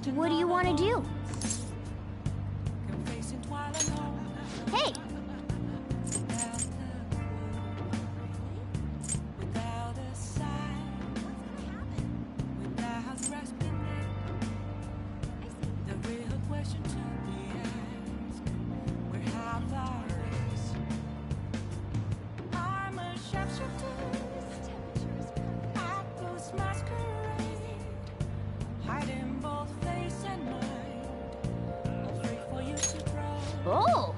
What do you want to do? Hey! Oh!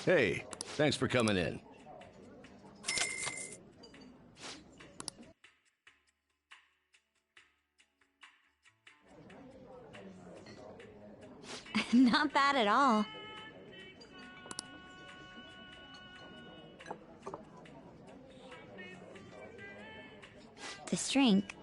Hey, thanks for coming in. Not bad at all. This drink.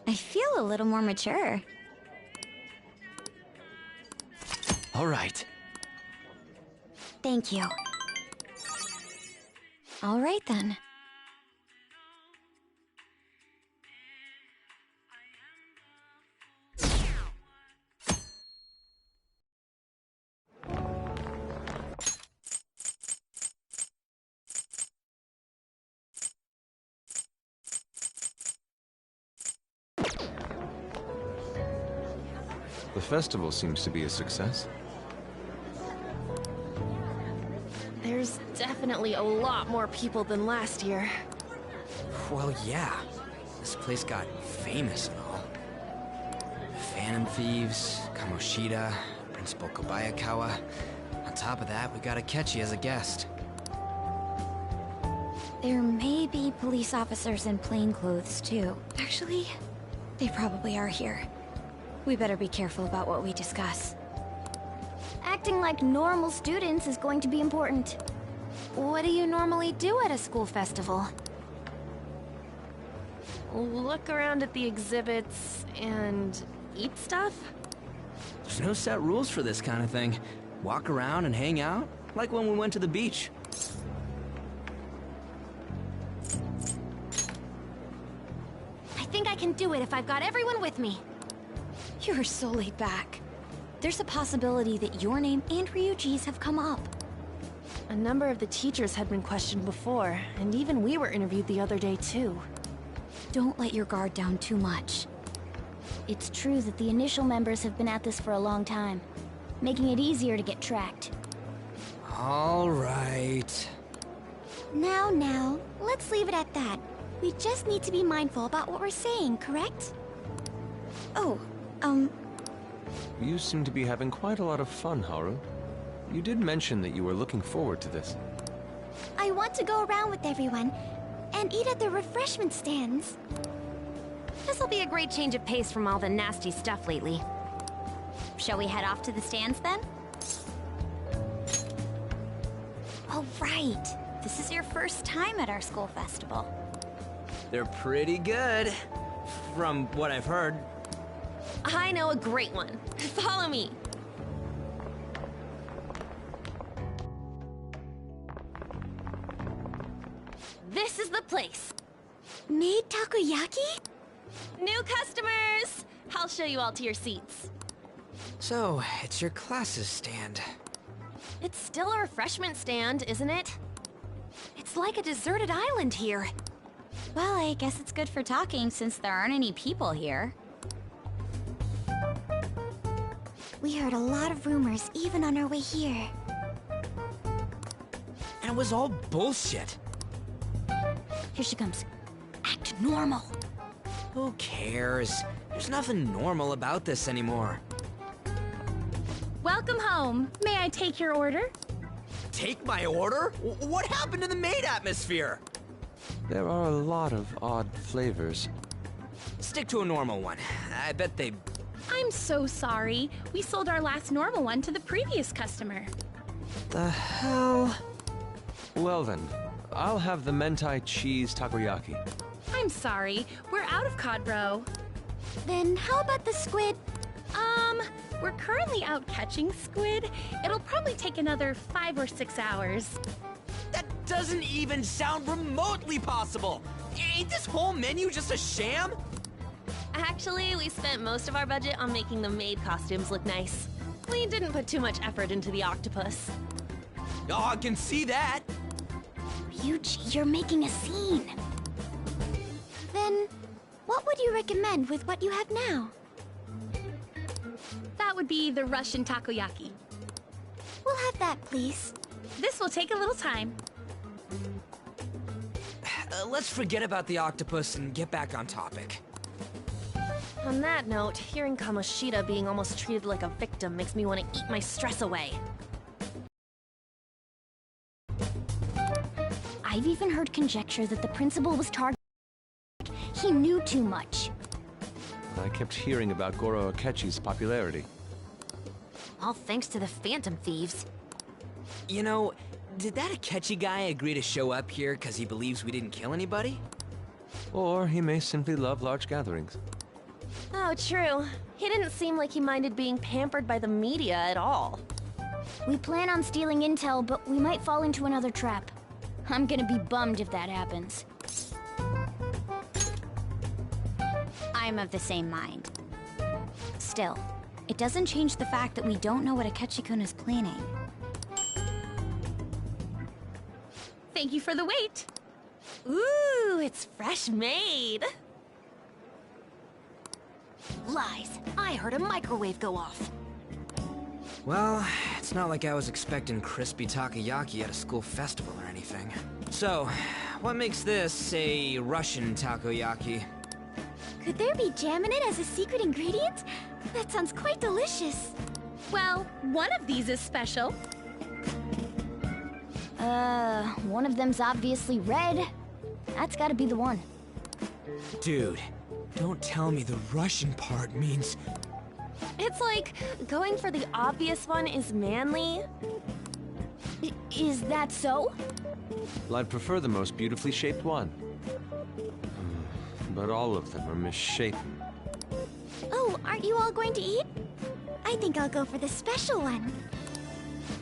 I feel a little more mature. All right. Thank you. All right then. The festival seems to be a success. There's definitely a lot more people than last year. Well, yeah. This place got famous and all. Phantom Thieves, Kamoshida, Principal Kobayakawa. On top of that, we got Akechi as a guest. There may be police officers in plain clothes, too. Actually, they probably are here. We better be careful about what we discuss. Acting like normal students is going to be important. What do you normally do at a school festival? Look around at the exhibits and eat stuff? There's no set rules for this kind of thing. Walk around and hang out, like when we went to the beach. I think I can do it if I've got everyone with me. You're so laid back. There's a possibility that your name and Ryuji's have come up. A number of the teachers had been questioned before, and even we were interviewed the other day too. Don't let your guard down too much. It's true that the initial members have been at this for a long time, making it easier to get tracked. All right. Now, let's leave it at that. We just need to be mindful about what we're saying, correct? Oh, You seem to be having quite a lot of fun, Haru. You did mention that you were looking forward to this. I want to go around with everyone and eat at the refreshment stands. This'll be a great change of pace from all the nasty stuff lately. Shall we head off to the stands then? Oh, right. This is your first time at our school festival. They're pretty good, from what I've heard. I know a great one. Follow me. This is the place. Made takoyaki? New customers! I'll show you all to your seats. So, it's your class's stand. It's still a refreshment stand, isn't it? It's like a deserted island here. Well, I guess it's good for talking since there aren't any people here. We heard a lot of rumors even on our way here. And it was all bullshit. Here she comes. Act normal. Who cares? There's nothing normal about this anymore. Welcome home. May I take your order? Take my order? What happened to the maid atmosphere? There are a lot of odd flavors. Stick to a normal one. I bet they I'm so sorry. We sold our last normal one to the previous customer. The hell? Well then, I'll have the mentai cheese takoyaki. I'm sorry. We're out of cod roe. Then how about the squid? We're currently out catching squid. It'll probably take another 5 or 6 hours. That doesn't even sound remotely possible! Ain't this whole menu just a sham? Actually, we spent most of our budget on making the maid costumes look nice. We didn't put too much effort into the octopus. Oh, I can see that! Ryuji, you're making a scene. Then, what would you recommend with what you have now? That would be the Russian takoyaki. We'll have that, please. This will take a little time. Let's forget about the octopus and get back on topic. On that note, hearing Kamoshida being almost treated like a victim makes me want to eat my stress away. I've even heard conjecture that the principal was targeted. He knew too much. I kept hearing about Goro Akechi's popularity. All thanks to the Phantom Thieves. You know, did that Akechi guy agree to show up here because he believes we didn't kill anybody? Or he may simply love large gatherings. Oh, true. He didn't seem like he minded being pampered by the media at all. We plan on stealing intel, but we might fall into another trap. I'm gonna be bummed if that happens. I'm of the same mind. Still, it doesn't change the fact that we don't know what Akechi-kun is planning. Thank you for the wait. Ooh, it's fresh made. Lies. I heard a microwave go off. Well, it's not like I was expecting crispy takoyaki at a school festival or anything. So, what makes this a Russian takoyaki? Could there be jam in it as a secret ingredient? That sounds quite delicious. Well, one of these is special. One of them's obviously red. That's gotta be the one. Dude, don't tell me the Russian part means... It's like going for the obvious one is manly. Is that so? Well, I'd prefer the most beautifully shaped one. But all of them are misshapen. Oh, aren't you all going to eat? I think I'll go for the special one.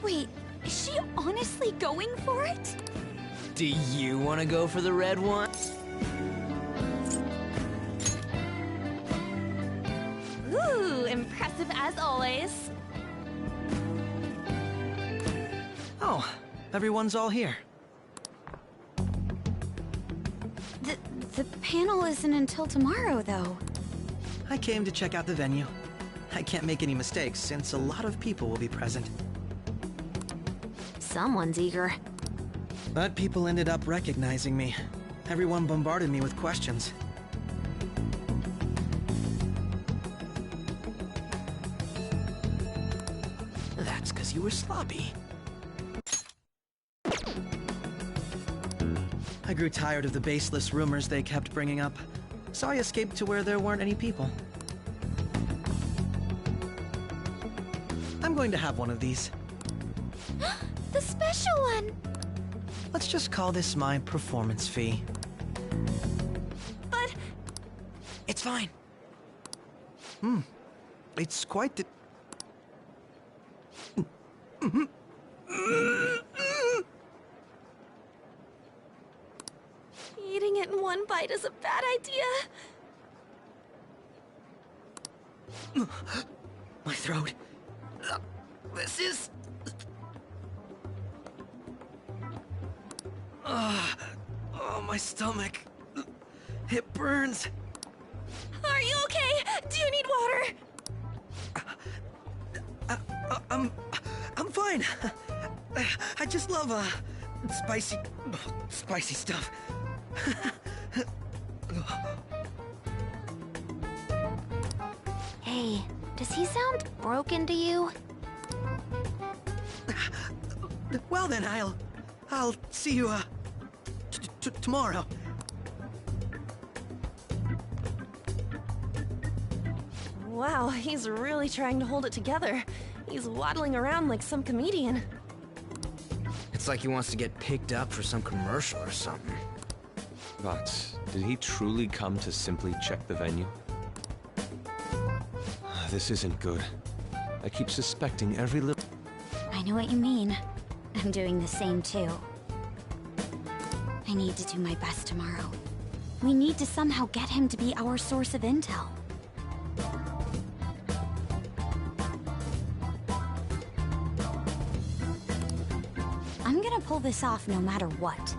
Wait, is she honestly going for it? Do you want to go for the red one? Ooh, impressive as always. Oh, everyone's all here. The panel isn't until tomorrow, though. I came to check out the venue. I can't make any mistakes since a lot of people will be present. Someone's eager. But people ended up recognizing me. Everyone bombarded me with questions. That's because you were sloppy. I grew tired of the baseless rumors they kept bringing up, so I escaped to where there weren't any people. I'm going to have one of these. The special one! Let's just call this my performance fee. But It's fine. It's quite the... eating it in one bite is a bad idea. My throat. This is... Oh, my stomach. It burns. Are you okay? Do you need water? I'm fine. I just love, spicy stuff. Hey, does he sound broken to you? Well then, I'll see you, tomorrow. Wow, he's really trying to hold it together. He's waddling around like some comedian. It's like he wants to get picked up for some commercial or something. But did he truly come to simply check the venue? This isn't good. I keep suspecting every little... I know what you mean. I'm doing the same too. I need to do my best tomorrow. We need to somehow get him to be our source of intel. I'm gonna pull this off no matter what.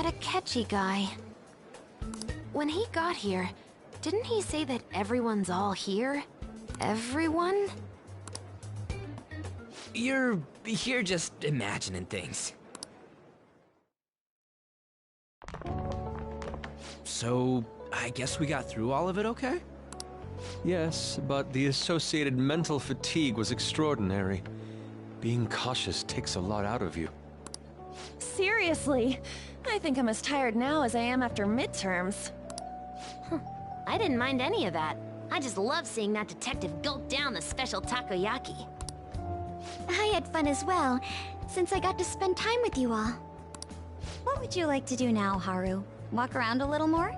That Akechi guy. When he got here, didn't he say that everyone's all here? Everyone? You're just imagining things. So, I guess we got through all of it okay? Yes, but the associated mental fatigue was extraordinary. Being cautious takes a lot out of you. Seriously, I think I'm as tired now as I am after midterms. I didn't mind any of that. I just love seeing that detective gulp down the special takoyaki. I had fun as well, since I got to spend time with you all. What would you like to do now, Haru? Walk around a little more?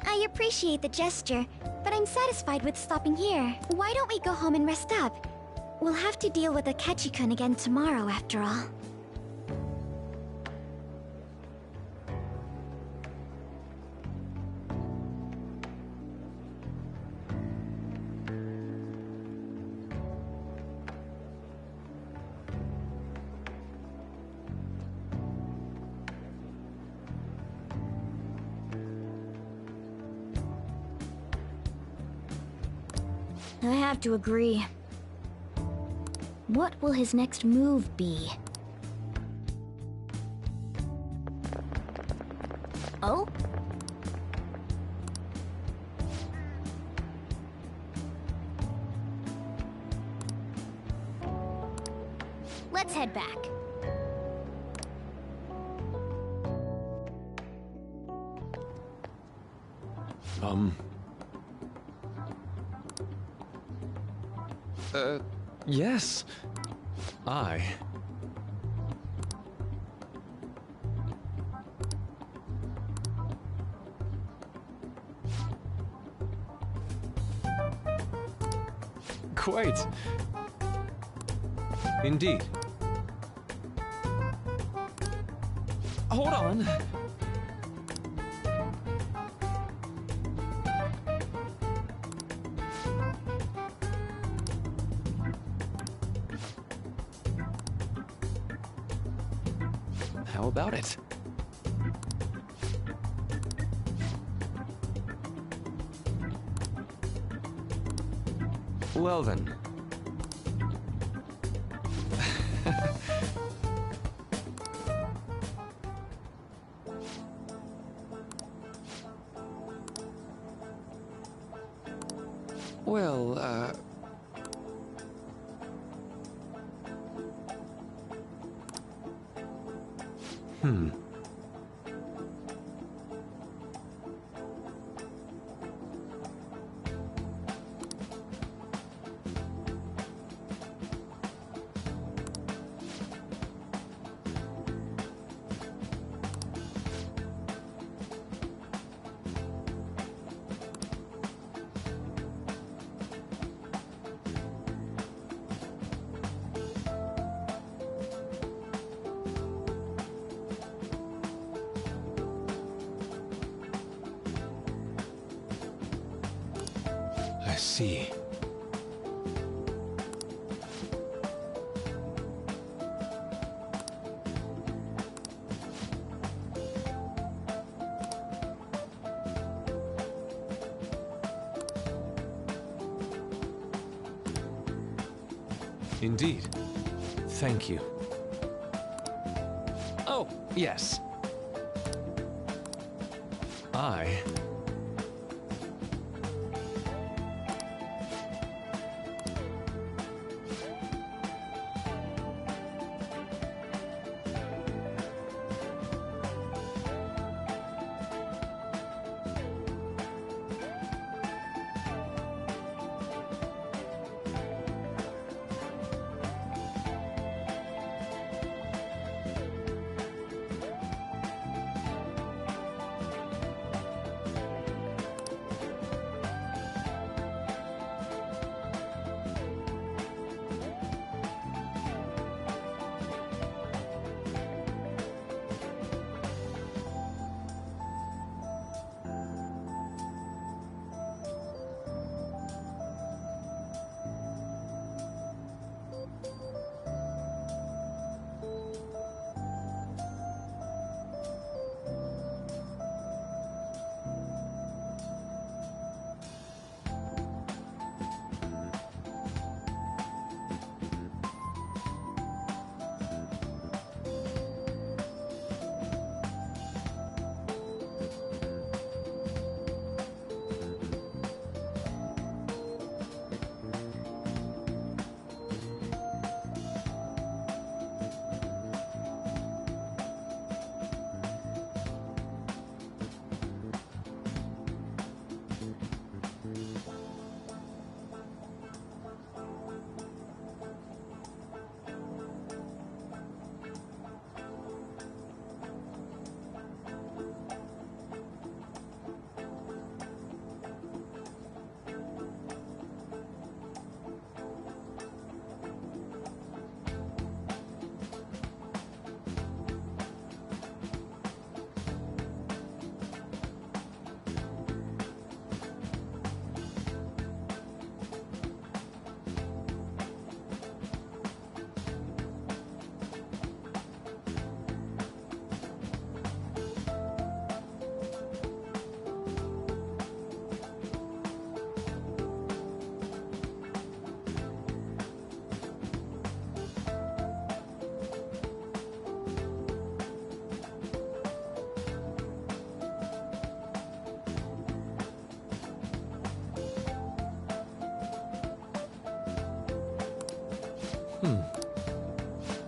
I appreciate the gesture, but I'm satisfied with stopping here. Why don't we go home and rest up? We'll have to deal with Akechi-kun again tomorrow, after all. I have to agree. What will his next move be? Oh? Let's head back. Yes. Quite. Indeed. Hold on. How about it? Well then. Well, I see. Indeed. Thank you. Oh, yes.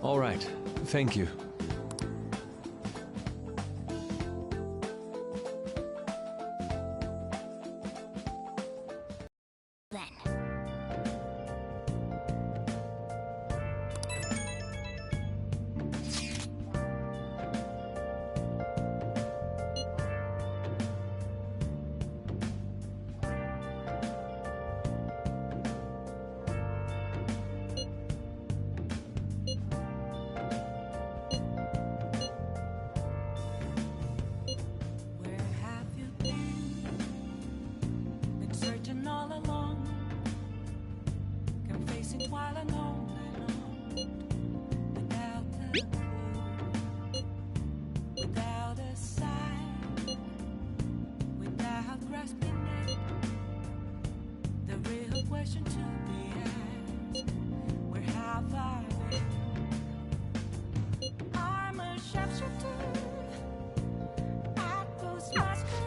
All right. Thank you.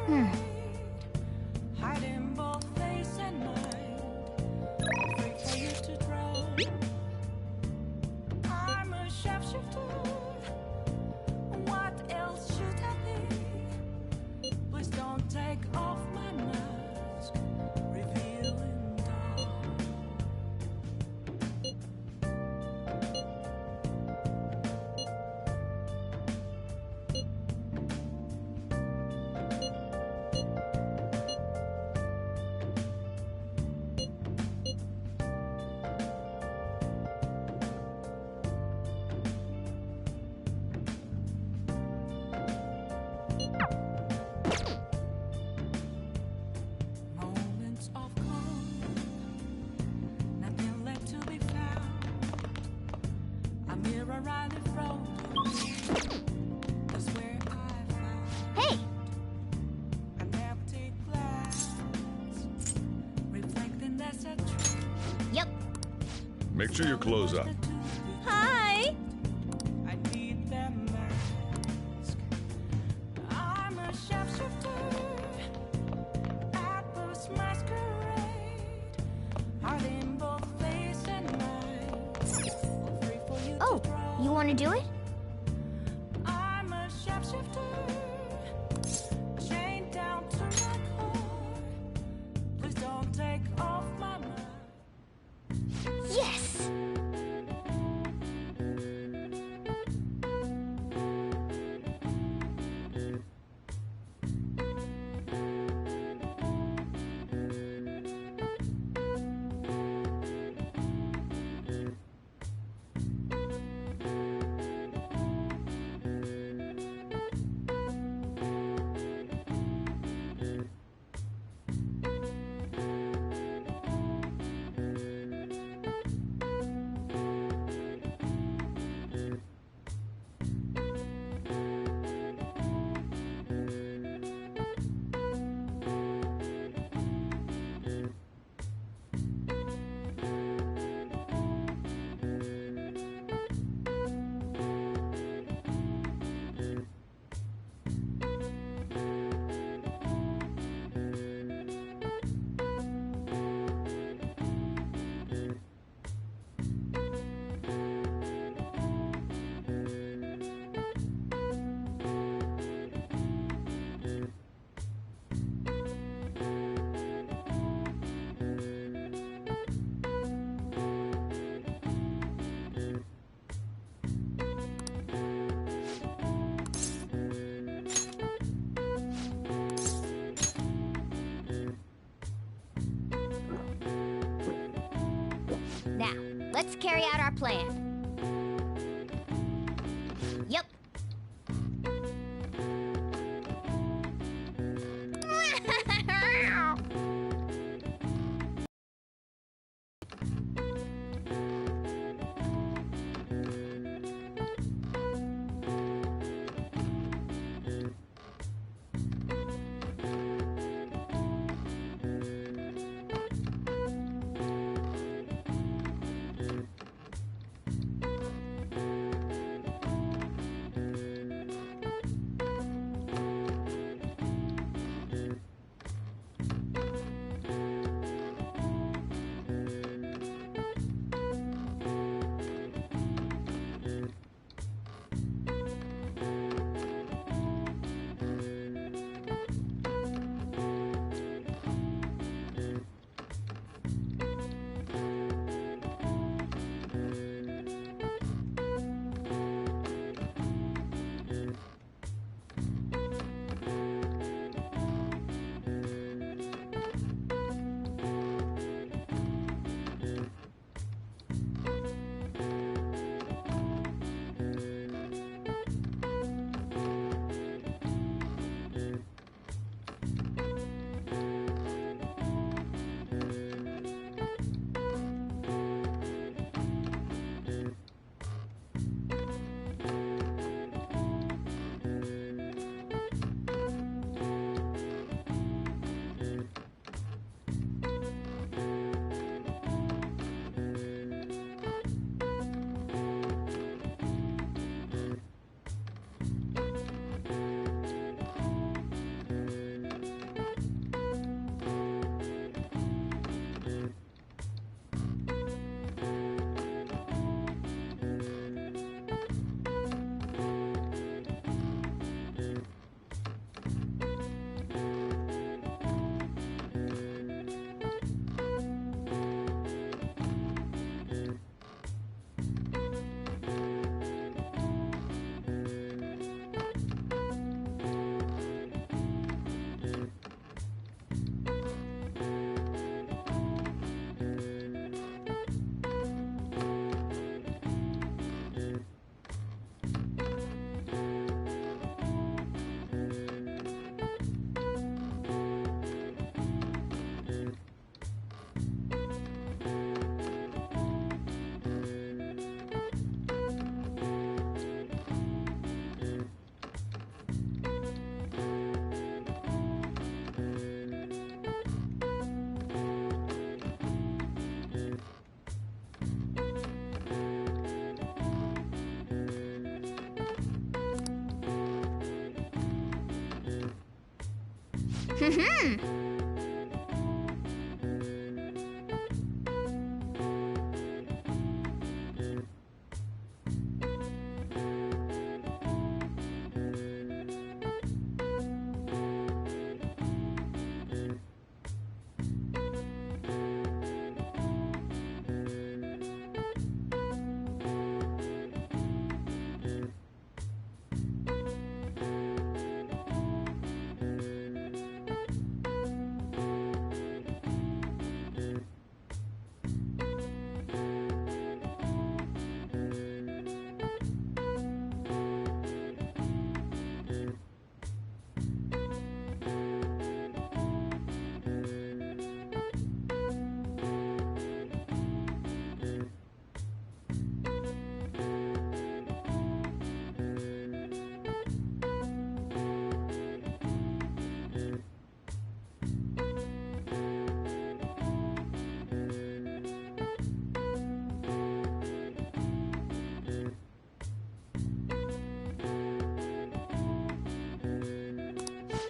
Then. Hey! Yep. Make sure your clothes up. Hi! Oh, you want to do it? Yes! Now, let's carry out our plan. Yep.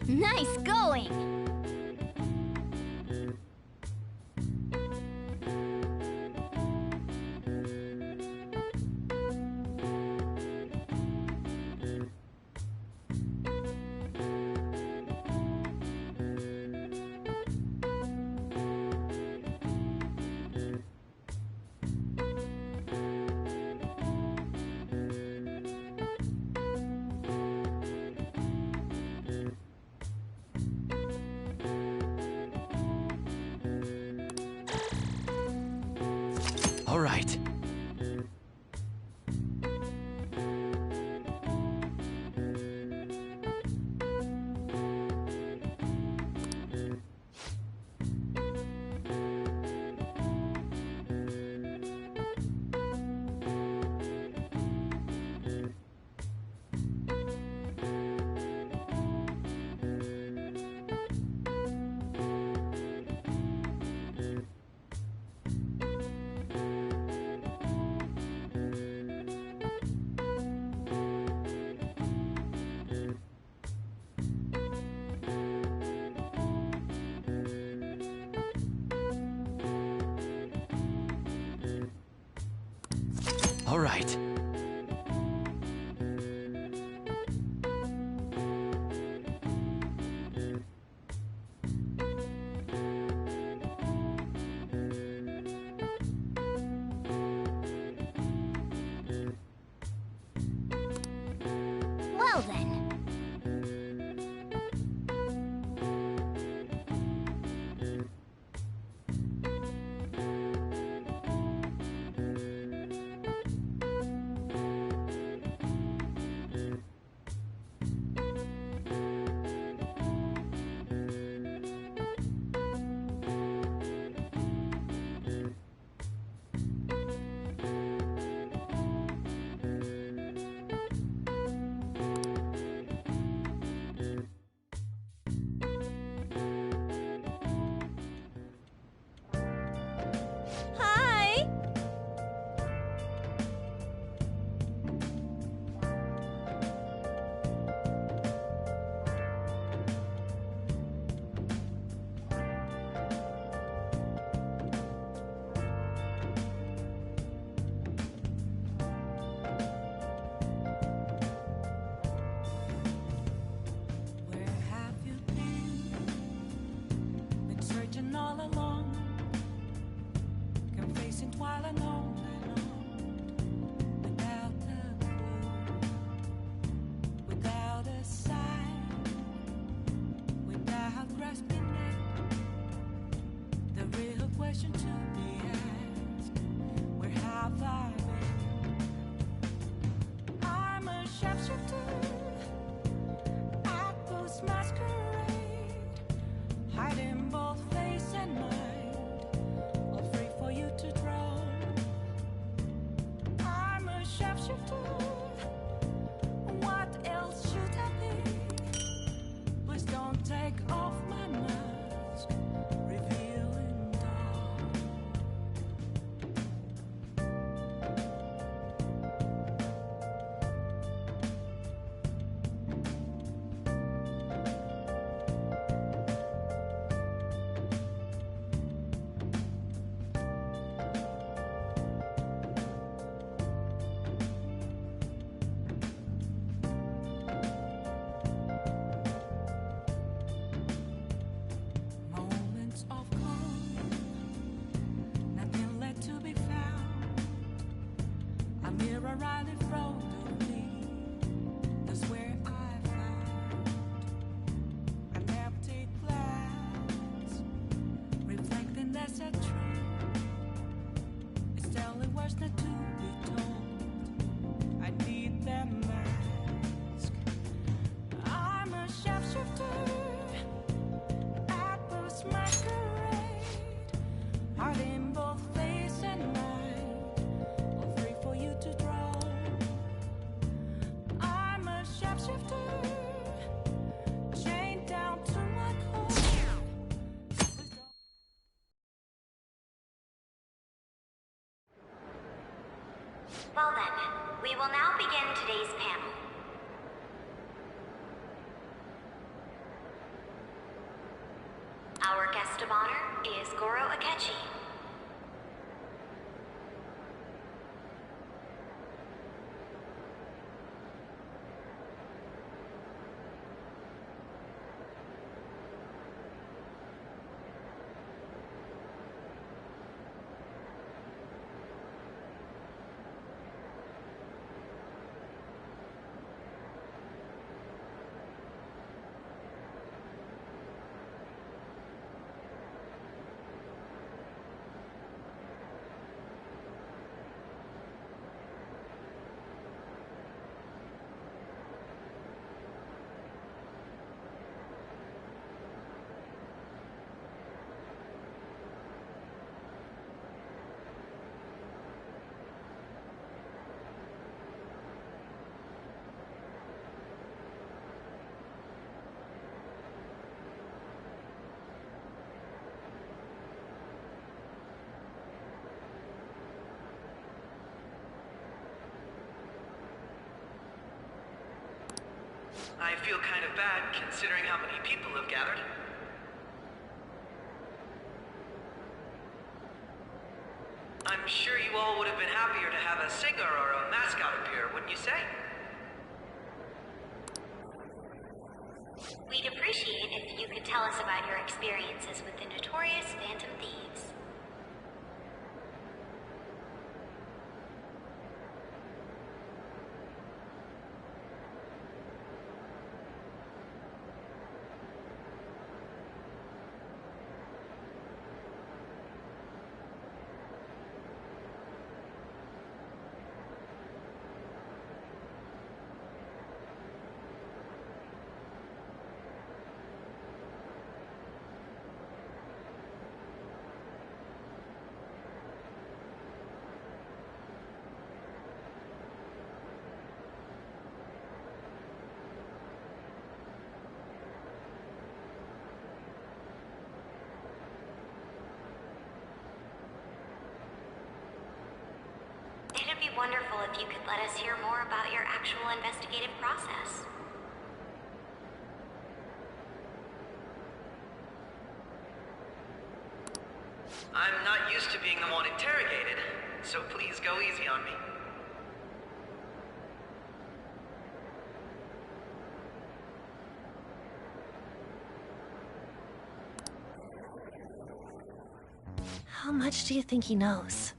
Nice going! All right. All right. Well then. Hi! Where have you been? Been searching all along, confessing while alone, without a clue, without a sign, without grasping it. The real question to be asked: where have I been? I'm a sharpshooter. Masquerade, hiding both face and mind, all free for you to draw. I'm a sharpshooter. What else should I be? Please don't take off my mask, revealing dawn. Riley wrote of me. That's where I found an empty glass, reflecting that's a truth. It's telling words not to be told. I need that mask. I'm a sharpshooter at this masquerade, heart in both face and mind, all three for you to draw. I'm a sharpshooter, chained down to my core. Well then, we will now begin today's panel. Our guest of honor is Goro Akechi. I feel kind of bad considering how many people have gathered. I'm sure you all would have been happier to have a singer or a mascot appear, wouldn't you say? We'd appreciate if you could tell us about your experiences with the notorious Phantom Thieves. It'd be wonderful if you could let us hear more about your actual investigative process. I'm not used to being the one interrogated, so please go easy on me. How much do you think he knows?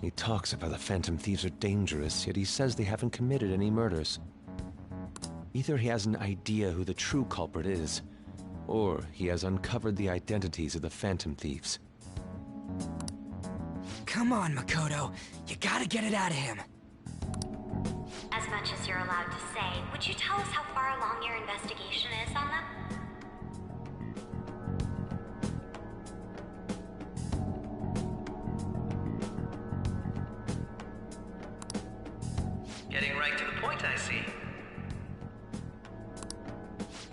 He talks about the Phantom Thieves are dangerous, yet he says they haven't committed any murders. Either he has an idea who the true culprit is, or he has uncovered the identities of the Phantom Thieves. Come on, Makoto. You gotta get it out of him. As much as you're allowed to say, would you tell us how far along your investigation is on them? Getting right to the point, I see.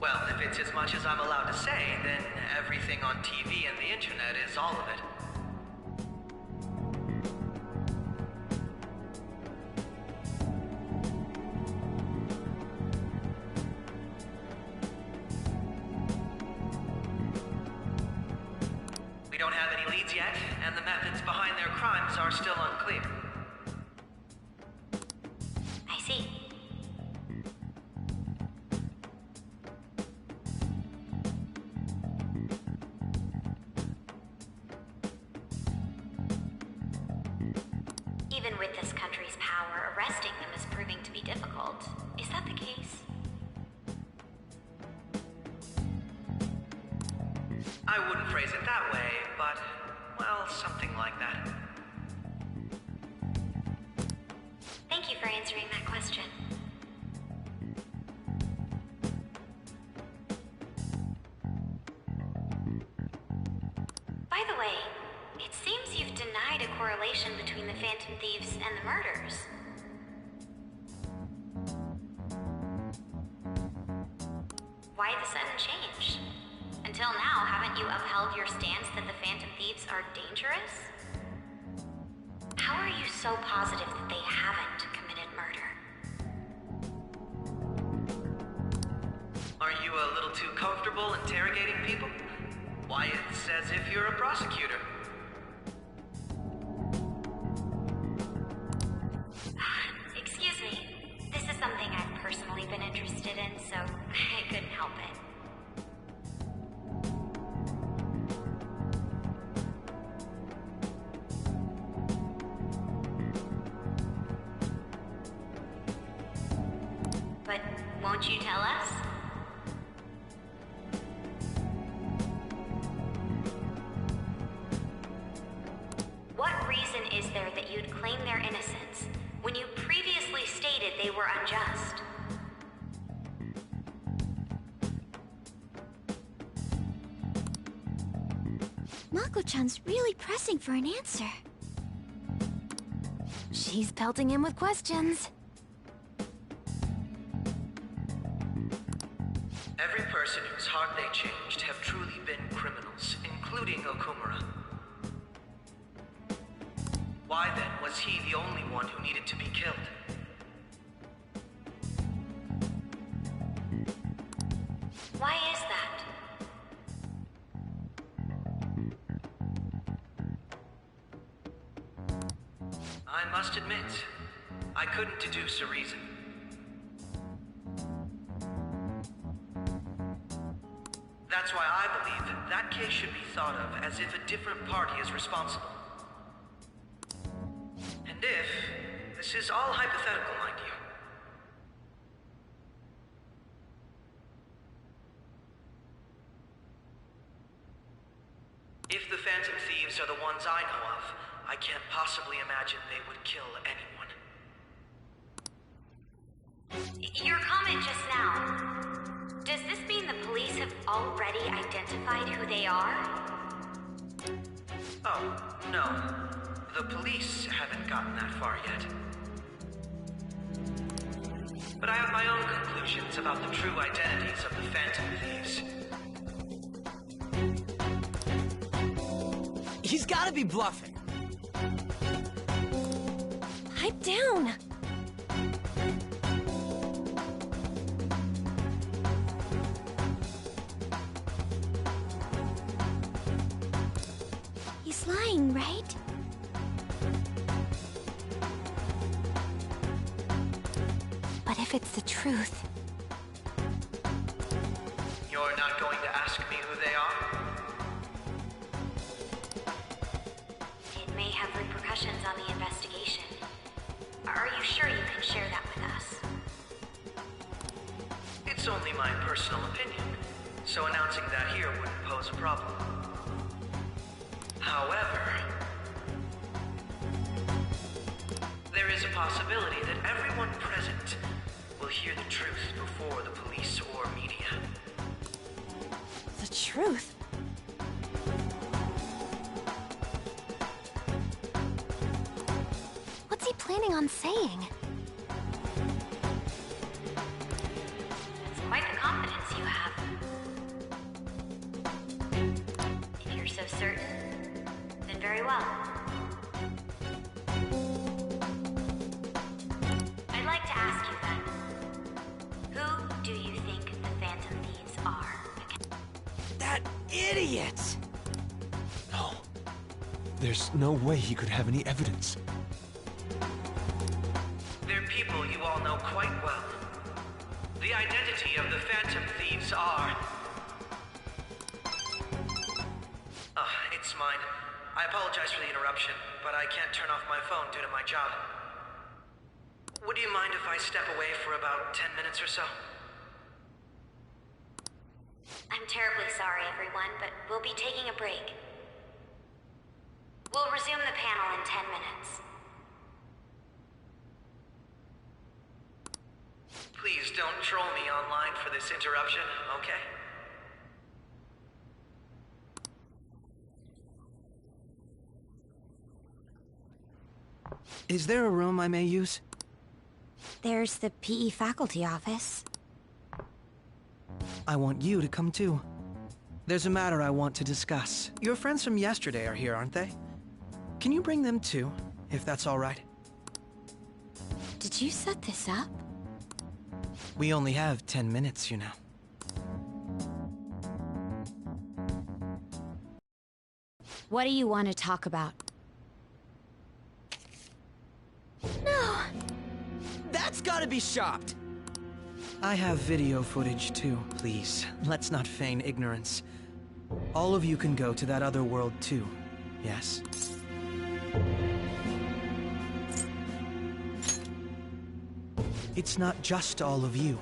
Well, if it's as much as I'm allowed to say, then everything on TV and the internet is all of it. We don't have any leads yet, and the methods behind their crimes are still unclear. I see. Even with this country's power, arrest arresting them is proving to be difficult. Is that the case? I wouldn't phrase it that way, but, well, something like that. Thank you for answering that question. By the way, it seems you've denied a correlation between the Phantom Thieves and the murders. Why the sudden change? Until now, haven't you upheld your stance that the Phantom Thieves are dangerous? How are you so positive that they haven't committed murder? Are you a little too comfortable interrogating people? Why, it's as if you're a prosecutor. Excuse me. This is something I've personally been interested in, so I couldn't help it. But won't you tell us? What reason is there that you'd claim their innocence when you previously stated they were unjust? Mako-chan's really pressing for an answer. She's pelting him with questions. Every person whose heart they changed have truly been criminals, including Okumura. Why then was he the only one who needed to be killed? Why is that? I must admit, I couldn't deduce a reason. That's why I believe that case should be thought of as if a different party is responsible. And if, this is all hypothetical, mind you. If the Phantom Thieves are the ones I know of, I can't possibly imagine they would kill anyone. Your comment just now, does this mean the police have already identified who they are? Oh, no. The police haven't gotten that far yet. But I have my own conclusions about the true identities of the Phantom Thieves. He's gotta be bluffing. Pipe down! He's lying, right? But if it's the truth... You're not going to ask me who they are? It may have repercussions on the investigation. Are you sure you can share that with us? It's only my personal opinion, so announcing that here wouldn't pose a problem. However, there is a possibility that everyone present will hear the truth before the police or media. The truth? What's he planning on saying? That's quite the confidence you have. If you're so certain, then very well. I'd like to ask you then, who do you think the Phantom Thieves are? That idiot! No. There's no way he could have any evidence. They're people you all know quite well. The identity of the Phantom Thieves are... it's mine. I apologize for the interruption, but I can't turn off my phone due to my job. Would you mind if I step away for about 10 minutes or so? I'm terribly sorry, everyone, but we'll be taking a break. We'll resume the panel in 10 minutes. Please don't troll me online for this interruption, okay? Is there a room I may use? There's the PE faculty office. I want you to come too. There's a matter I want to discuss. Your friends from yesterday are here, aren't they? Can you bring them too, if that's all right? Did you set this up? We only have 10 minutes, you know. What do you want to talk about? No! That's gotta be shopped! I have video footage too, please. Let's not feign ignorance. All of you can go to that other world too, yes? It's not just all of you.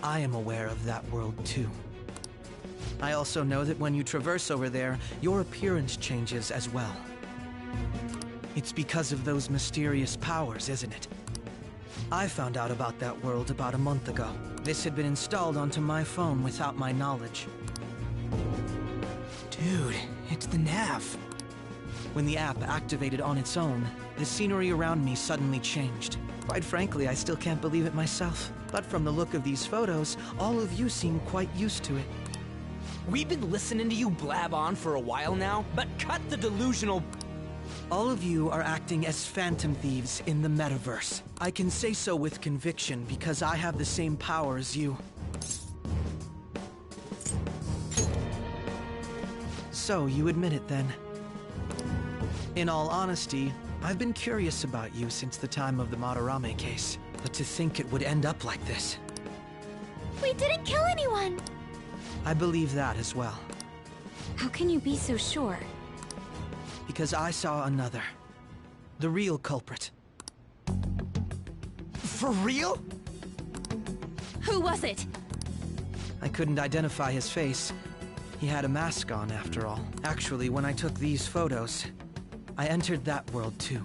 I am aware of that world too. I also know that when you traverse over there, your appearance changes as well. It's because of those mysterious powers, isn't it? I found out about that world about a month ago. This had been installed onto my phone without my knowledge. Dude, it's the nav. When the app activated on its own, the scenery around me suddenly changed. Quite frankly, I still can't believe it myself. But from the look of these photos, all of you seem quite used to it. We've been listening to you blab on for a while now, but cut the delusional... All of you are acting as phantom thieves in the metaverse. I can say so with conviction because I have the same power as you. So, you admit it then. In all honesty, I've been curious about you since the time of the Madarame case. But to think it would end up like this. We didn't kill anyone! I believe that as well. How can you be so sure? Because I saw another. The real culprit. For real? Who was it? I couldn't identify his face. He had a mask on, after all. Actually, when I took these photos, I entered that world too.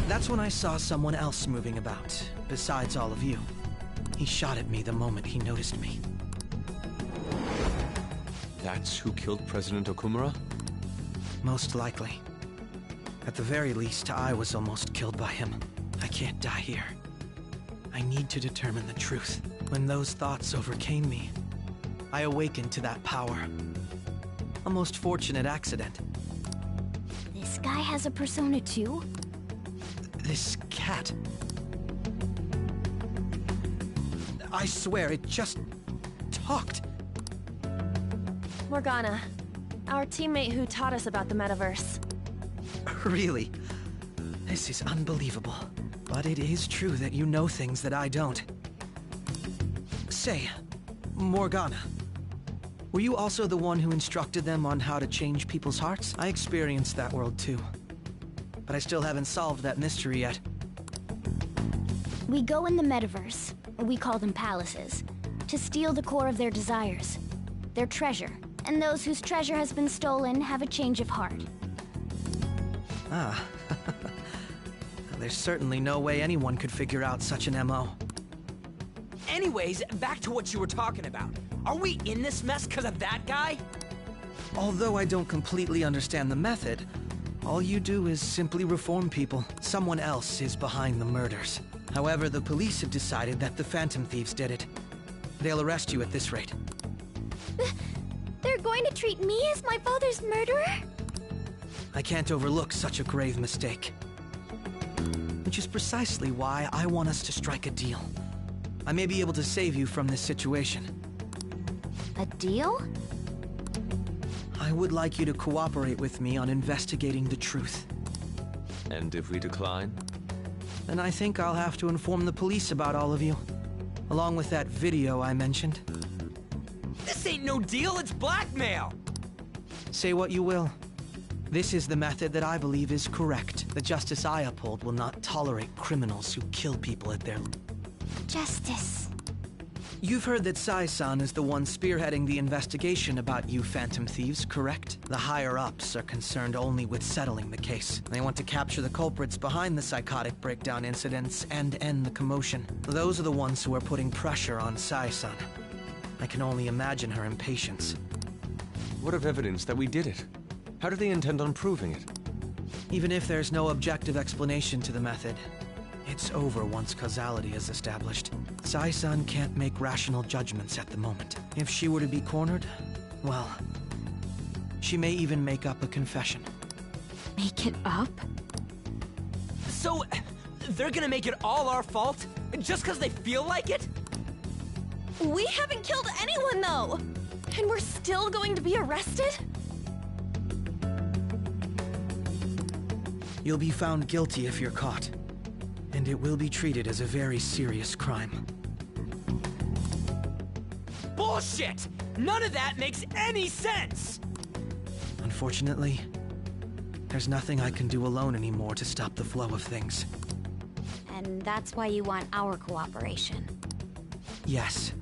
That's when I saw someone else moving about, besides all of you. He shot at me the moment he noticed me. That's who killed President Okumura? Most likely. At the very least, I was almost killed by him. I can't die here. I need to determine the truth. When those thoughts overcame me, I awakened to that power. A most fortunate accident. This guy has a persona too? This cat. I swear, it just talked. Morgana, our teammate who taught us about the metaverse. Really? This is unbelievable. But it is true that you know things that I don't. Say, Morgana, were you also the one who instructed them on how to change people's hearts? I experienced that world too. But I still haven't solved that mystery yet. We go in the metaverse, we call them palaces, to steal the core of their desires, their treasure. And those whose treasure has been stolen have a change of heart. Ah. There's certainly no way anyone could figure out such an MO. Anyways, back to what you were talking about. Are we in this mess because of that guy? Although I don't completely understand the method, all you do is simply reform people. Someone else is behind the murders. However, the police have decided that the Phantom Thieves did it. They'll arrest you at this rate. They're going to treat me as my father's murderer? I can't overlook such a grave mistake. Which is precisely why I want us to strike a deal. I may be able to save you from this situation. A deal? I would like you to cooperate with me on investigating the truth. And if we decline? Then I think I'll have to inform the police about all of you. Along with that video I mentioned. This ain't no deal, it's blackmail! Say what you will. This is the method that I believe is correct. The justice I uphold will not tolerate criminals who kill people at their... Justice. You've heard that Sai-san is the one spearheading the investigation about you Phantom Thieves, correct? The higher-ups are concerned only with settling the case. They want to capture the culprits behind the psychotic breakdown incidents and end the commotion. Those are the ones who are putting pressure on Sai-san. I can only imagine her impatience. What of evidence that we did it? How do they intend on proving it? Even if there's no objective explanation to the method, it's over once causality is established. Sai-san can't make rational judgments at the moment. If she were to be cornered, well, she may even make up a confession. Make it up? So, they're gonna make it all our fault? Just because they feel like it? We haven't killed anyone, though! And we're still going to be arrested? You'll be found guilty if you're caught. And it will be treated as a very serious crime. Bullshit! None of that makes any sense! Unfortunately, there's nothing I can do alone anymore to stop the flow of things. And that's why you want our cooperation. Yes.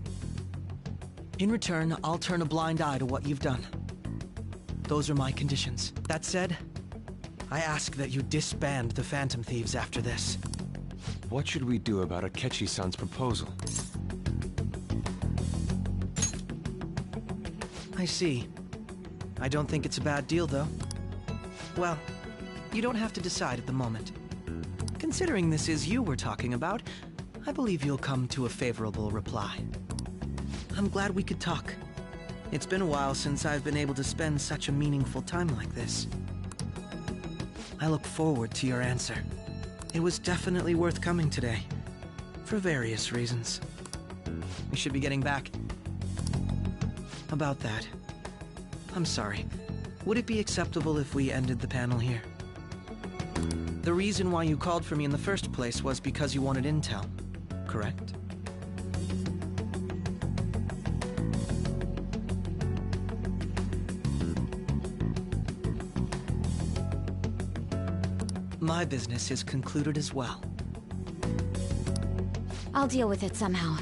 In return, I'll turn a blind eye to what you've done. Those are my conditions. That said, I ask that you disband the Phantom Thieves after this. What should we do about Akechi-san's proposal? I see. I don't think it's a bad deal, though. Well, you don't have to decide at the moment. Considering this is you we're talking about, I believe you'll come to a favorable reply. I'm glad we could talk. It's been a while since I've been able to spend such a meaningful time like this. I look forward to your answer. It was definitely worth coming today, for various reasons. We should be getting back. About that, I'm sorry. Would it be acceptable if we ended the panel here? The reason why you called for me in the first place was because you wanted intel, correct? My business is concluded as well. I'll deal with it somehow.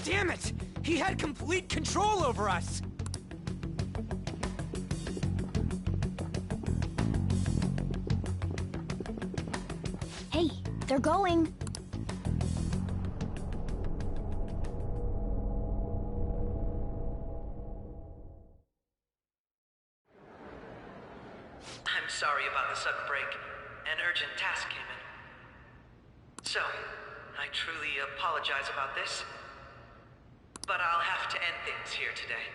Damn it! He had complete control over us! Hey, they're going! I'm sorry about the sudden break. An urgent task came in. So, I truly apologize about this. But I'll have to end things here today.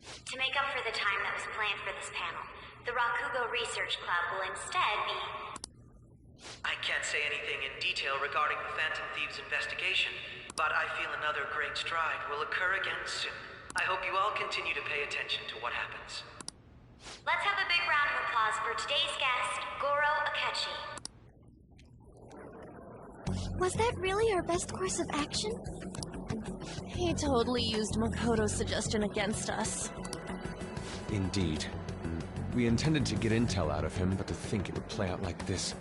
To make up for the time that was planned for this panel, the Rakugo Research Club will instead be... I can't say anything in detail regarding the Phantom Thieves investigation, but I feel another great stride will occur again soon. I hope you all continue to pay attention to what happens. Let's have a big round of applause for today's guest, Goro Akechi. Was that really our best course of action? He totally used Makoto's suggestion against us. Indeed. We intended to get intel out of him, but to think it would play out like this.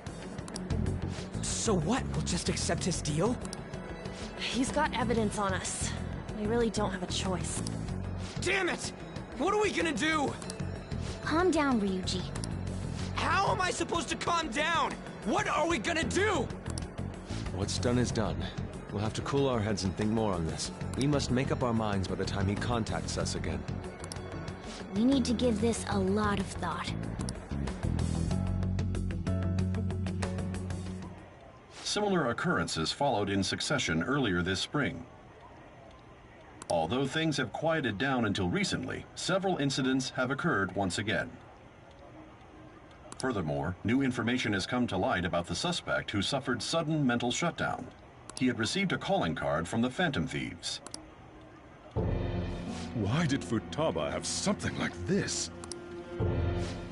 So what? We'll just accept his deal? He's got evidence on us. We really don't have a choice. Damn it! What are we gonna do? Calm down, Ryuji. How am I supposed to calm down? What are we gonna do? What's done is done. We'll have to cool our heads and think more on this. We must make up our minds by the time he contacts us again. We need to give this a lot of thought. Similar occurrences followed in succession earlier this spring. Although things have quieted down until recently, several incidents have occurred once again. Furthermore, new information has come to light about the suspect who suffered sudden mental shutdown. He had received a calling card from the Phantom Thieves. Why did Futaba have something like this?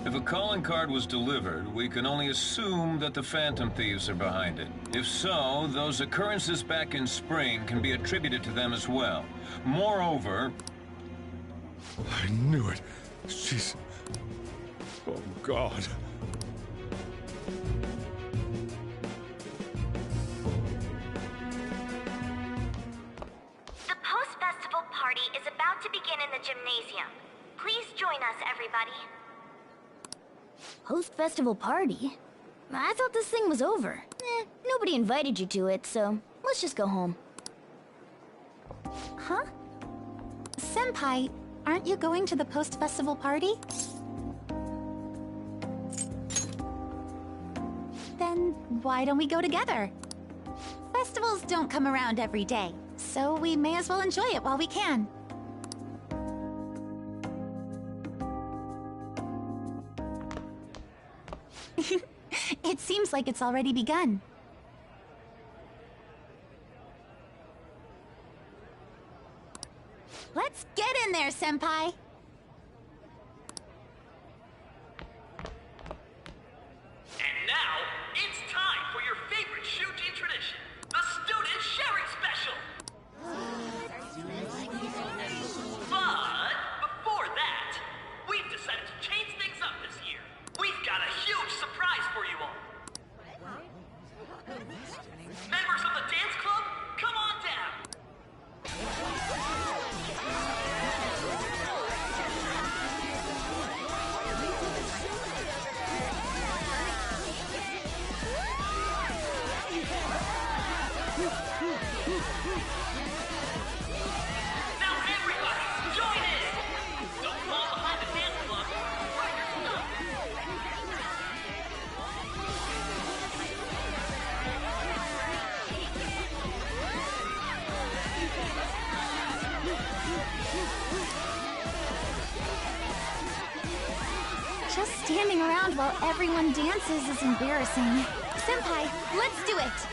If a calling card was delivered, we can only assume that the Phantom Thieves are behind it. If so, those occurrences back in spring can be attributed to them as well. Moreover... I knew it. She's... Oh, God. The post-festival party is about to begin in the gymnasium. Please join us, everybody. Post-festival party? I thought this thing was over. Nobody invited you to it, so let's just go home. Huh? Senpai, aren't you going to the post-festival party? Then why don't we go together? Festivals don't come around every day, so we may as well enjoy it while we can. It seems like it's already begun. Let's get in there, Senpai! And now, it's time for your favorite Shuji tradition, the Student Sharing Special! But, before that, we've decided to change things up this year. We've got a huge surprise for you all. Members of the dance club, come on down! Now everybody, join in! Don't fall behind the dance club. Right your stuff. Just standing around while everyone dances is embarrassing. Senpai, let's do it!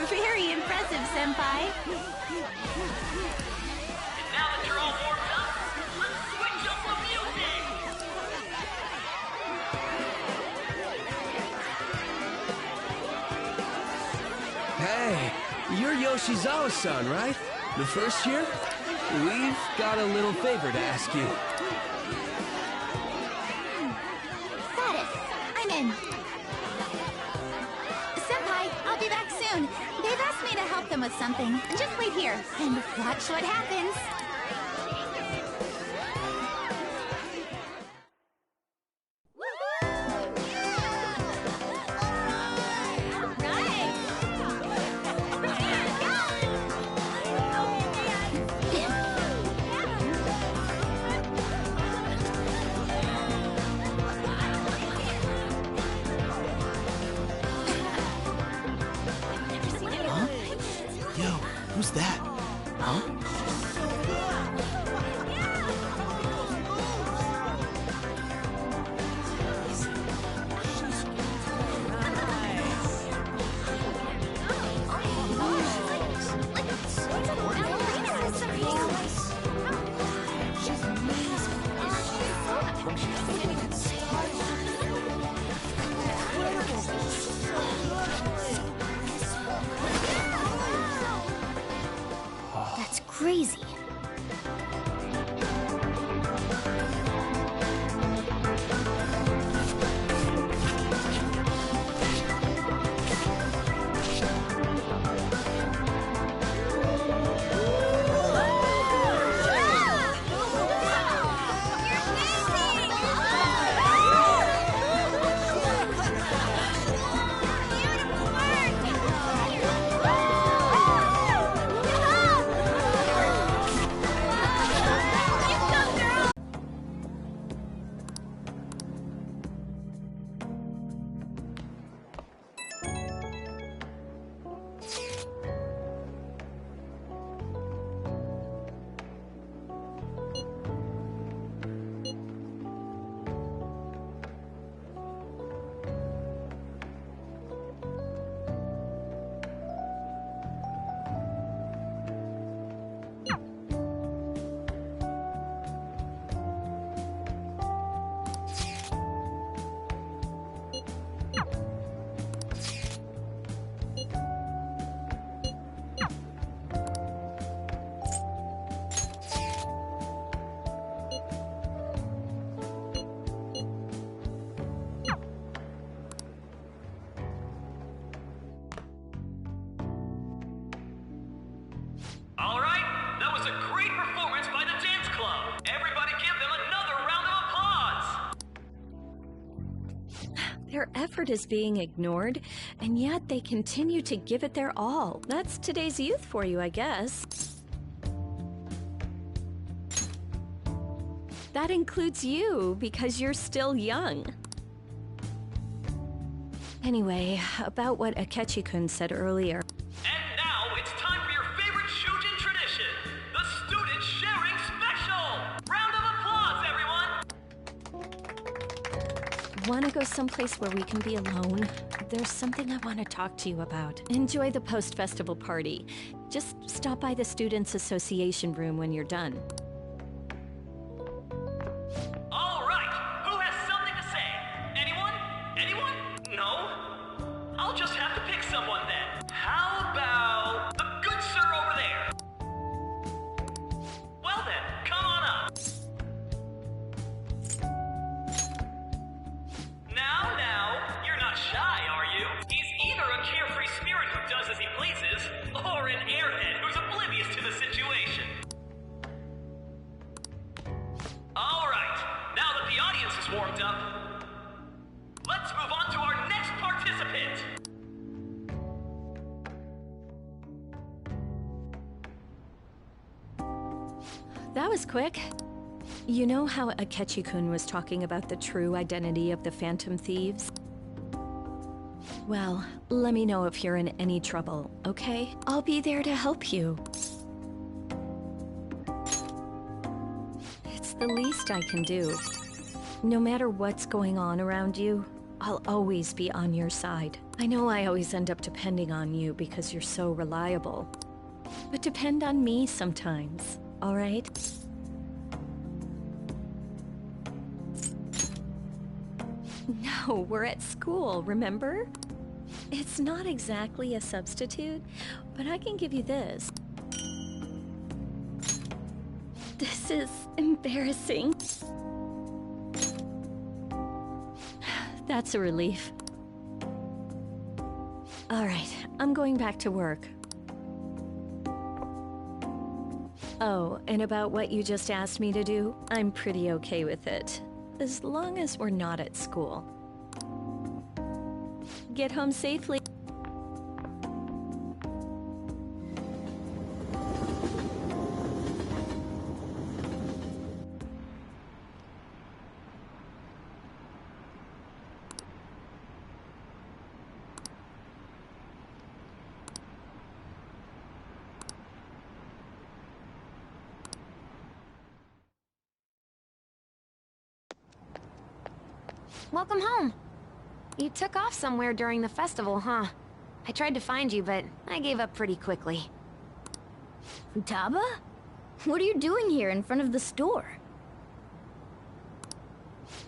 Very impressive, Senpai. And now that you're all warmed up, let's switch up the music! Hey, you're Yoshizawa-san, right? The first year? We've got a little favor to ask you. Got it. I'm in. Senpai, I'll be back soon. They've asked me to help them with something. Just wait here and watch what happens. Who's that? Huh? Their effort is being ignored, and yet they continue to give it their all. That's today's youth for you, I guess. That includes you, because you're still young. Anyway, about what Akechi-kun said earlier. And now it's time for your favorite Shujin tradition, the Student Sharing Special! Round of applause, everyone! Want to go someplace where we can be alone? There's something I want to talk to you about. Enjoy the post-festival party. Just stop by the Students' Association room when you're done. All right, who has something to say? Anyone? Anyone? No? I'll just have to pick someone then. How about the good sir over there? Well then, come on up. Now, you're not shy, are you? He's either a carefree spirit who does as he pleases, or an airhead who's oblivious to the situation. All right, now that the audience is warmed up, let's move on to our next participant. That was quick. You know how Akechi-kun was talking about the true identity of the Phantom Thieves? Well, let me know if you're in any trouble, okay? I'll be there to help you. It's the least I can do. No matter what's going on around you, I'll always be on your side. I know I always end up depending on you because you're so reliable. But depend on me sometimes, all right? No, we're at school, remember? It's not exactly a substitute, but I can give you this. This is embarrassing. That's a relief. All right, I'm going back to work. Oh, and about what you just asked me to do, I'm pretty okay with it. As long as we're not at school. Get home safely. Welcome home. You took off somewhere during the festival, huh? I tried to find you, but I gave up pretty quickly. Futaba? What are you doing here in front of the store?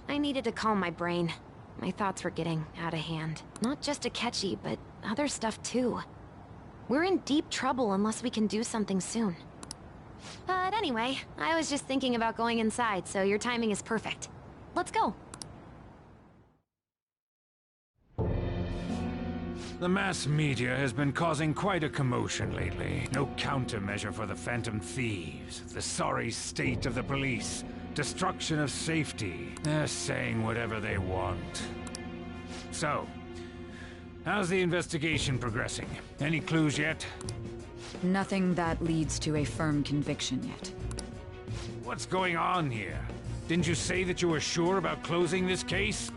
I needed to calm my brain. My thoughts were getting out of hand. Not just Akechi, but other stuff too. We're in deep trouble unless we can do something soon. But anyway, I was just thinking about going inside, so your timing is perfect. Let's go. The mass media has been causing quite a commotion lately. No countermeasure for the Phantom Thieves, the sorry state of the police, destruction of safety. They're saying whatever they want. So, how's the investigation progressing? Any clues yet? Nothing that leads to a firm conviction yet. What's going on here? Didn't you say that you were sure about closing this case?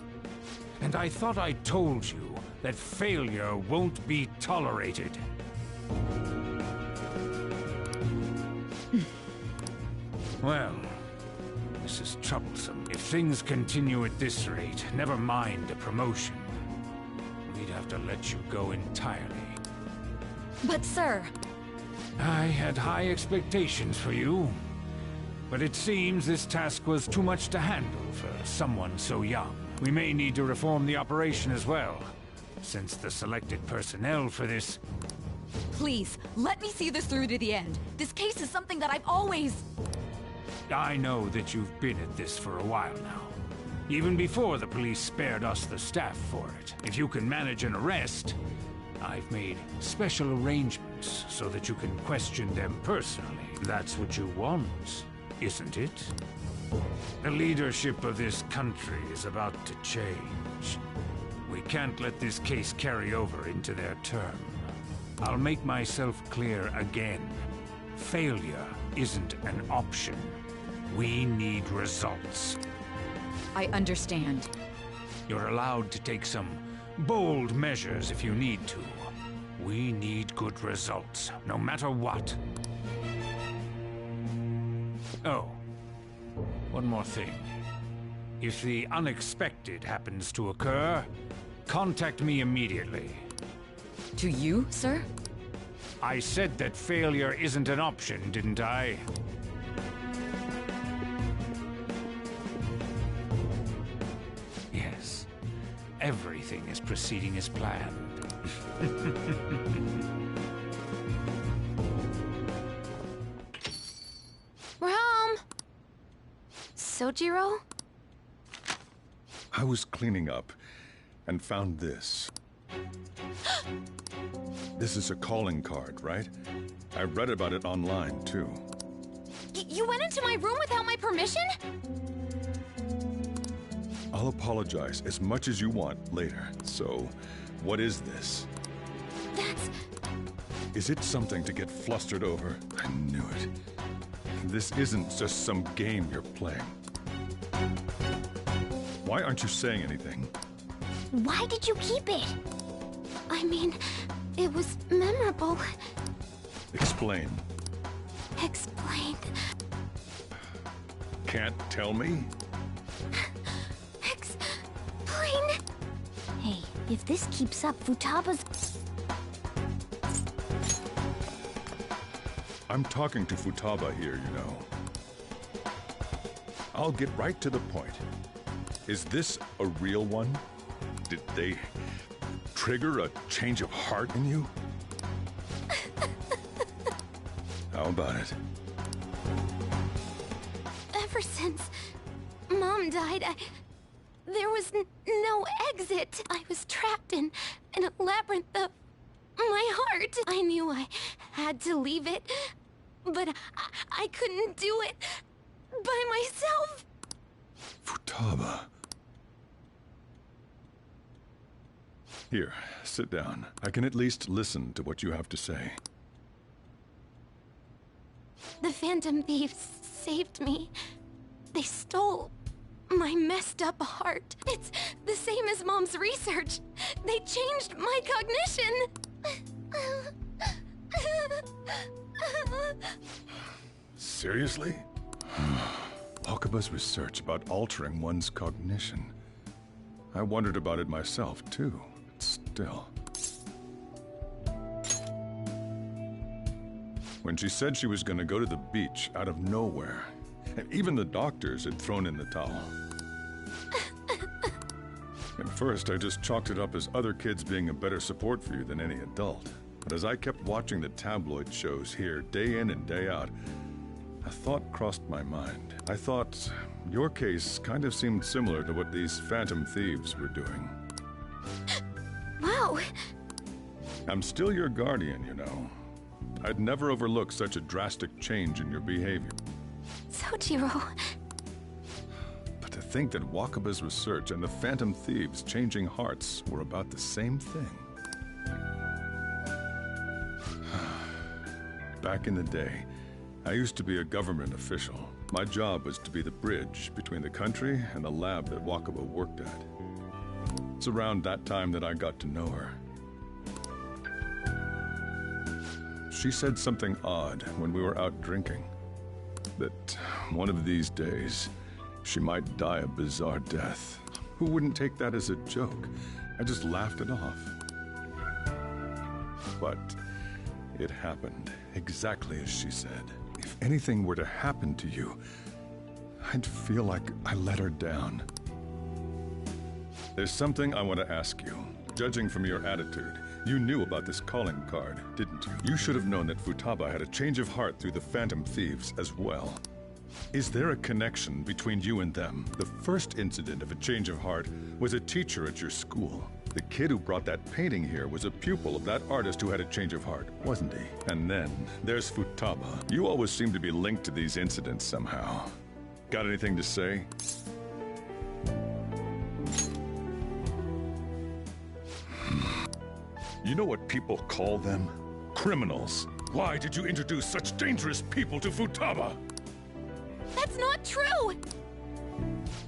And I thought I told you that failure won't be tolerated. Well, this is troublesome. If things continue at this rate, never mind a promotion. We'd have to let you go entirely. But sir... I had high expectations for you. But it seems this task was too much to handle for someone so young. We may need to reform the operation as well, since the selected personnel for this... Please, let me see this through to the end. This case is something that I've always... I know that you've been at this for a while now. Even before the police spared us the staff for it. If you can manage an arrest, I've made special arrangements so that you can question them personally. That's what you want, isn't it? The leadership of this country is about to change. We can't let this case carry over into their term. I'll make myself clear again. Failure isn't an option. We need results. I understand. You're allowed to take some bold measures if you need to. We need good results, no matter what. Oh, one more thing. If the unexpected happens to occur, contact me immediately. To you, sir? I said that failure isn't an option, didn't I? Yes. Everything is proceeding as planned. We're home! Sojiro? I was cleaning up and found this. This is a calling card, right? I read about it online, too. You went into my room without my permission? I'll apologize as much as you want later. So, what is this? That's... Is it something to get flustered over? I knew it. This isn't just some game you're playing. Why aren't you saying anything? Why did you keep it? I mean, it was memorable. Explain. Explain. Can't tell me? Explain. Hey, if this keeps up, Futaba's... I'm talking to Futaba here, you know. I'll get right to the point. Is this a real one? Did they trigger a change of heart in you? How about it? Ever since Mom died, there was no exit. I was trapped in a labyrinth of my heart. I knew I had to leave it, but I couldn't do it by myself. Futaba. Here, sit down. I can at least listen to what you have to say. The Phantom Thieves saved me. They stole my messed up heart. It's the same as Mom's research. They changed my cognition. Seriously? Wakaba's research about altering one's cognition. I wondered about it myself, too. Still. When she said she was going to go to the beach out of nowhere, and even the doctors had thrown in the towel. At first, I just chalked it up as other kids being a better support for you than any adult. But as I kept watching the tabloid shows here, day in and day out, a thought crossed my mind. I thought your case kind of seemed similar to what these Phantom Thieves were doing. Wow. I'm still your guardian, you know. I'd never overlook such a drastic change in your behavior. Sojiro. But to think that Wakaba's research and the Phantom Thieves changing hearts were about the same thing. Back in the day, I used to be a government official. My job was to be the bridge between the country and the lab that Wakaba worked at. It's around that time that I got to know her. She said something odd when we were out drinking. That one of these days, she might die a bizarre death. Who wouldn't take that as a joke? I just laughed it off. But it happened exactly as she said. If anything were to happen to you, I'd feel like I let her down. There's something I want to ask you. Judging from your attitude, you knew about this calling card, didn't you? You should have known that Futaba had a change of heart through the Phantom Thieves as well. Is there a connection between you and them? The first incident of a change of heart was a teacher at your school. The kid who brought that painting here was a pupil of that artist who had a change of heart, wasn't he? And then, there's Futaba. You always seem to be linked to these incidents somehow. Got anything to say? You know what people call them? Criminals. Why did you introduce such dangerous people to Futaba? That's not true!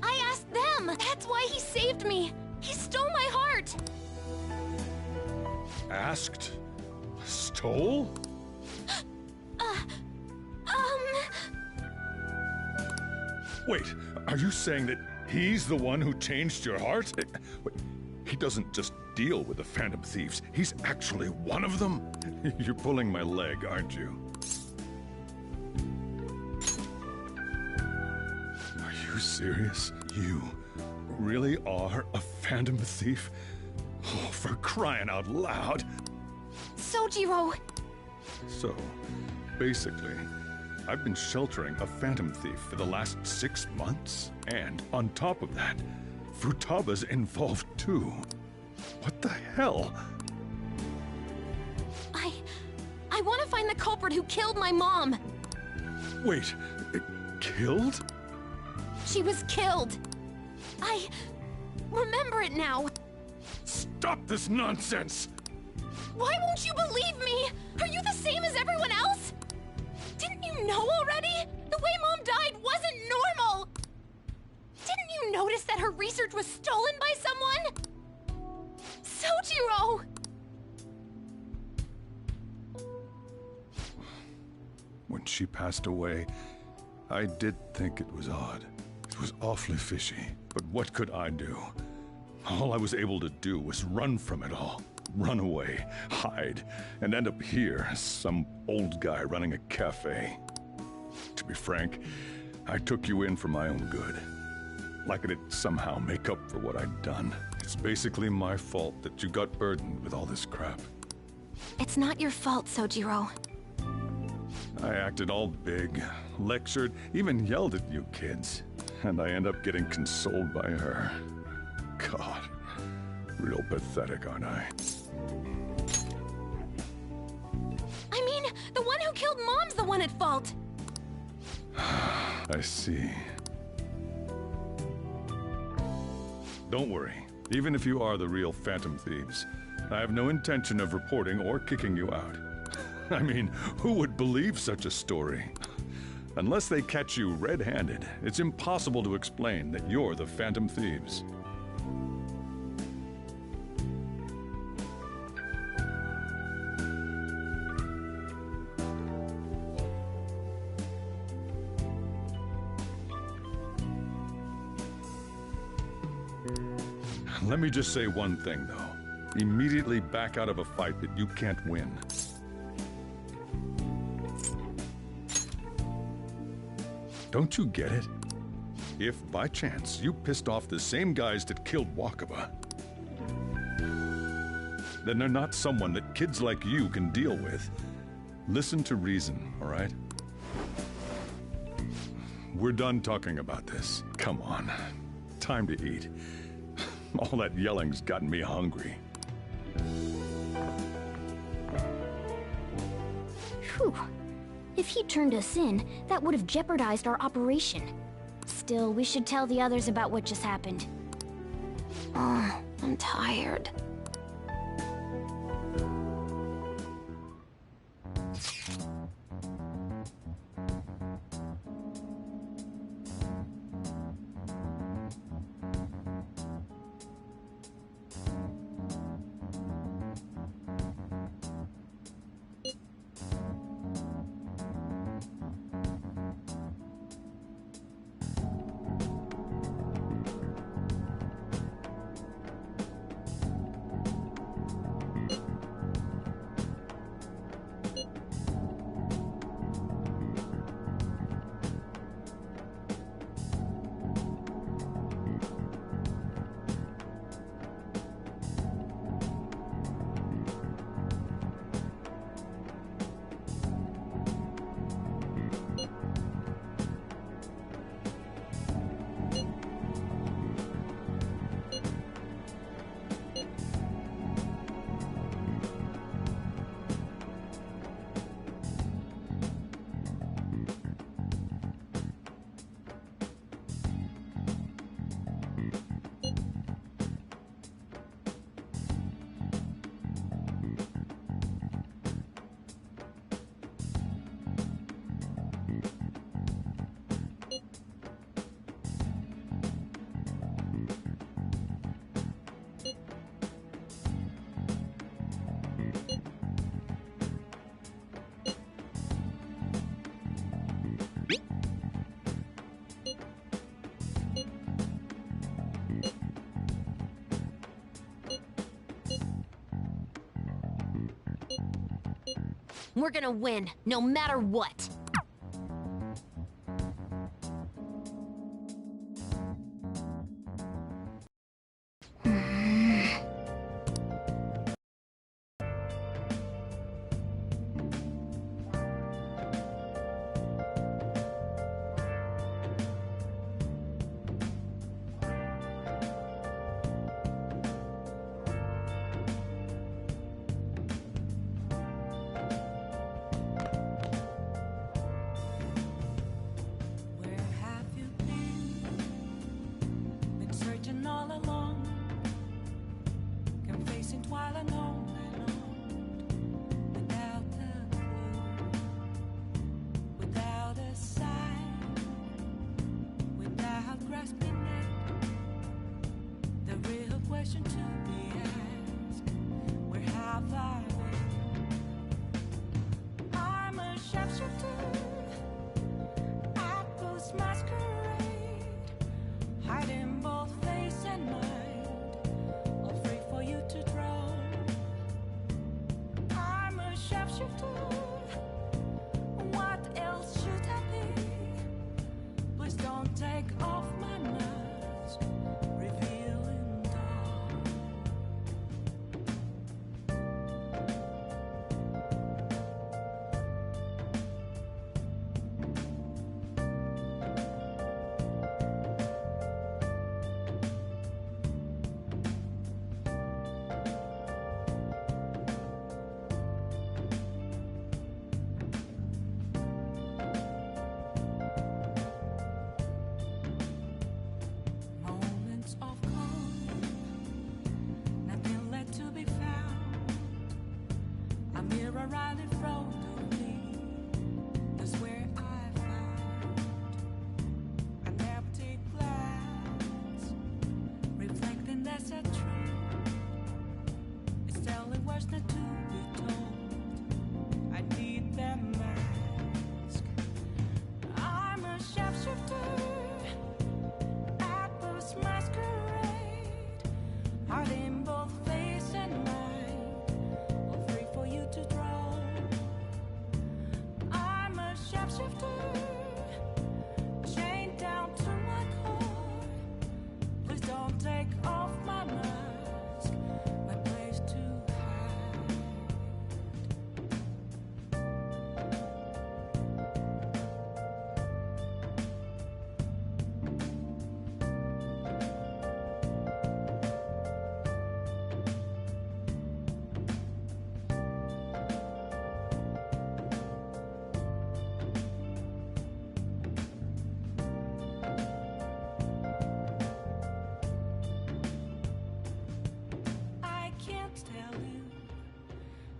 I asked them! That's why he saved me! He stole my heart! Asked? Stole? Wait, are you saying that he's the one who changed your heart? Wait, he doesn't just deal with the Phantom Thieves, he's actually one of them? You're pulling my leg, aren't you? Are you serious? You really are a Phantom Thief? Oh, for crying out loud! Sojiro! So, basically, I've been sheltering a Phantom Thief for the last 6 months. And on top of that, Futaba's involved too. What the hell? I want to find the culprit who killed my mom! Wait, killed? She was killed! I remember it now! Stop this nonsense! Why won't you believe me? Are you the same as everyone else? Didn't you know already? The way Mom died wasn't normal! Didn't you notice that her research was stolen by someone? Sojiro! When she passed away, I did think it was odd. It was awfully fishy. But what could I do? All I was able to do was run from it all. Run away, hide, and end up here as some old guy running a cafe. To be frank, I took you in for my own good. Like it'd somehow make up for what I'd done. It's basically my fault that you got burdened with all this crap. It's not your fault, Sojiro. I acted all big, lectured, even yelled at you kids. And I end up getting consoled by her. God, real pathetic, aren't I? I mean, the one who killed Mom's the one at fault! I see. Don't worry. Even if you are the real Phantom Thieves, I have no intention of reporting or kicking you out. I mean, who would believe such a story? Unless they catch you red-handed, it's impossible to explain that you're the Phantom Thieves. Let me just say one thing, though. Immediately back out of a fight that you can't win. Don't you get it? If, by chance, you pissed off the same guys that killed Wakaba, then they're not someone that kids like you can deal with. Listen to reason, all right? We're done talking about this. Come on. Time to eat. All that yelling's gotten me hungry. Whew. If he turned us in, that would have jeopardized our operation. Still, we should tell the others about what just happened. Oh, I'm tired. We're gonna win, no matter what.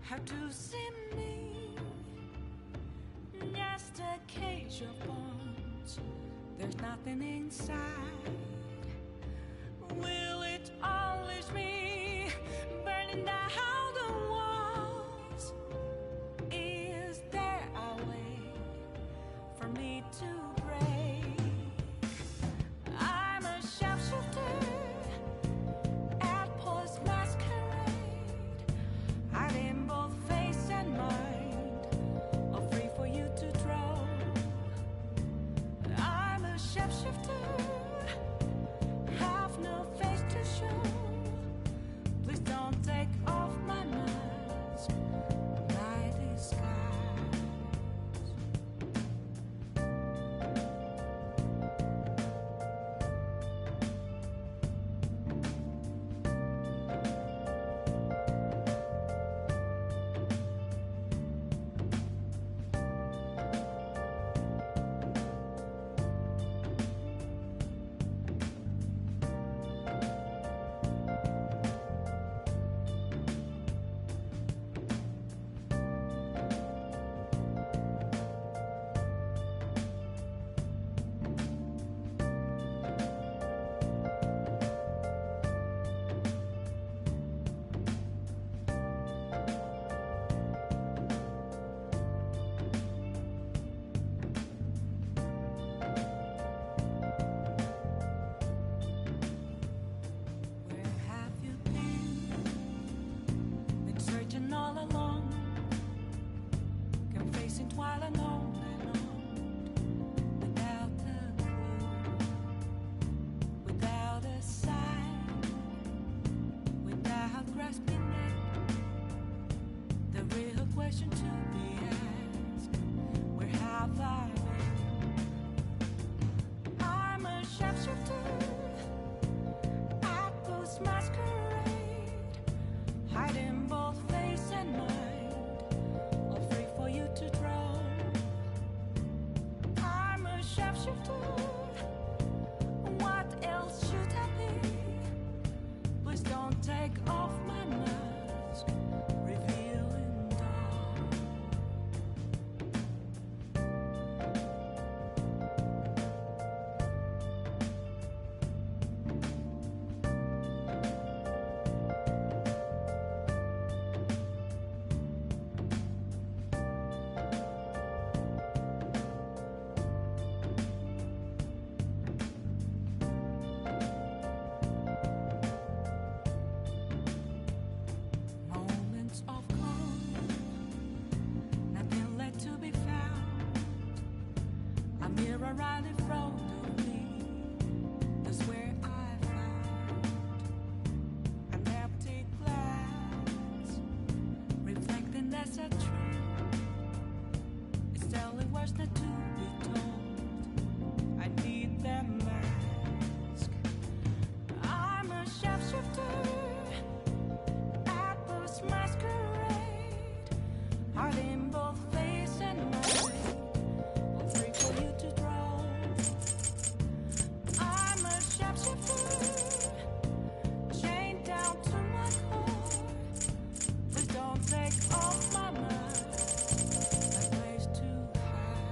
How to see me? Just a cage of bones. There's nothing inside. Will it unleash me? Burning down the walls. Is there a way for me to break? I'm a sharpshooter at post masquerade. Hiding both face and mind, all free for you to draw. I'm a shapeshifter, have no face to show. Please don't take off my mask, my disguise. while alone without a clue, without a sign, without grasping it. The real question to be asked: where have I been? I'm a sharpshooter at this masquerade, hiding both face and mind, all free for you to draw. I'm a sharpshooter. What else should I be? Please don't take off my mask, revealing dawn. Moments of calm, nothing left to be found. A mirror right in front of me, that's where I found an empty glass, reflecting that's a truth. It's telling words not to be told. I need that mask. I'm a sharpshooter at this masquerade, hiding both face and mind, all free for you to draw. I'm a sharpshooter, chained down to my core. Please don't take off my mask, a place to hide.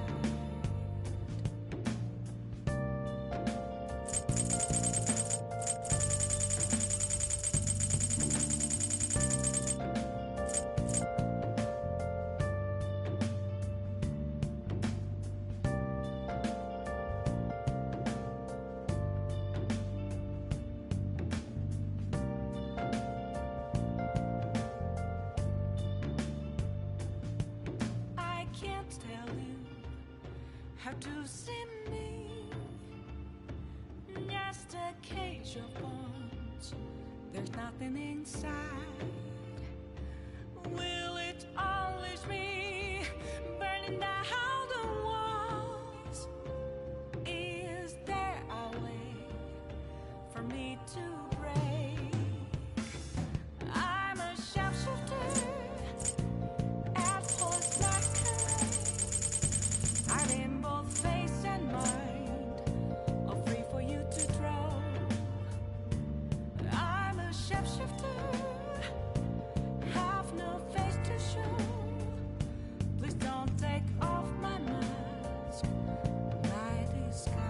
I can't tell you how to see me. Just a cage of bones. There's nothing inside. Will it always be burning down the walls? Is there a way for me to break? I'm a sharpshooter at Pulse Masquerade, hiding both face and mind, all free for you to draw. I'm a sharpshooter, have no face to show. Please don't take off my mask, my disguise.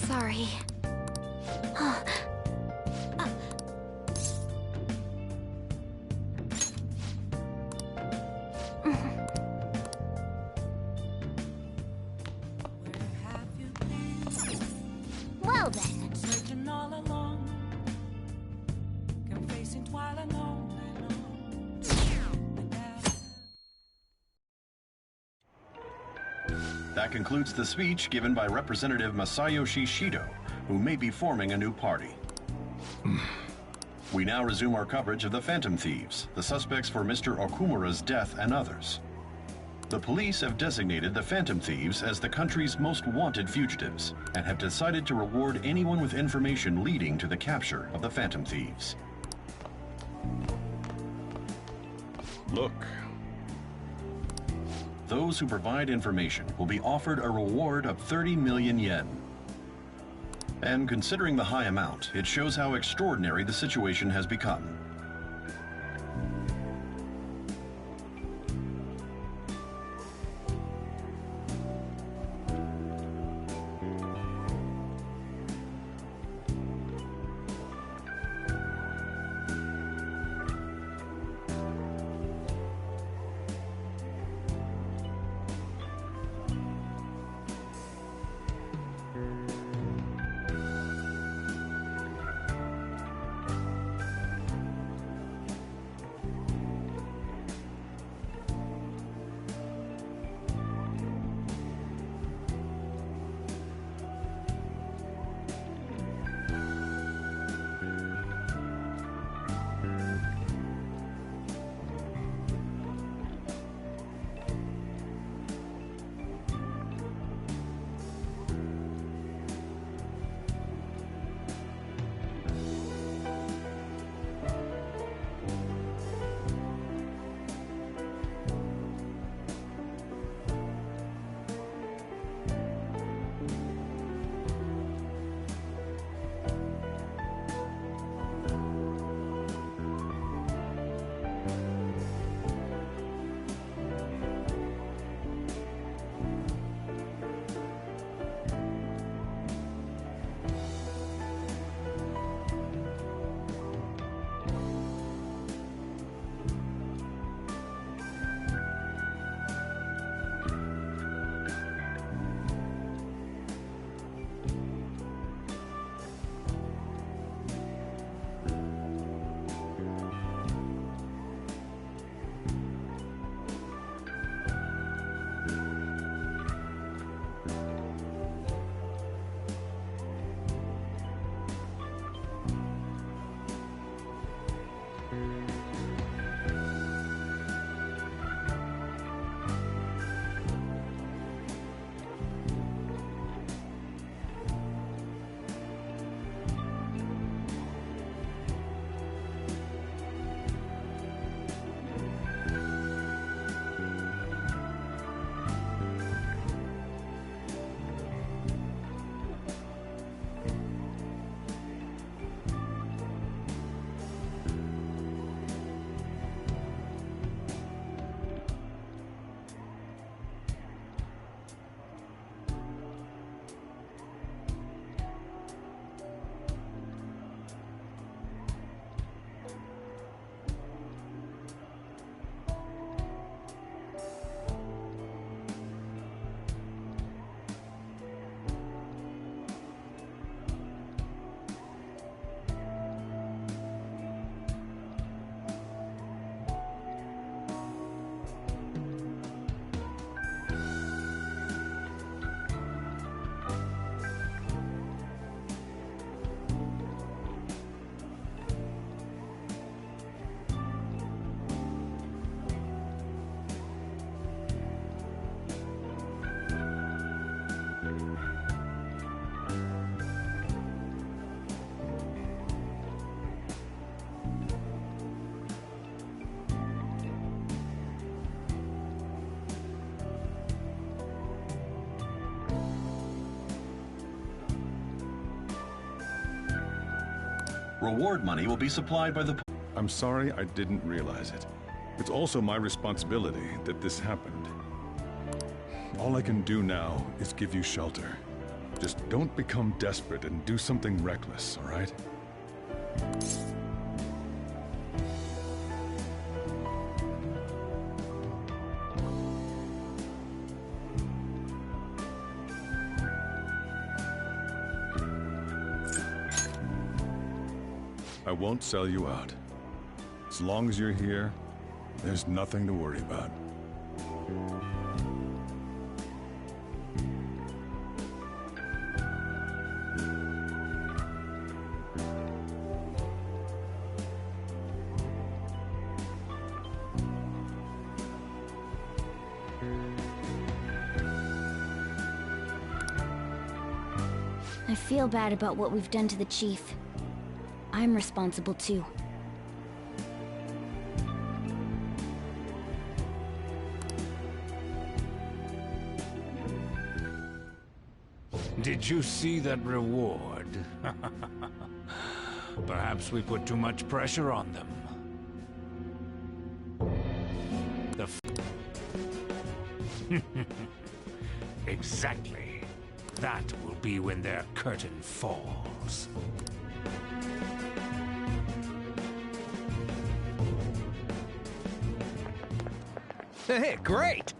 Sorry. Well then. Searching all along, confessing while alone That concludes the speech given by Representative Masayoshi Shido, who may be forming a new party. We now resume our coverage of the Phantom Thieves, the suspects for Mr. Okumura's death and others. The police have designated the Phantom Thieves as the country's most wanted fugitives and have decided to reward anyone with information leading to the capture of the Phantom Thieves. Look. Those who provide information will be offered a reward of 30 million yen. And considering the high amount, it shows how extraordinary the situation has become. Reward money will be supplied by the... I'm sorry I didn't realize it. It's also my responsibility that this happened. All I can do now is give you shelter. Just don't become desperate and do something reckless, all right? I won't sell you out. As long as you're here, there's nothing to worry about. I feel bad about what we've done to the chief. I'm responsible too. Did you see that reward? Perhaps we put too much pressure on them. Exactly. That will be when their curtain falls. Hey, great!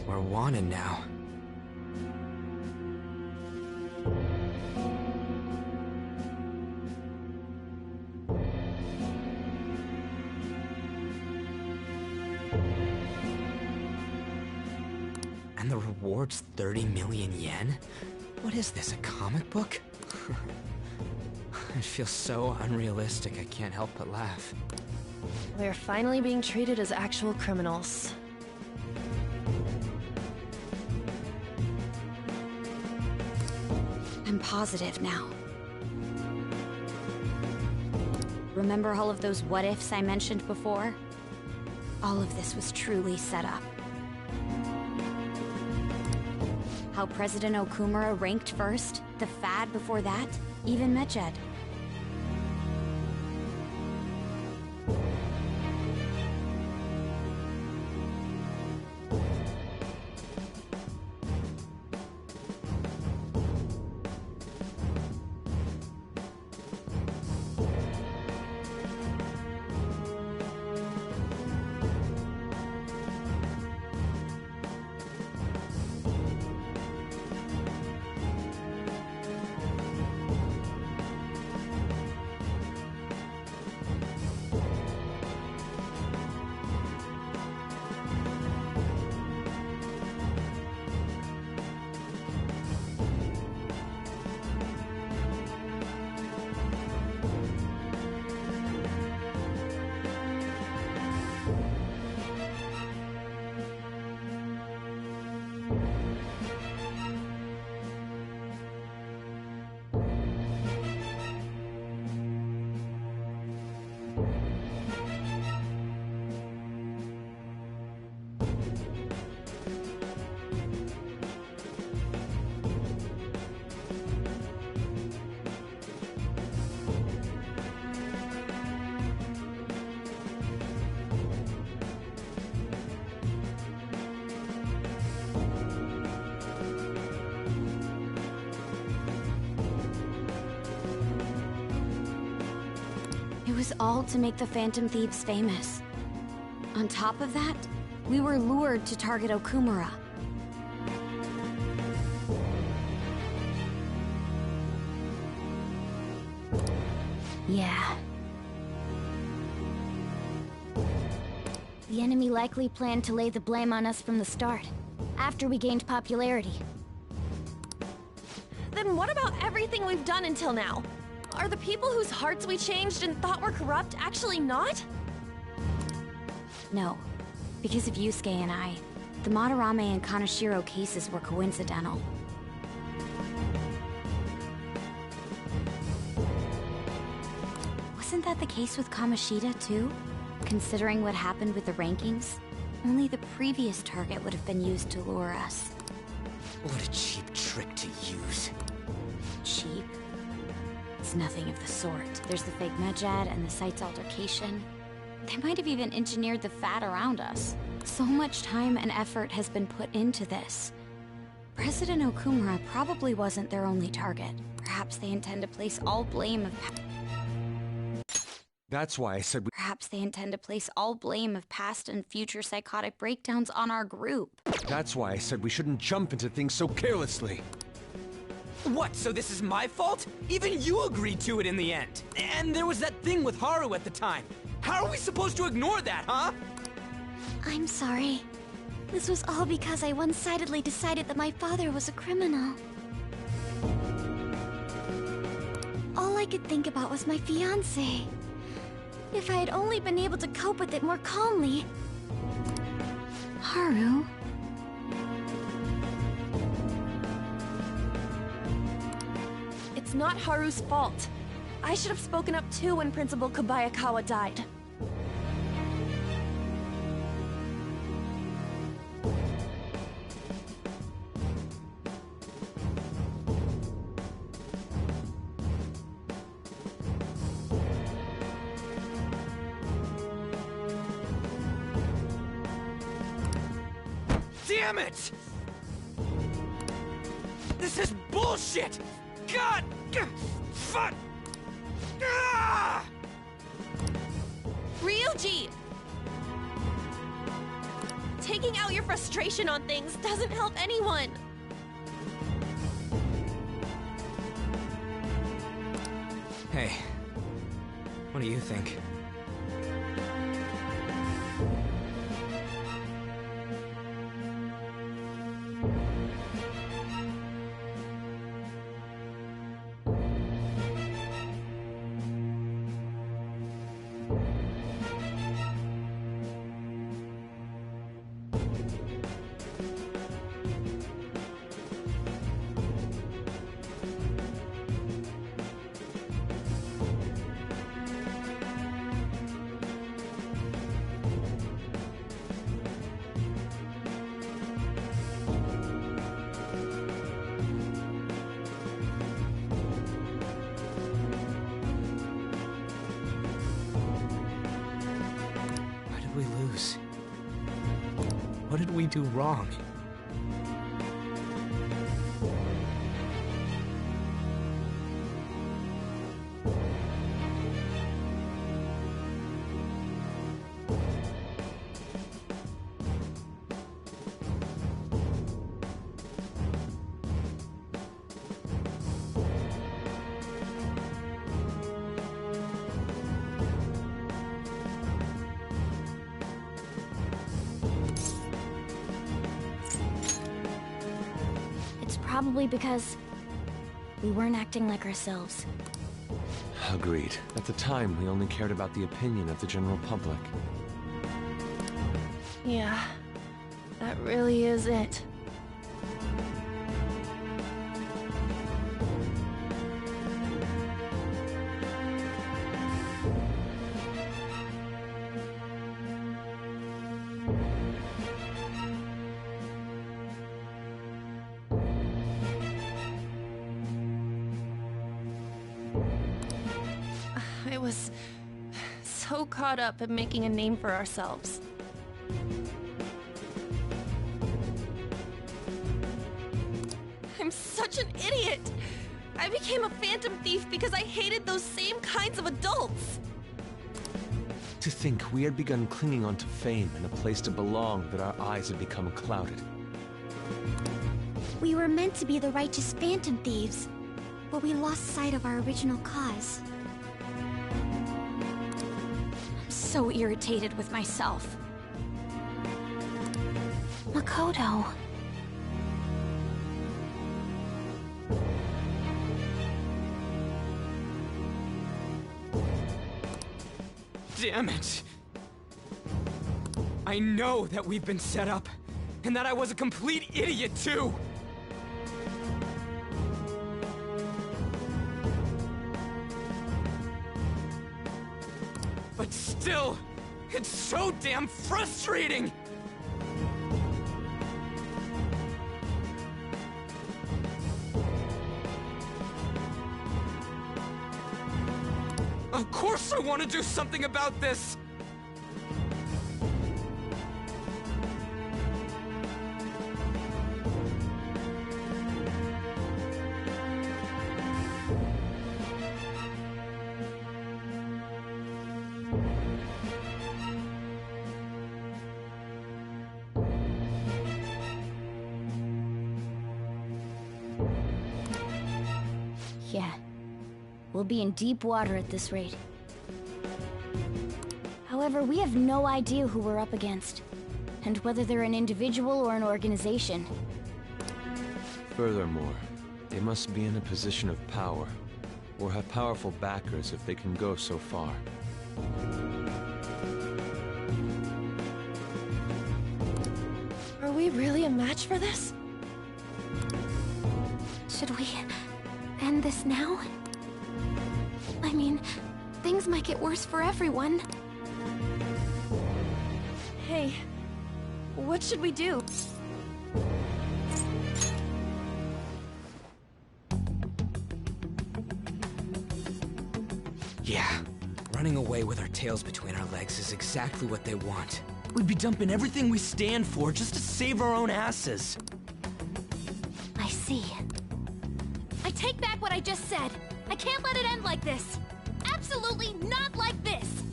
We're wanted now. And the reward's 30 million yen? What is this, a comic book? It feels so unrealistic, I can't help but laugh. We're finally being treated as actual criminals. I'm positive now. Remember all of those what-ifs I mentioned before? All of this was truly set up. How President Okumura ranked first, the Fad before that, even Mechad. was all to make the Phantom Thieves famous. On top of that, we were lured to target Okumura. Yeah. The enemy likely planned to lay the blame on us from the start, after we gained popularity. Then what about everything we've done until now? Are the people whose hearts we changed and thought were corrupt actually not? No. Because of Yusuke and I, the Madarame and Kaneshiro cases were coincidental. Wasn't that the case with Kamoshida, too? Considering what happened with the rankings, only the previous target would have been used to lure us. What a cheap trick to use. Cheap? It's nothing of the sort. There's the fake Medjad and the site's altercation. They might have even engineered the fat around us. So much time and effort has been put into this. President Okumura probably wasn't their only target. Perhaps they intend to place all blame of That's why I said we... Perhaps they intend to place all blame of past and future psychotic breakdowns on our group. That's why I said we shouldn't jump into things so carelessly. What, so this is my fault? Even you agreed to it in the end. And there was that thing with Haru at the time. How are we supposed to ignore that, huh? I'm sorry. This was all because I one-sidedly decided that my father was a criminal. All I could think about was my fiancé. If I had only been able to cope with it more calmly. Haru? It's not Haru's fault. I should have spoken up too when Principal Kobayakawa died. Damn it! This is bullshit! God! Fuck! Ah! Ryuji! Taking out your frustration on things doesn't help anyone. Hey, what do you think? We lose? What did we do wrong? Probably because we weren't acting like ourselves. Agreed. At the time, we only cared about the opinion of the general public. Yeah, that really is it. I was so caught up in making a name for ourselves. I'm such an idiot! I became a phantom thief because I hated those same kinds of adults! To think we had begun clinging onto fame and a place to belong, that our eyes had become clouded. We were meant to be the righteous Phantom Thieves, but we lost sight of our original cause. I'm so irritated with myself. Makoto. Damn it! I know that we've been set up, and that I was a complete idiot too! But still, it's so damn frustrating! Of course I want to do something about this! Yeah. We'll be in deep water at this rate. However, we have no idea who we're up against, and whether they're an individual or an organization. Furthermore, they must be in a position of power, or have powerful backers if they can go so far. Are we really a match for this? Should we end this now? I mean, things might get worse for everyone. Hey, what should we do? Yeah, running away with our tails between our legs is exactly what they want. We'd be dumping everything we stand for just to save our own asses. I see. I take back what I just said. I can't let it end like this. Absolutely not like this.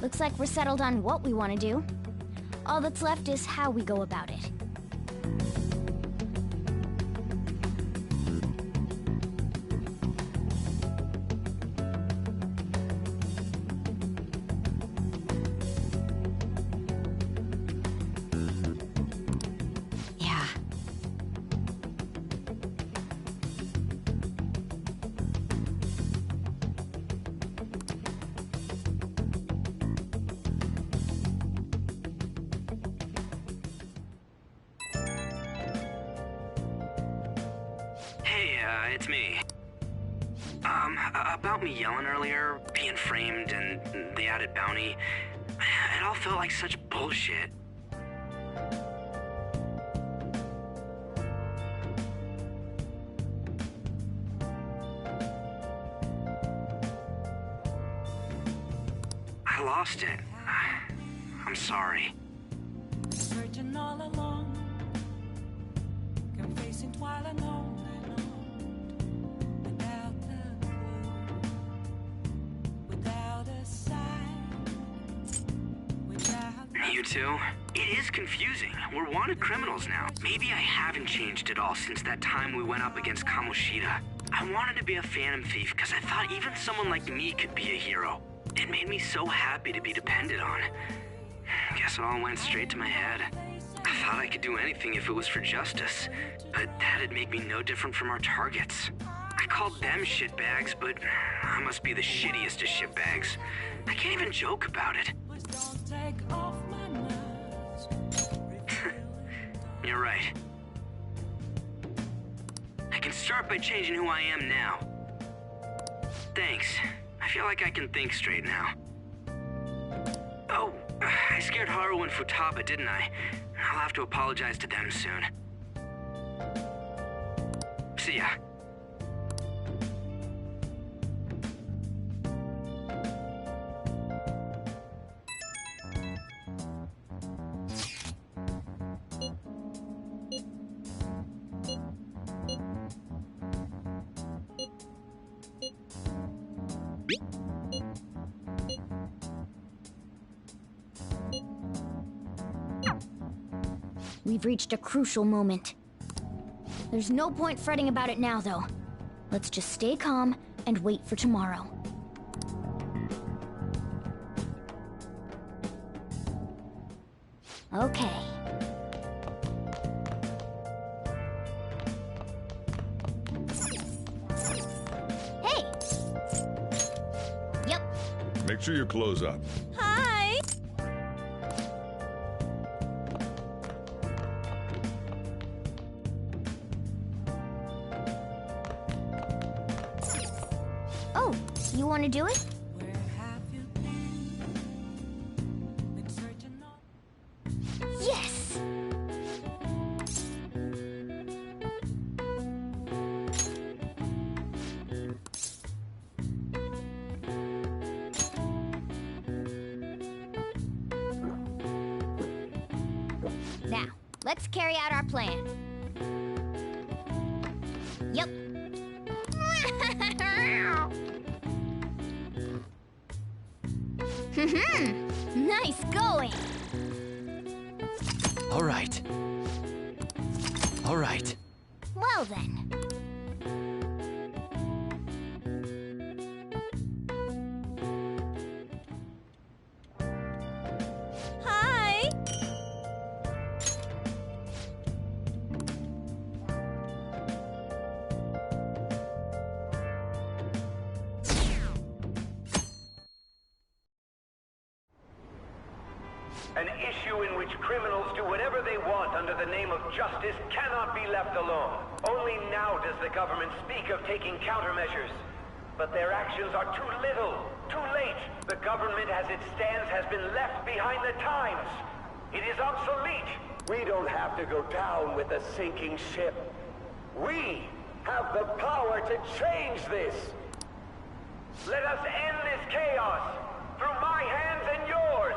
Looks like we're settled on what we want to do. All that's left is how we go about it. Yeah. Hey, it's me. About me yelling earlier, being framed, and the added bounty, it all felt like such bullshit. I lost it. I'm sorry. Searching all along, confessing twilight on and on, without a clue, without a sign, without. You too? It is confusing. We're wanted criminals now. Maybe I haven't changed at all since that time we went up against Kamoshida. I wanted to be a Phantom Thief because I thought even someone like me could be a hero. It made me so happy to be depended on. Guess it all went straight to my head. I thought I could do anything if it was for justice, but that'd make me no different from our targets. I called them shitbags, but I must be the shittiest of shitbags. I can't even joke about it. You're right. I can start by changing who I am now. Thanks. I feel like I can think straight now. Oh, I scared Haru and Futaba, didn't I? I'll have to apologize to them soon. See ya. We've reached a crucial moment. There's no point fretting about it now, though. Let's just stay calm and wait for tomorrow. Okay. Hey! Yep. Make sure you close up. Hi! Oh, you want to do it? Yes! Now, let's carry out our plan. Yep. Nice going. All right. All right. Well then. Hi! An issue in which criminals do whatever they want under the name of justice cannot be left alone. Only now does the government speak of taking countermeasures. But their actions are too little, too late. The government as it stands has been left behind the times. It is obsolete. We don't have to go down with a sinking ship. We have the power to change this. Let us end this chaos through my hands and yours.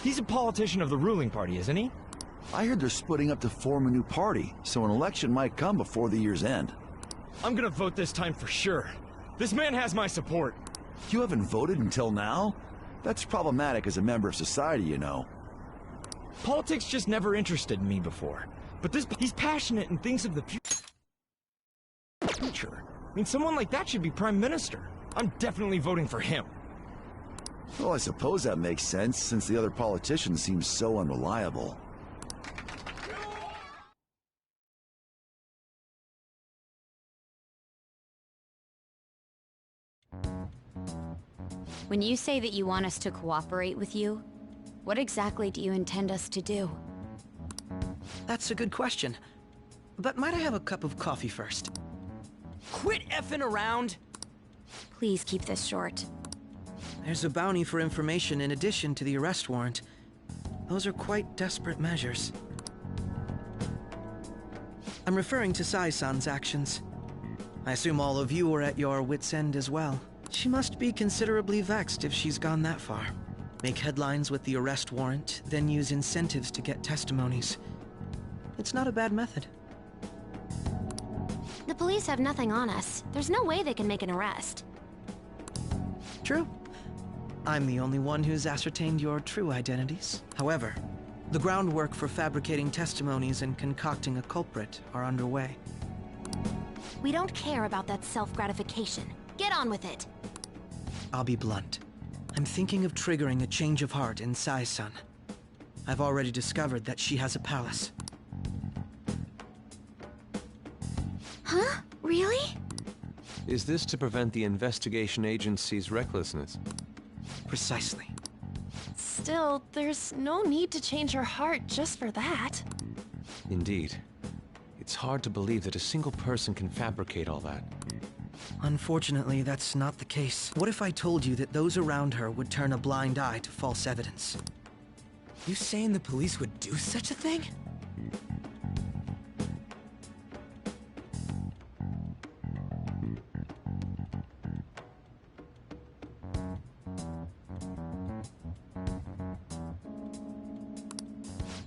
He's a politician of the ruling party, isn't he? I heard they're splitting up to form a new party, so an election might come before the year's end. I'm gonna vote this time for sure. This man has my support. You haven't voted until now? That's problematic as a member of society, you know. Politics just never interested me before. But he's passionate and thinks of the future. I mean, someone like that should be prime minister. I'm definitely voting for him. Well, I suppose that makes sense, since the other politicians seem so unreliable. When you say that you want us to cooperate with you, what exactly do you intend us to do? That's a good question. But might I have a cup of coffee first? Quit effing around! Please keep this short. There's a bounty for information in addition to the arrest warrant. Those are quite desperate measures. I'm referring to Sai-san's actions. I assume all of you are at your wits' end as well. She must be considerably vexed if she's gone that far. Make headlines with the arrest warrant, then use incentives to get testimonies. It's not a bad method. The police have nothing on us. There's no way they can make an arrest. True. I'm the only one who's ascertained your true identities. However, the groundwork for fabricating testimonies and concocting a culprit are underway. We don't care about that self-gratification. Get on with it. I'll be blunt. I'm thinking of triggering a change of heart in Sai-san. I've already discovered that she has a palace. Huh? Really? Is this to prevent the investigation agency's recklessness? Precisely. Still, there's no need to change her heart just for that. Indeed. It's hard to believe that a single person can fabricate all that. Unfortunately, that's not the case. What if I told you that those around her would turn a blind eye to false evidence? You saying the police would do such a thing?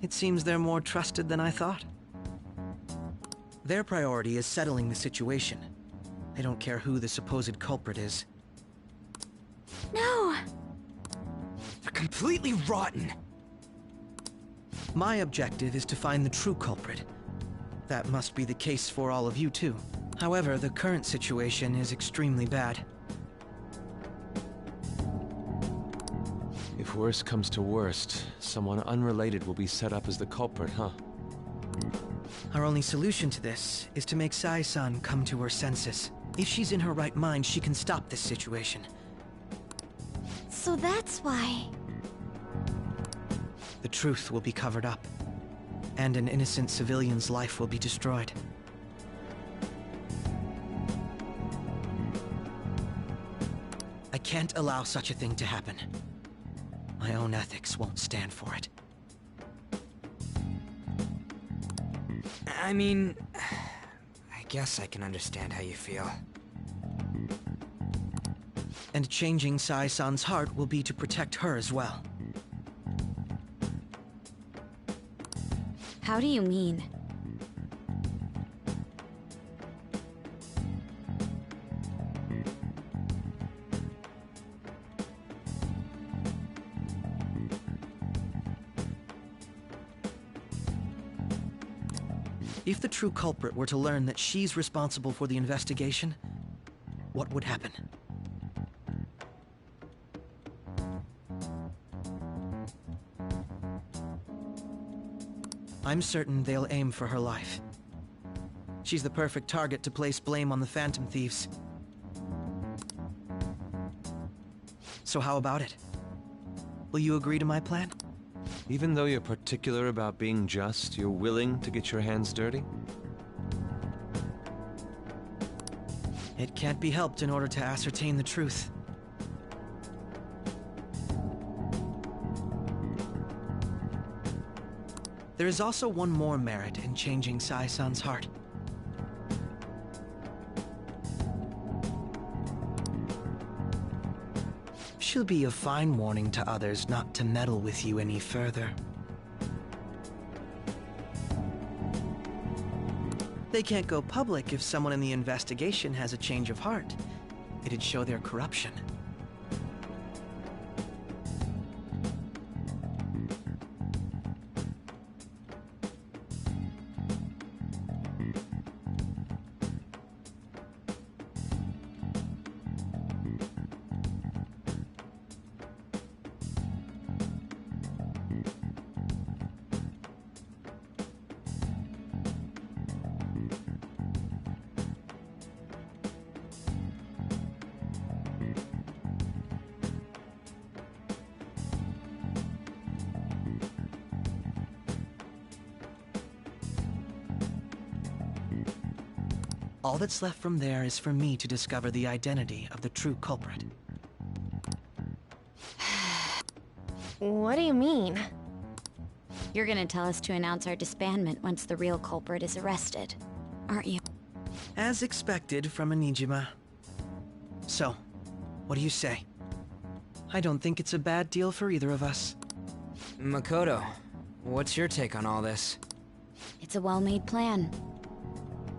It seems they're more trusted than I thought. Their priority is settling the situation. They don't care who the supposed culprit is. No! They're completely rotten! My objective is to find the true culprit. That must be the case for all of you, too. However, the current situation is extremely bad. If worst comes to worst, someone unrelated will be set up as the culprit, huh? Our only solution to this is to make Sai-san come to her senses. If she's in her right mind, she can stop this situation. So that's why... The truth will be covered up, and an innocent civilian's life will be destroyed. I can't allow such a thing to happen. My own ethics won't stand for it. I mean, I guess I can understand how you feel. And changing Sai-san's heart will be to protect her as well. How do you mean? If the true culprit were to learn that she's responsible for the investigation, what would happen? I'm certain they'll aim for her life. She's the perfect target to place blame on the Phantom Thieves. So how about it? Will you agree to my plan? Even though you're particular about being just, you're willing to get your hands dirty? It can't be helped in order to ascertain the truth. There is also one more merit in changing Sai-san's heart. She'll be a fine warning to others not to meddle with you any further. They can't go public if someone in the investigation has a change of heart. It'd show their corruption. All that's left from there is for me to discover the identity of the true culprit. What do you mean? You're gonna tell us to announce our disbandment once the real culprit is arrested, aren't you? As expected from a Nijima. So, what do you say? I don't think it's a bad deal for either of us. Makoto, what's your take on all this? It's a well-made plan.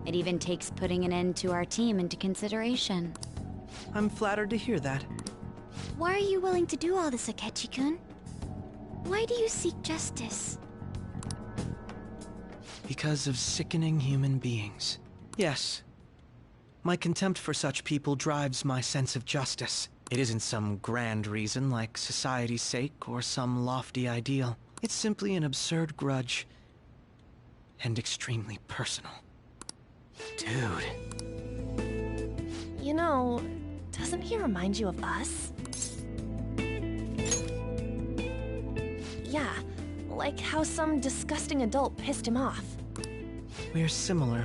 It even takes putting an end to our team into consideration. I'm flattered to hear that. Why are you willing to do all this, Akechi-kun? Why do you seek justice? Because of sickening human beings. Yes. My contempt for such people drives my sense of justice. It isn't some grand reason like society's sake or some lofty ideal. It's simply an absurd grudge. And extremely personal. Dude. You know, doesn't he remind you of us? Yeah, like how some disgusting adult pissed him off. We're similar,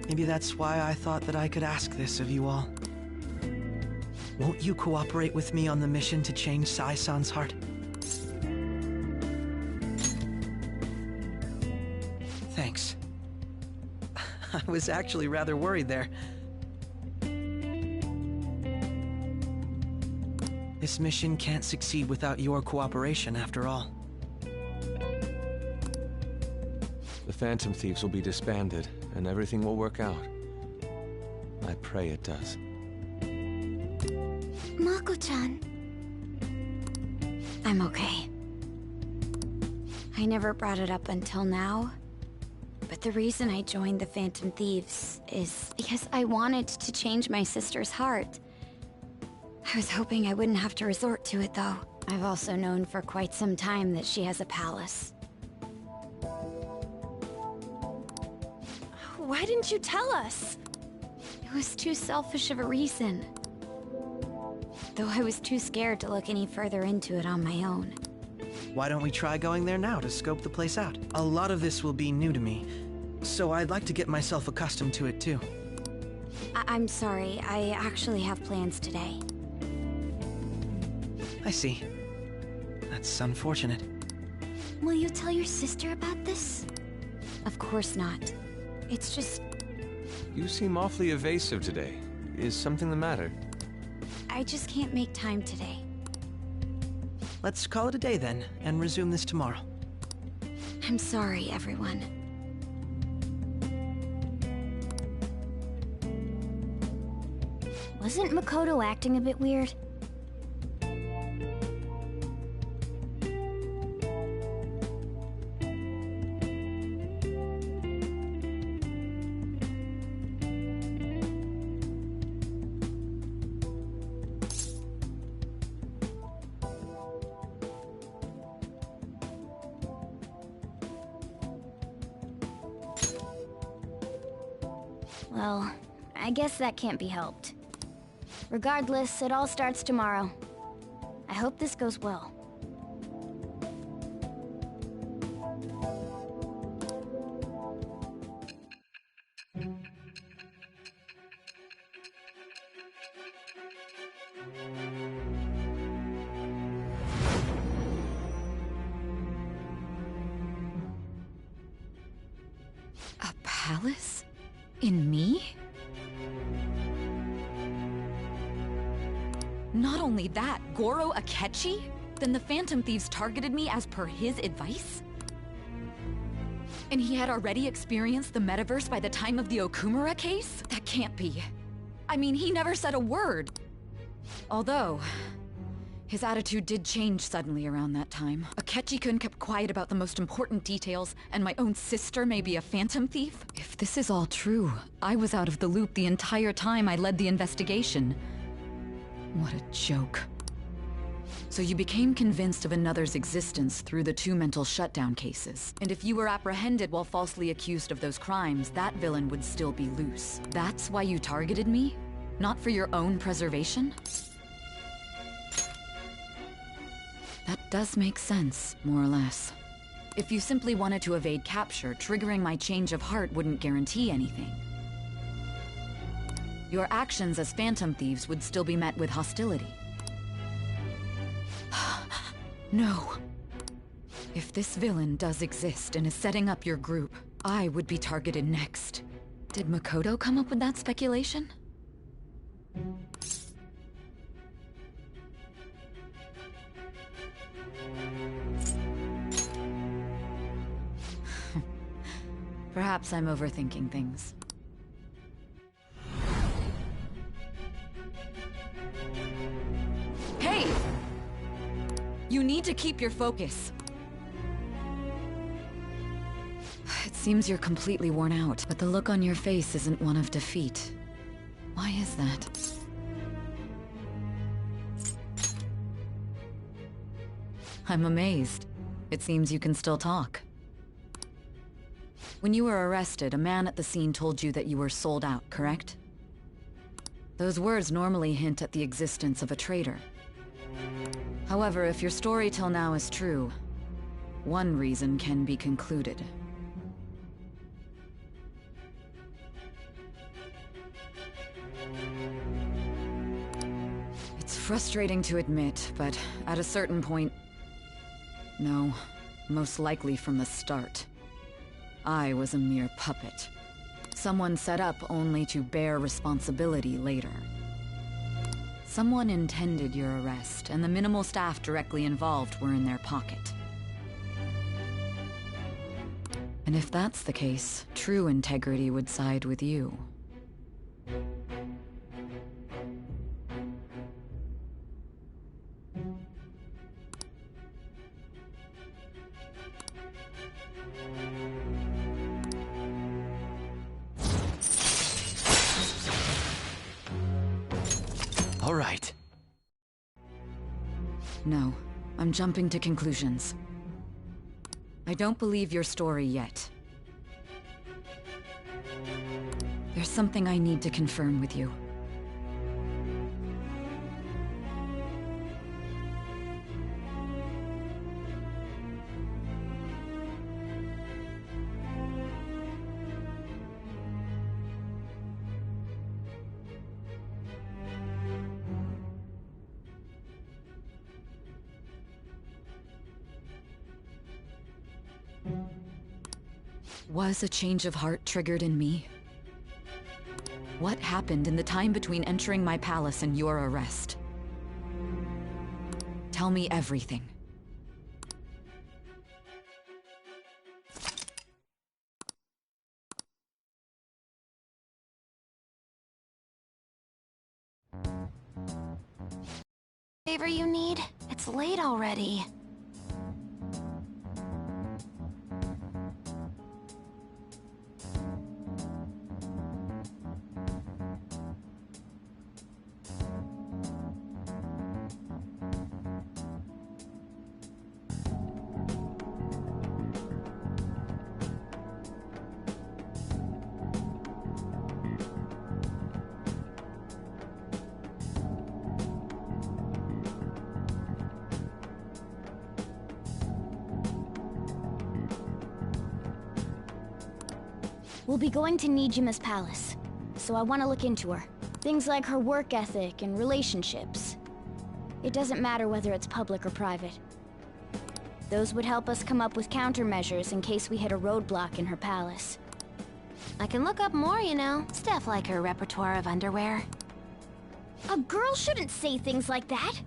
Maybe that's why I thought that I could ask this of you all. Won't you cooperate with me on the mission to change Sai-san's heart? Thanks. I was actually rather worried there. This mission can't succeed without your cooperation, after all. The Phantom Thieves will be disbanded, and everything will work out. I pray it does. Mako-chan, I'm okay. I never brought it up until now, but the reason I joined the Phantom Thieves is because I wanted to change my sister's heart. I was hoping I wouldn't have to resort to it, though. I've also known for quite some time that she has a palace. Why didn't you tell us? It was too selfish of a reason. Though I was too scared to look any further into it on my own. Why don't we try going there now to scope the place out? A lot of this will be new to me, so I'd like to get myself accustomed to it too. I'm sorry, I actually have plans today. I see. That's unfortunate. Will you tell your sister about this? Of course not. It's just... You seem awfully evasive today. Is something the matter? I just can't make time today. Let's call it a day then, and resume this tomorrow. I'm sorry, everyone. Wasn't Makoto acting a bit weird? Well, I guess that can't be helped. Regardless, it all starts tomorrow. I hope this goes well. A palace? In me? Not only that, Goro Akechi? Then the Phantom Thieves targeted me as per his advice? And he had already experienced the metaverse by the time of the Okumura case? That can't be. I mean, he never said a word. Although, his attitude did change suddenly around that time. Akechi-kun kept quiet about the most important details, and my own sister may be a Phantom Thief? If this is all true, I was out of the loop the entire time I led the investigation. What a joke. So you became convinced of another's existence through the 2 mental shutdown cases. And if you were apprehended while falsely accused of those crimes, that villain would still be loose. That's why you targeted me? Not for your own preservation? That does make sense, more or less. If you simply wanted to evade capture, triggering my change of heart wouldn't guarantee anything. Your actions as Phantom Thieves would still be met with hostility. No. If this villain does exist and is setting up your group, I would be targeted next. Did Makoto come up with that speculation? Perhaps I'm overthinking things. Hey! You need to keep your focus. It seems you're completely worn out, but the look on your face isn't one of defeat. Why is that? I'm amazed. It seems you can still talk. When you were arrested, a man at the scene told you that you were sold out, correct? Those words normally hint at the existence of a traitor. However, if your story till now is true, one reason can be concluded. It's frustrating to admit, but at a certain point... No, most likely from the start. I was a mere puppet. Someone set up only to bear responsibility later. Someone intended your arrest, and the minimal staff directly involved were in their pocket. And if that's the case, true integrity would side with you. No, I'm jumping to conclusions. I don't believe your story yet. There's something I need to confirm with you. Was a change of heart triggered in me? What happened in the time between entering my palace and your arrest? Tell me everything. Favor you need? It's late already. We'll be going to Nijima's palace, so I want to look into her. Things like her work ethic and relationships. It doesn't matter whether it's public or private. Those would help us come up with countermeasures in case we hit a roadblock in her palace. I can look up more, you know. Stuff like her repertoire of underwear. A girl shouldn't say things like that!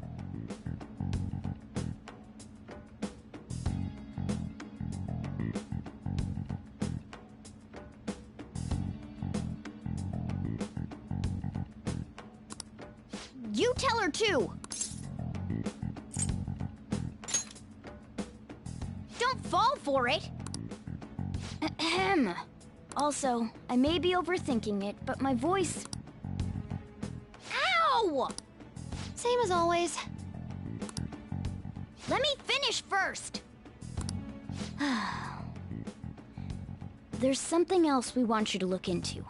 You tell her too! Don't fall for it! Ahem. Also, I may be overthinking it, but my voice... Ow! Same as always. Let me finish first! There's something else we want you to look into.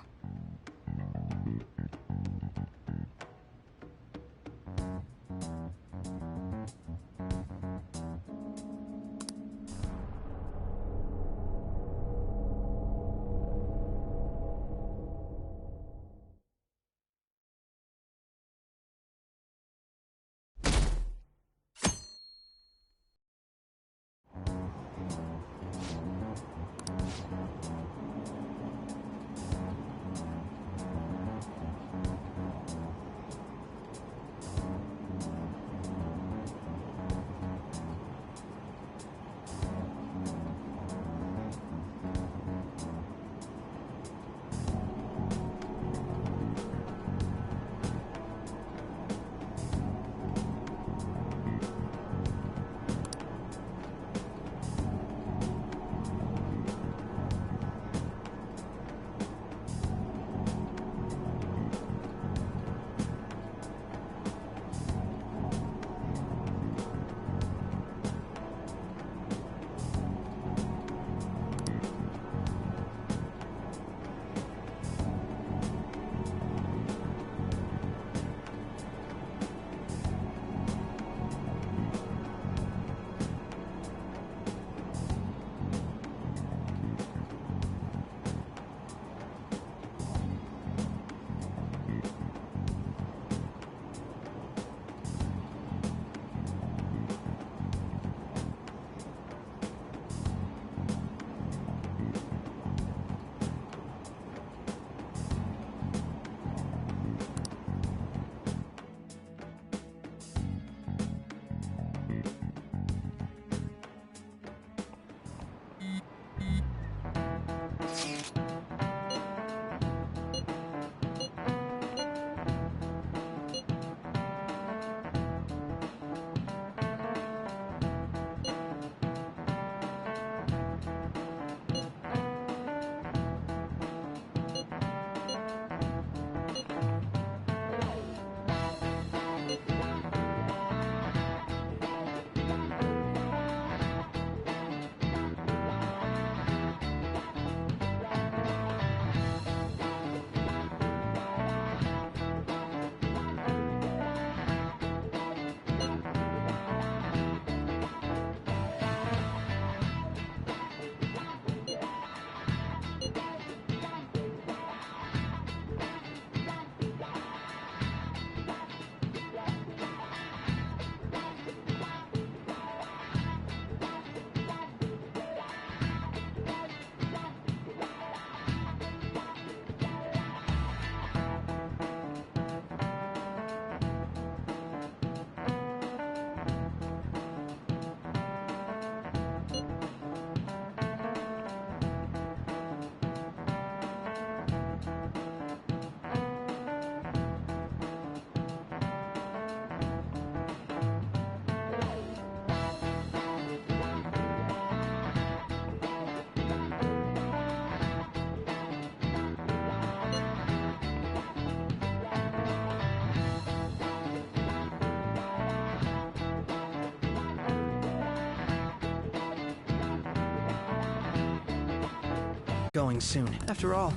going soon. After all,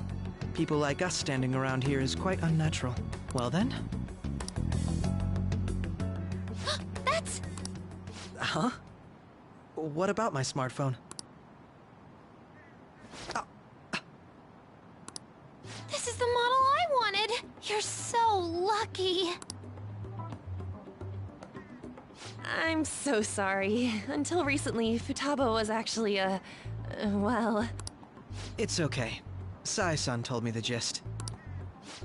people like us standing around here is quite unnatural. Well then? That's... Huh? What about my smartphone? This is the model I wanted! You're so lucky! I'm so sorry. Until recently, Futaba was actually well... It's okay. Sai-san told me the gist.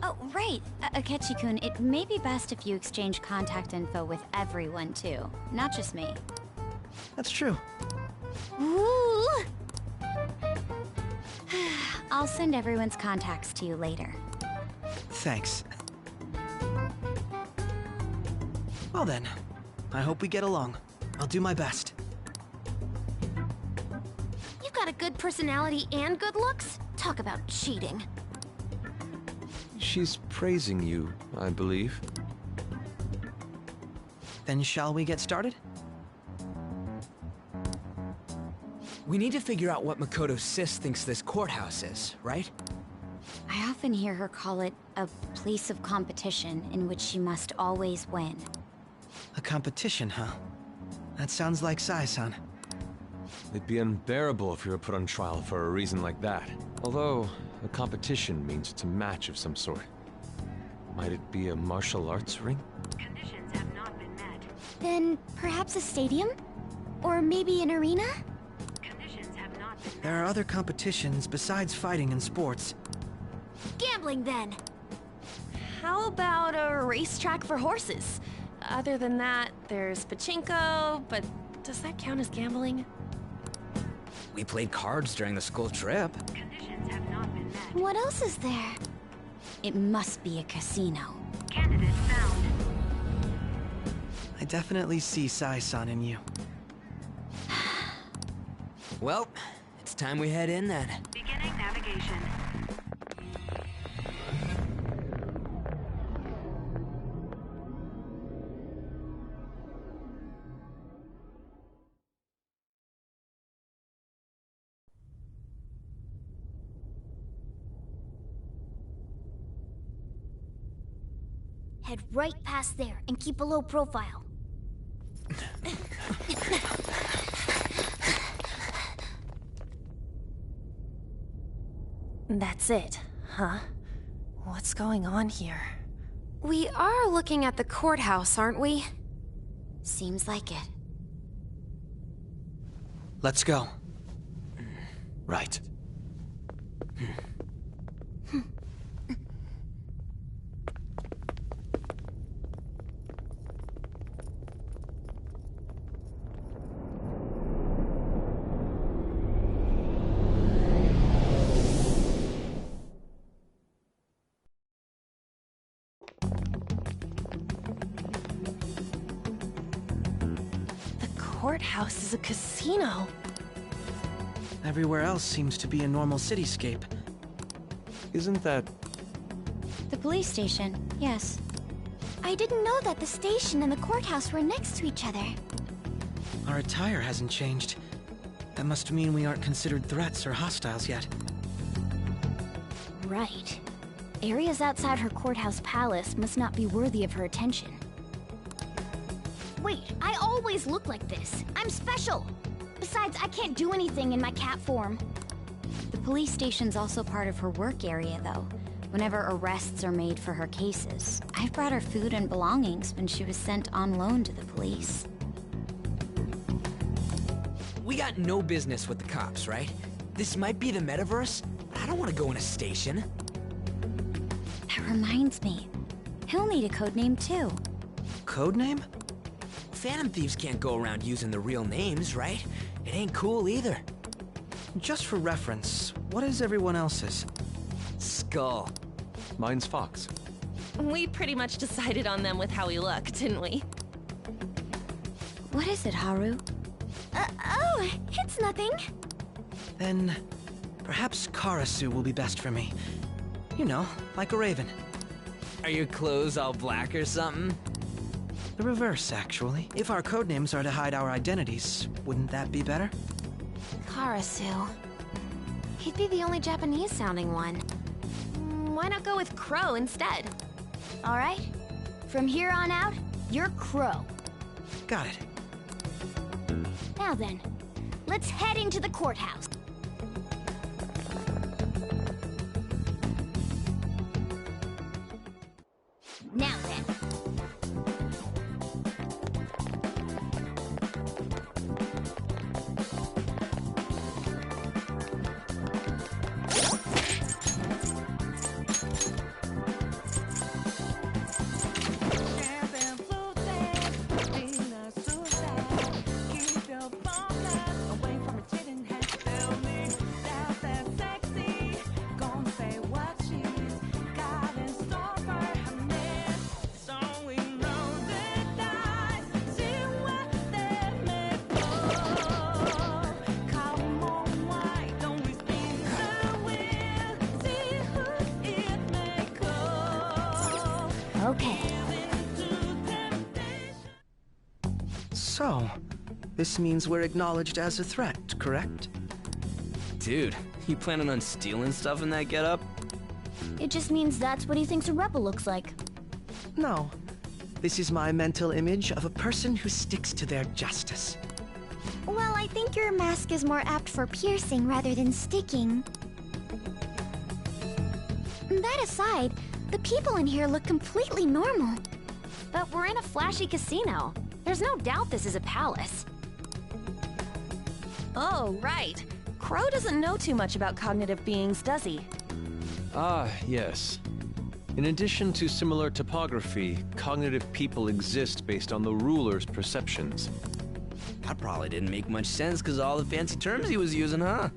Oh, right. Akechi-kun, it may be best if you exchange contact info with everyone, too. Not just me. That's true. Ooh! I'll send everyone's contacts to you later. Thanks. Well then, I hope we get along. I'll do my best. You've got a good personality and good looks? Talk about cheating. She's praising you, I believe. Then shall we get started? We need to figure out what Makoto Sis thinks this courthouse is, right? I often hear her call it a place of competition in which she must always win. A competition, huh? That sounds like Sai-san. It'd be unbearable if you were put on trial for a reason like that. Although, a competition means it's a match of some sort. Might it be a martial arts ring? Conditions have not been met. Then perhaps a stadium? Or maybe an arena? Conditions have not been met. There are other competitions besides fighting and sports. Gambling, then! How about a racetrack for horses? Other than that, there's pachinko, but does that count as gambling? We played cards during the school trip. Conditions have not been met. What else is there? It must be a casino. Candidate found. I definitely see Sai-san in you. Well, it's time we head in then. Beginning navigation. Head right past there and keep a low profile. That's it, huh? What's going on here? We are looking at the courthouse, aren't we? Seems like it. Let's go. Right. Courthouse is a casino. Everywhere else seems to be a normal cityscape. Isn't that... The police station, yes. I didn't know that the station and the courthouse were next to each other. Our attire hasn't changed. That must mean we aren't considered threats or hostiles yet. Right. Areas outside her courthouse palace must not be worthy of her attention. Wait, I always look like this. I'm special! Besides, I can't do anything in my cat form. The police station's also part of her work area, though. Whenever arrests are made for her cases. I've brought her food and belongings when she was sent on loan to the police. We got no business with the cops, right? This might be the metaverse, but I don't want to go in a station. That reminds me. He'll need a codename, too. Codename? Phantom thieves can't go around using the real names, right? It ain't cool either. Just for reference, what is everyone else's? Skull. Mine's Fox. We pretty much decided on them with how we look, didn't we? What is it, Haru? Oh, it's nothing. Then, perhaps Karasu will be best for me. You know, like a raven. Are your clothes all black or something? The reverse, actually. If our codenames are to hide our identities, wouldn't that be better? Karasu. He'd be the only Japanese-sounding one. Why not go with Crow instead? All right. From here on out, you're Crow. Got it. Now then, let's head into the courthouse. Now then. Okay. So, this means we're acknowledged as a threat, correct? Dude, you planning on stealing stuff in that getup? It just means that's what he thinks a rebel looks like. No. This is my mental image of a person who sticks to their justice. Well, I think your mask is more apt for piercing rather than sticking. That aside, the people in here look completely normal. But we're in a flashy casino. There's no doubt this is a palace. Oh, right. Crow doesn't know too much about cognitive beings, does he? Ah, yes. In addition to similar topography, cognitive people exist based on the ruler's perceptions. That probably didn't make much sense because of all the fancy terms he was using, huh?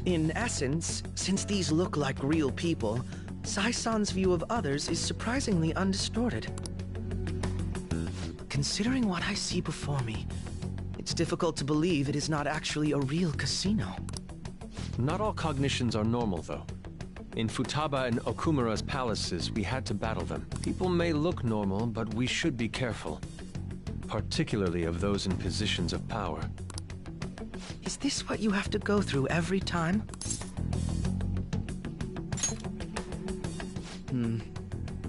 In essence, since these look like real people, Sai-san's view of others is surprisingly undistorted. Considering what I see before me, it's difficult to believe it is not actually a real casino. Not all cognitions are normal, though. In Futaba and Okumura's palaces, we had to battle them. People may look normal, but we should be careful. Particularly of those in positions of power. Is this what you have to go through every time?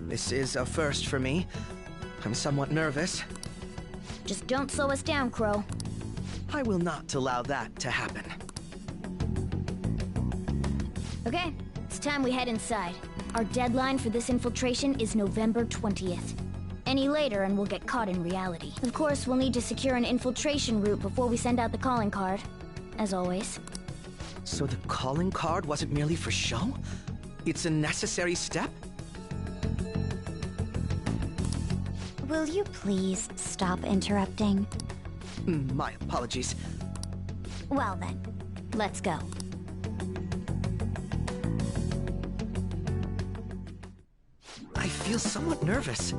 This is a first for me. I'm somewhat nervous. Just don't slow us down, Crow. I will not allow that to happen. Okay, it's time we head inside. Our deadline for this infiltration is November 20th. Any later and we'll get caught in reality. Of course, we'll need to secure an infiltration route before we send out the calling card. As always. So the calling card wasn't merely for show? It's a necessary step? Will you please stop interrupting? My apologies. Well then, let's go. I feel somewhat nervous.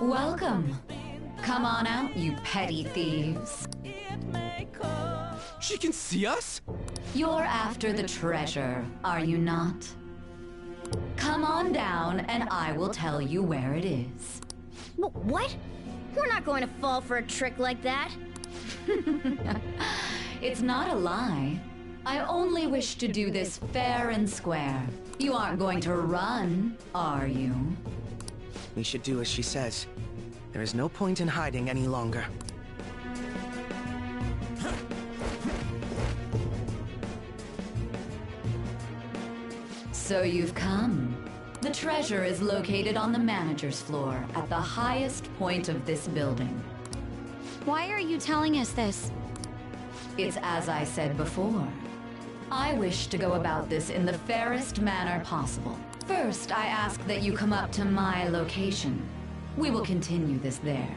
Welcome. Come on out, you petty thieves. She can see us? You're after the treasure, are you not? Come on down and I will tell you where it is. What? We're not going to fall for a trick like that. It's not a lie. I only wish to do this fair and square. You aren't going to run, are you? We should do as she says. There is no point in hiding any longer. So you've come. The treasure is located on the manager's floor at the highest point of this building. Why are you telling us this? It's as I said before. I wish to go about this in the fairest manner possible. First, I ask that you come up to my location. We will continue this there.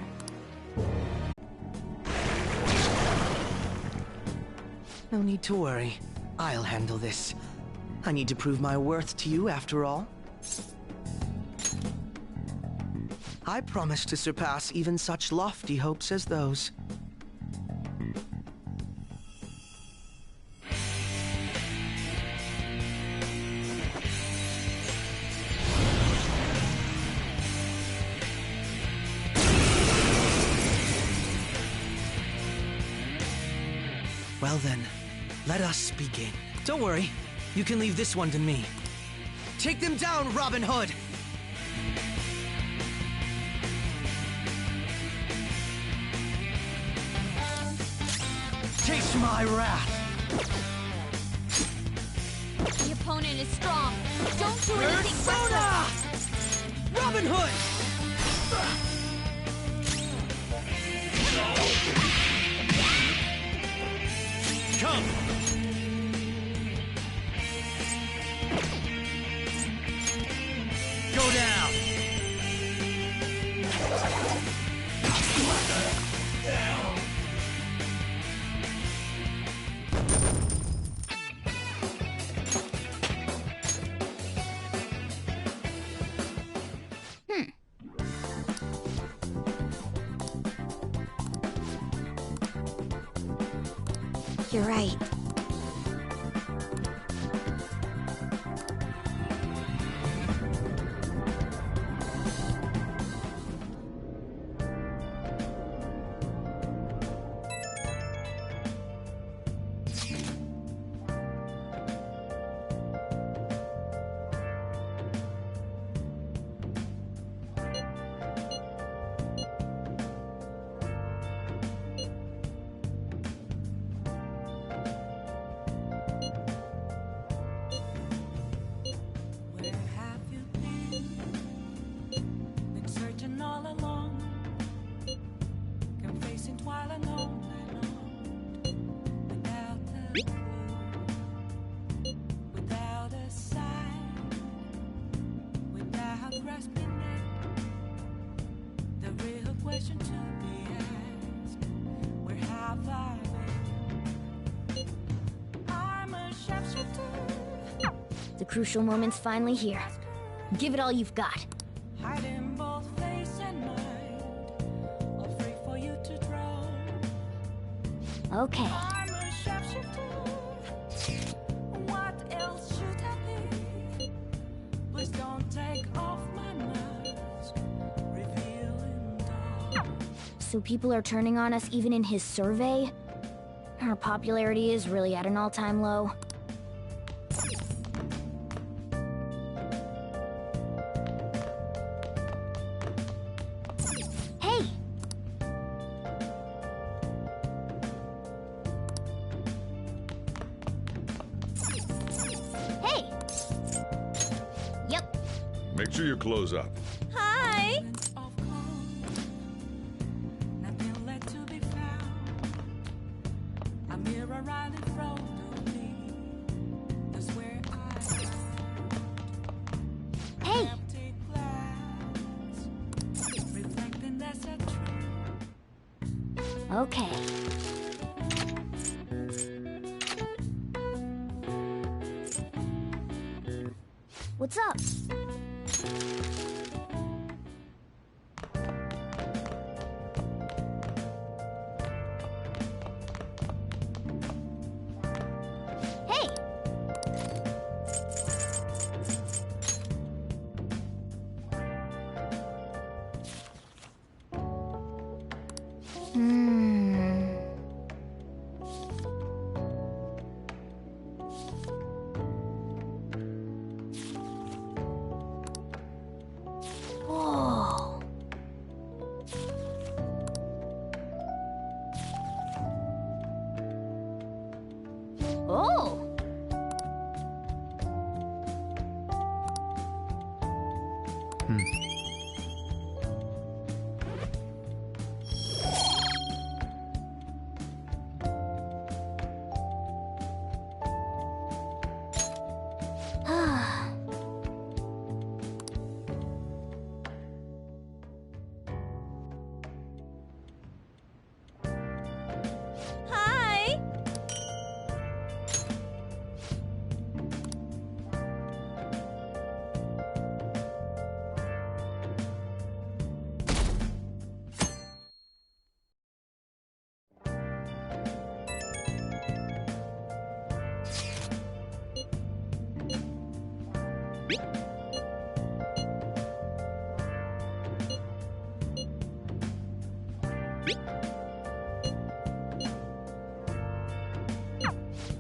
No need to worry. I'll handle this. I need to prove my worth to you after all. I promise to surpass even such lofty hopes as those. Well then, let us begin. Don't worry, you can leave this one to me. Take them down, Robin Hood! Taste my wrath! The opponent is strong. Don't do anything Persona! reckless. Robin Hood! Come! Go down! You're right. Where have you been searching all along, confessing while alone and on, without a clue, without a sign, without grasping it. The real question to be asked: where have I been? I'm a sharpshooter. The crucial moment's finally here. Give it all you've got. Hiding both face and mind, all free for you to draw. Okay. I'm a sharpshooter. What else should I be? Please don't take off my mask, revealing dawn. So people are turning on us even in his survey? Our popularity is really at an all-time low. Hey! Hey! Yep. Make sure you close up. Hi! Nothing left to be found. A mirror right in front of me. That's where I Hey! empty glass, reflecting that's a truth. Okay. What's up? Hi!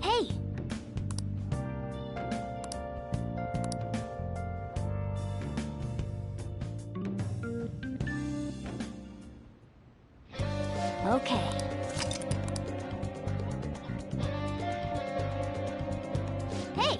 Hey! Okay. Hey!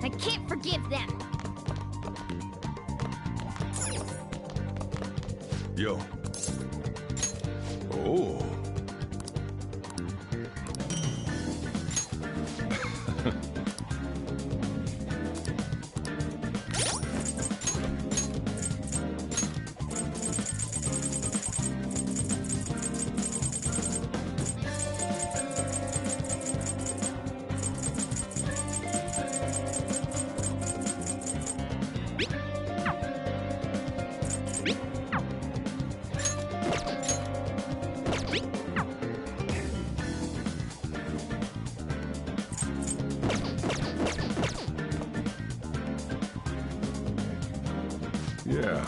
I can't forgive them. Yo. Oh. Yeah.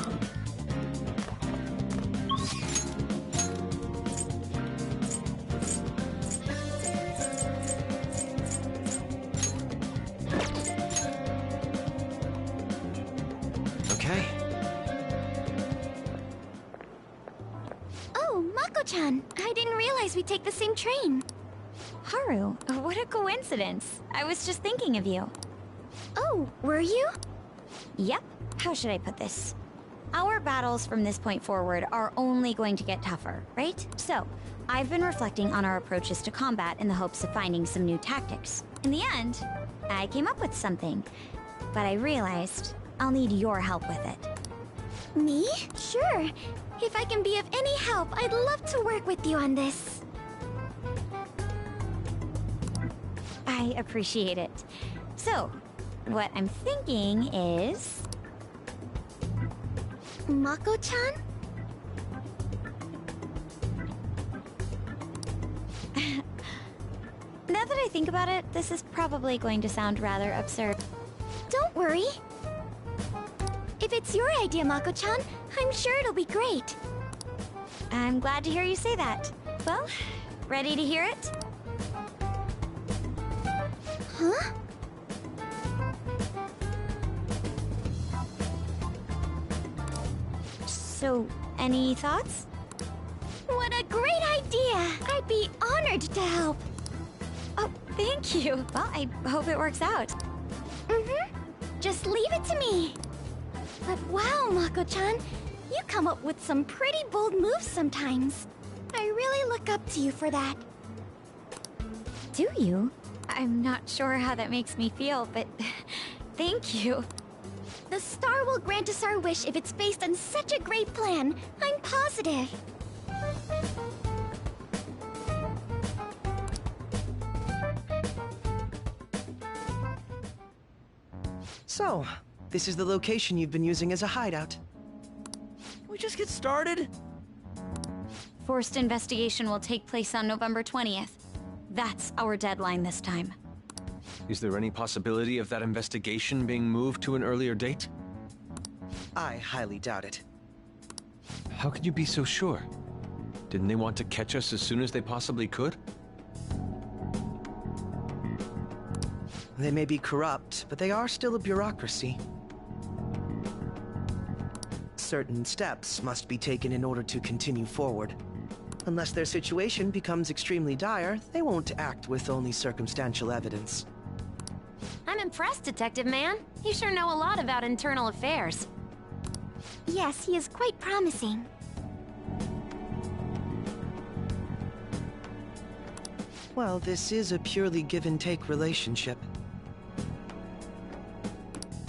Okay. Oh, Mako-chan. I didn't realize we'd take the same train. Haru, what a coincidence. I was just thinking of you. Oh, were you? Yep. How should I put this? Our battles from this point forward are only going to get tougher, right? So, I've been reflecting on our approaches to combat in the hopes of finding some new tactics. In the end, I came up with something, but I realized I'll need your help with it. Me? Sure. If I can be of any help, I'd love to work with you on this. I appreciate it. So, what I'm thinking is... Mako-chan? Now that I think about it, this is probably going to sound rather absurd. Don't worry. If it's your idea, Mako-chan, I'm sure it'll be great. I'm glad to hear you say that. Well, ready to hear it? Huh? So, any thoughts? What a great idea! I'd be honored to help. Oh, thank you. Well, I hope it works out. Mm-hmm. Just leave it to me. But wow, Mako-chan, you come up with some pretty bold moves sometimes. I really look up to you for that. Do you? I'm not sure how that makes me feel, but thank you. The star will grant us our wish if it's based on such a great plan. I'm positive. So, this is the location you've been using as a hideout. Can we just get started? Forced investigation will take place on November 20th. That's our deadline this time. Is there any possibility of that investigation being moved to an earlier date? I highly doubt it. How could you be so sure? Didn't they want to catch us as soon as they possibly could? They may be corrupt, but they are still a bureaucracy. Certain steps must be taken in order to continue forward. Unless their situation becomes extremely dire, they won't act with only circumstantial evidence. I'm impressed, Detective Man. You sure know a lot about internal affairs. Yes, he is quite promising. Well, this is a purely give-and-take relationship.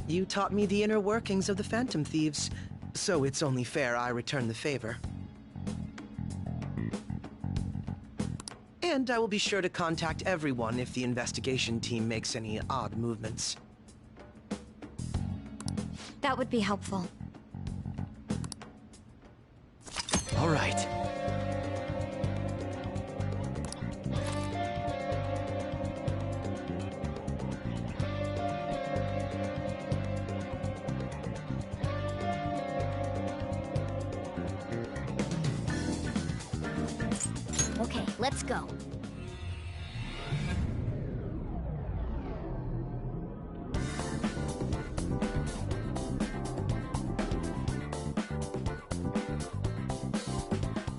You taught me the inner workings of the Phantom Thieves, so it's only fair I return the favor. And I will be sure to contact everyone if the investigation team makes any odd movements. That would be helpful. All right. Okay, let's go.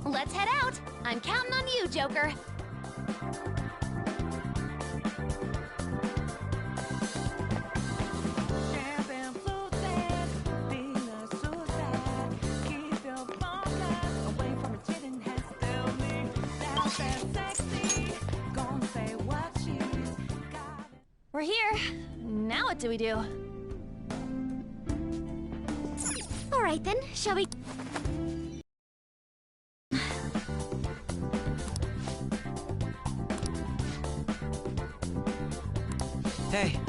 Let's head out. I'm counting on you, Joker. We're here. Now what do we do? All right then, shall we? Hey.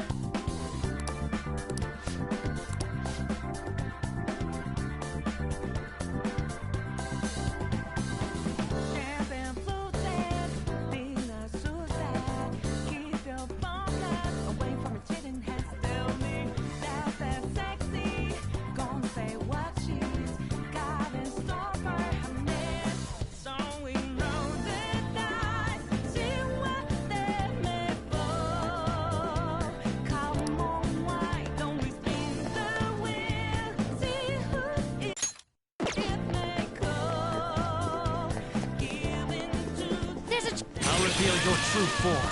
I'll reveal your true form.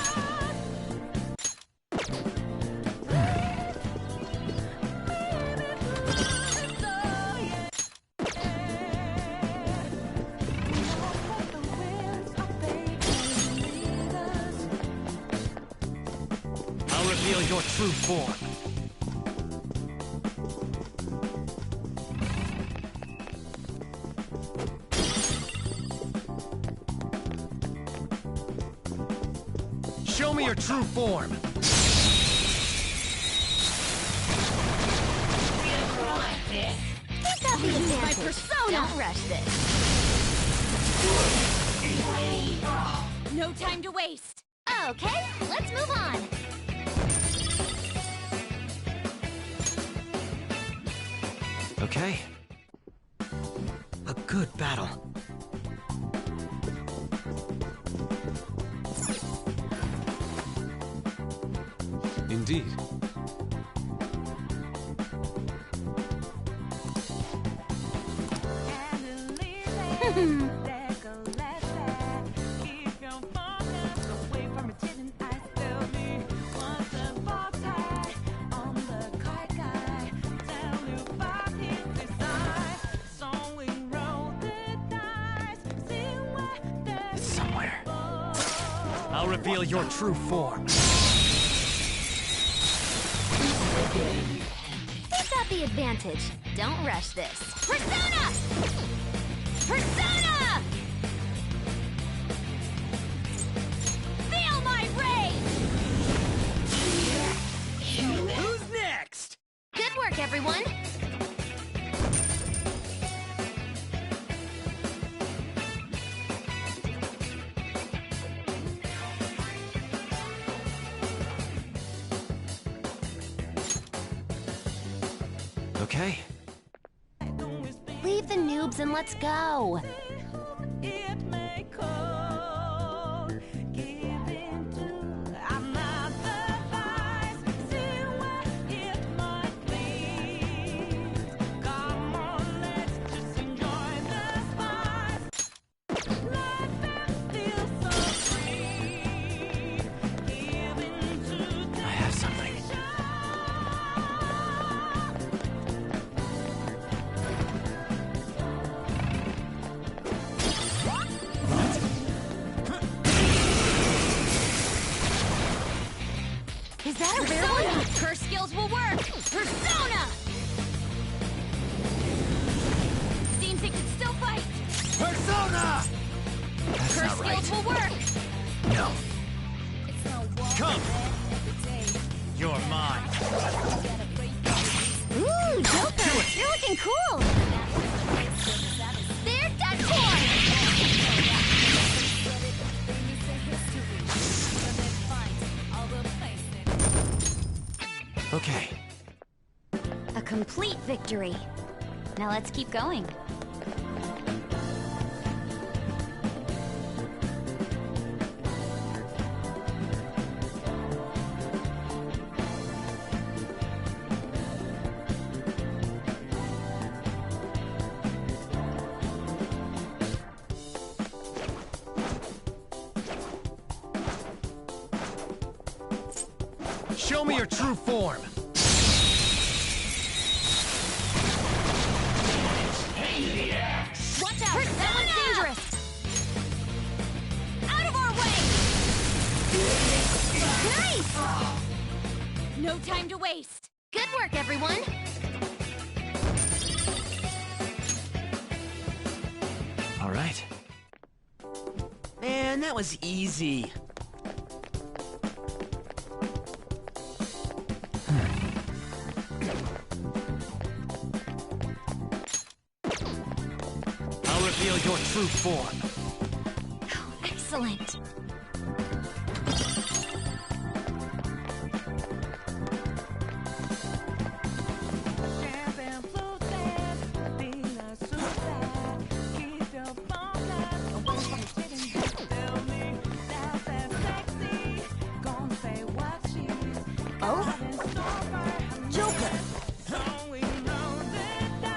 I'll reveal your true form. Show me your true form. My persona! Don't rush this. No time to waste. Okay, let's move on. Okay. A good battle. Indeed. It's somewhere. I'll reveal your true form. Who's got the advantage? Don't rush this. Persona! Persona! Feel my rage! Who's next? Good work, everyone. Okay. Leave the noobs and let's go. I have something. Is that a rare one? Her skills will work. Persona! Seems it can still fight. Persona! That's Her not skills right. will work. No. Come! You're mine. Ooh, Joker! You're looking cool! They're done for! Okay. A complete victory. Now let's keep going. Show me your true form. Watch out! That one's dangerous! Out of our way! Nice! No time to waste. Good work, everyone. All right. Man, that was easy. I'll reveal your true form. Oh, excellent.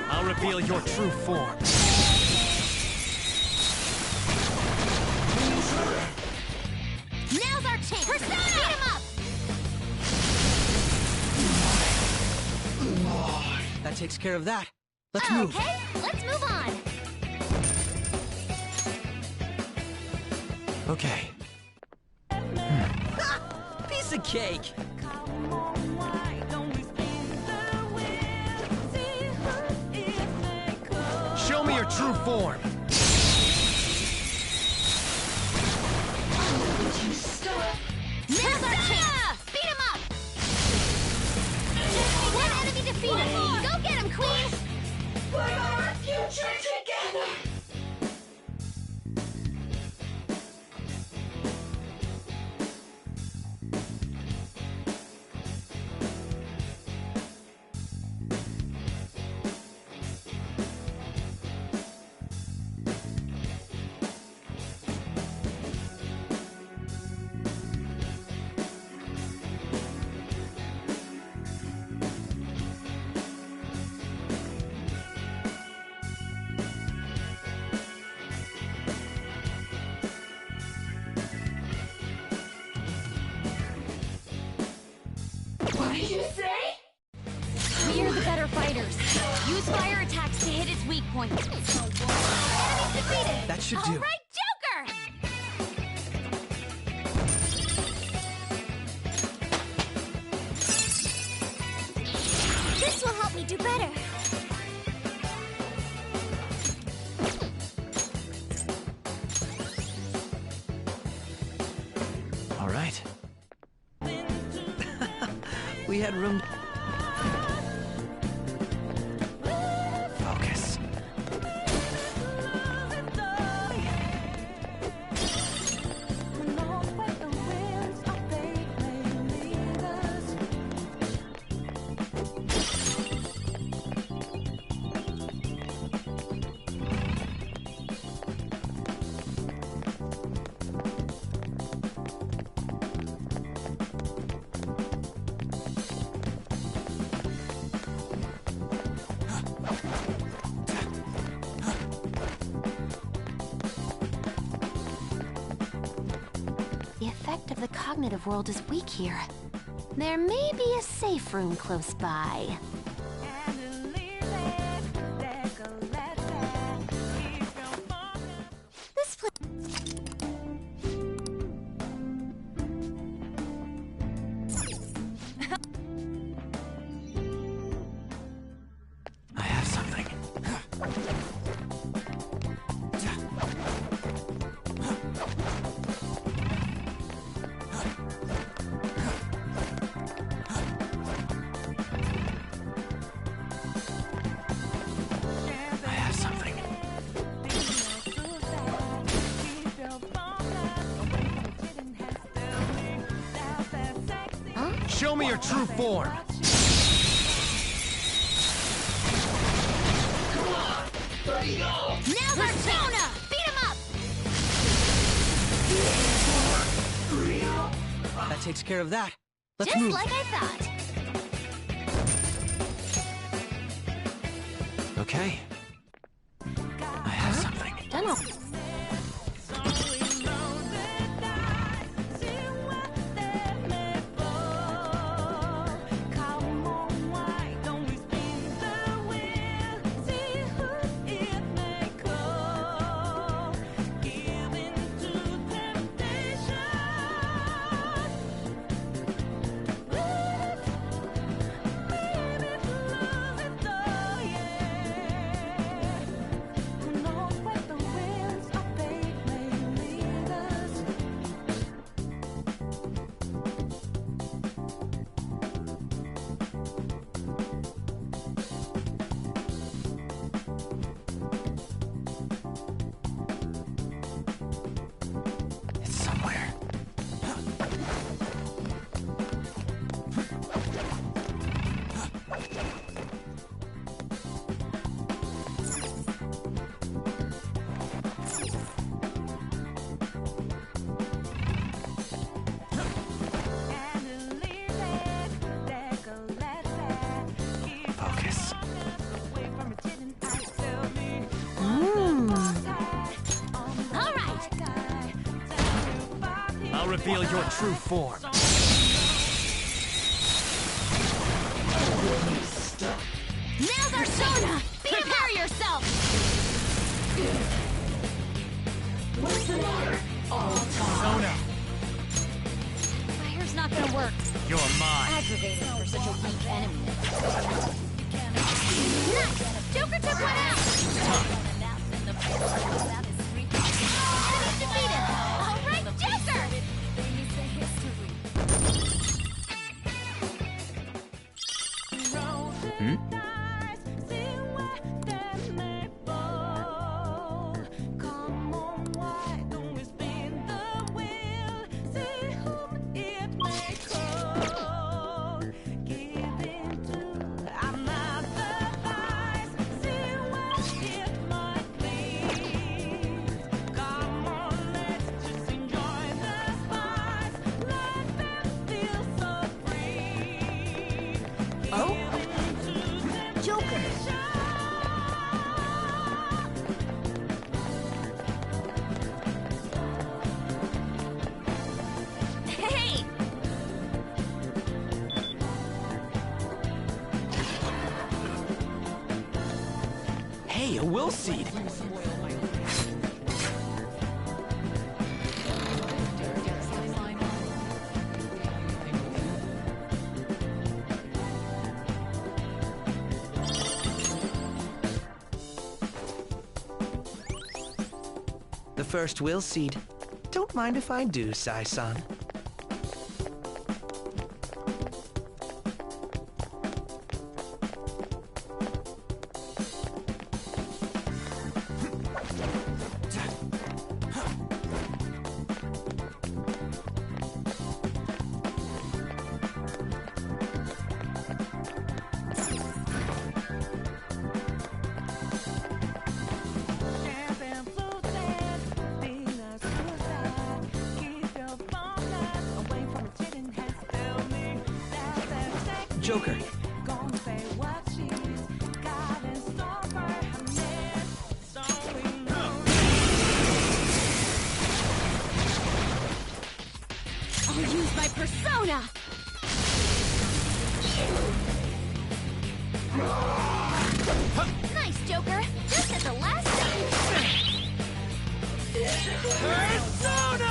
I'll reveal your true form. Now's our chance. Persona! Beat him up! That takes care of that. Let's move. Okay, let's move on. Okay. Piece of cake. Show me your true form. Now's our chance. Beat him up! One enemy defeated. Go get him, Queen! We're our future together! What did you say? We are the better fighters. Use fire attacks to hit its weak point. Enemies defeated! That should All do. right, Joker! This will help me do better. All right. We had room. Focus. The effect of the cognitive world is weak here. There may be a safe room close by. This place... I have something. I have something. Show me your true form. Now's our Persona! Beat him up! That takes care of that. Let's Just move. like I thought. Okay. I have something. Done all. reveal your true form. Now's our Sona! Prepare yourself! What's the matter? Sona, Fire's not gonna work. you're mine. Aggravating for such a weak enemy. Nice! Joker took one out! Enemy defeated! Alright, Joker! Hey, a will seed. The first will seed. Don't mind if I do, Sai-san. Joker. I'll use my persona! Nice, Joker! Just at the last second! Persona!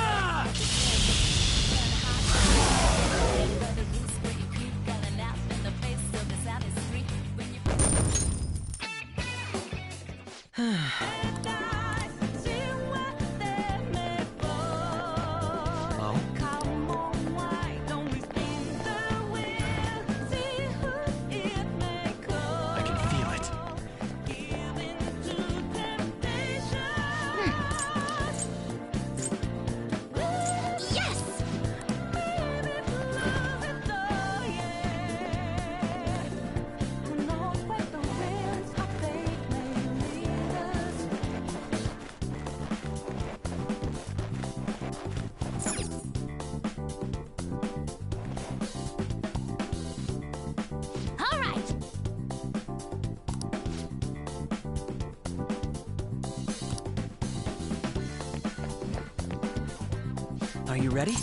Are you ready?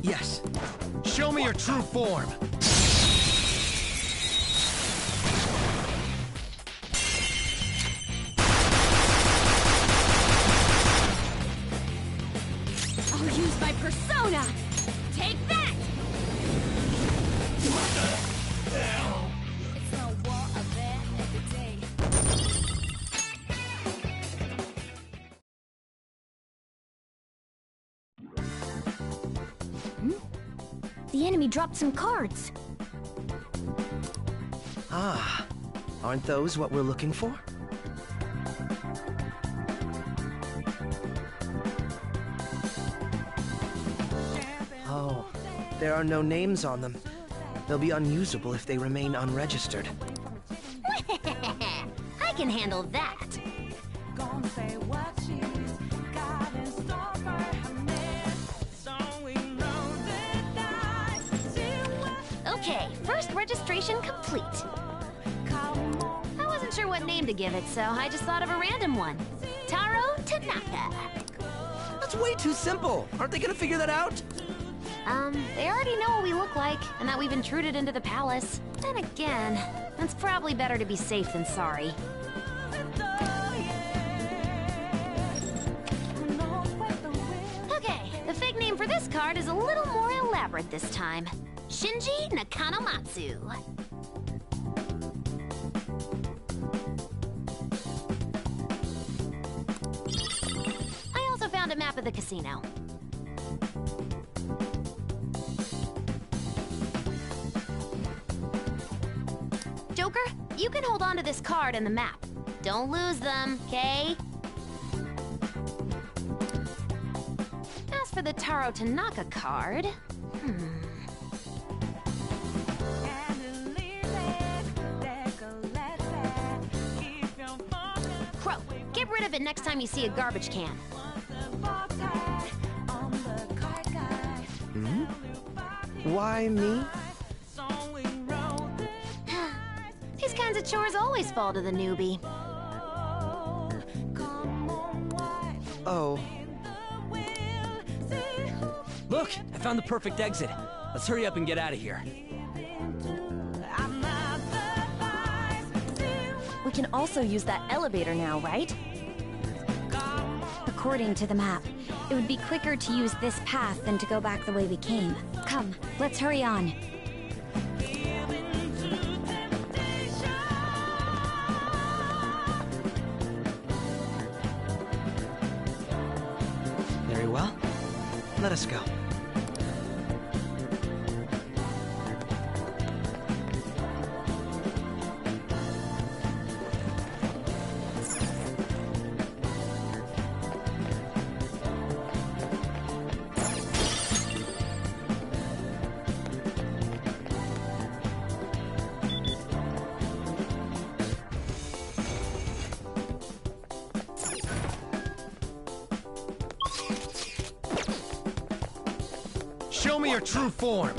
Yes. Show me your true form. I'll use my persona! Take that! What the hell? It's no war of that every day. The enemy dropped some cards. Ah, aren't those what we're looking for? Oh, there are no names on them. They'll be unusable if they remain unregistered. I can handle that. Okay, first registration complete. I wasn't sure what name to give it, so I just thought of a random one. Taro Tanaka. I'll That's way too simple. Aren't they gonna figure that out? They already know what we look like, and that we've intruded into the palace. Then again, it's probably better to be safe than sorry. Okay, the fake name for this card is a little more elaborate this time. Shinji Nakanomatsu. I also found a map of the casino. Joker, you can hold on to this card and the map. Don't lose them, okay? As for the Taro Tanaka card... Crow, get rid of it next time you see a garbage can. Why me? These kinds of chores always fall to the newbie. Oh. Look, I found the perfect exit. Let's hurry up and get out of here. We can also use that elevator now, right? According to the map, it would be quicker to use this path than to go back the way we came. Come, let's hurry on. Very well. Let us go. Show me your true form.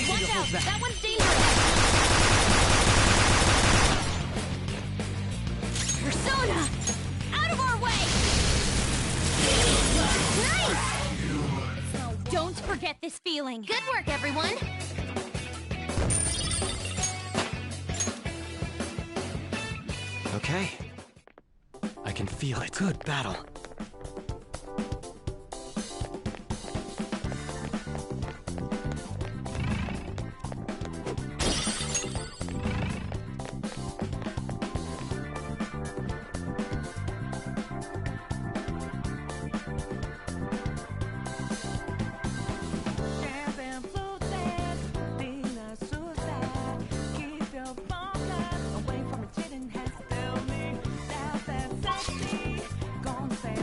Watch out! That one's dangerous! Persona! Out of our way! Nice! Don't forget this feeling. Good work, everyone! Okay. I can feel it. Good battle. Gonna say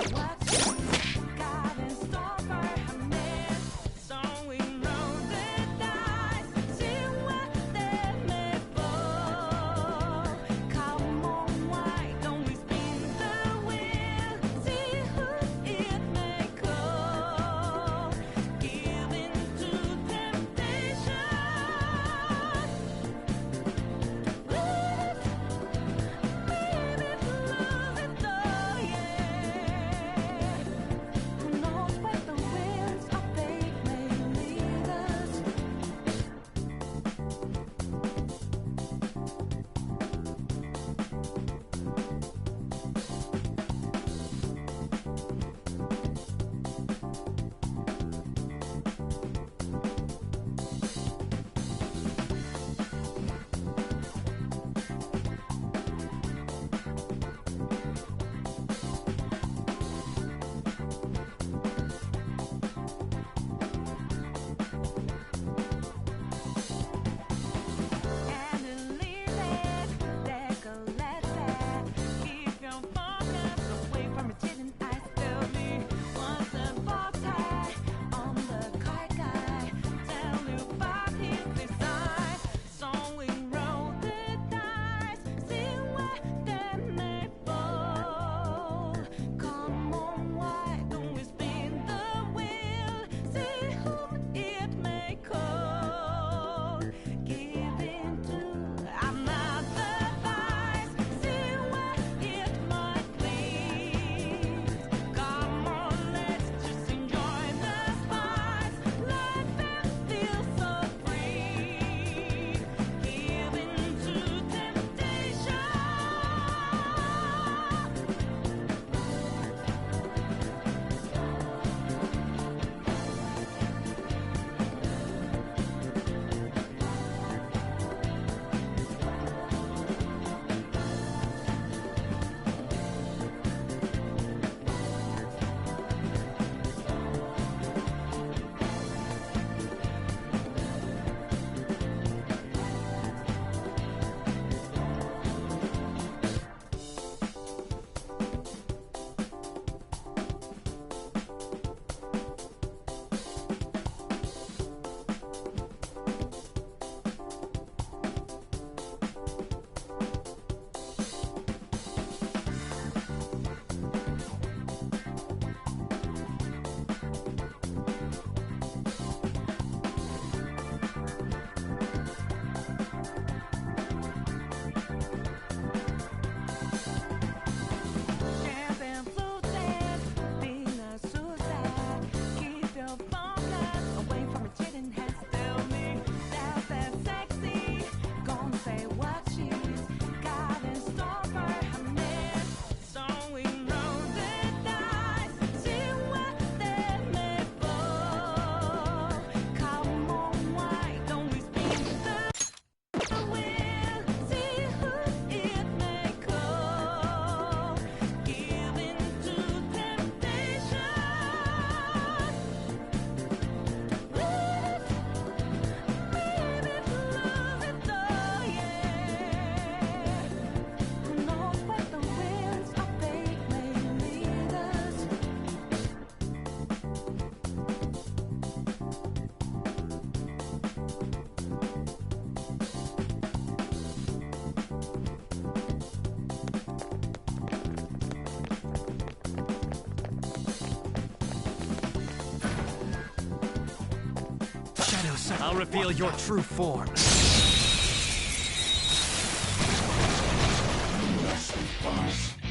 I'll reveal your true form.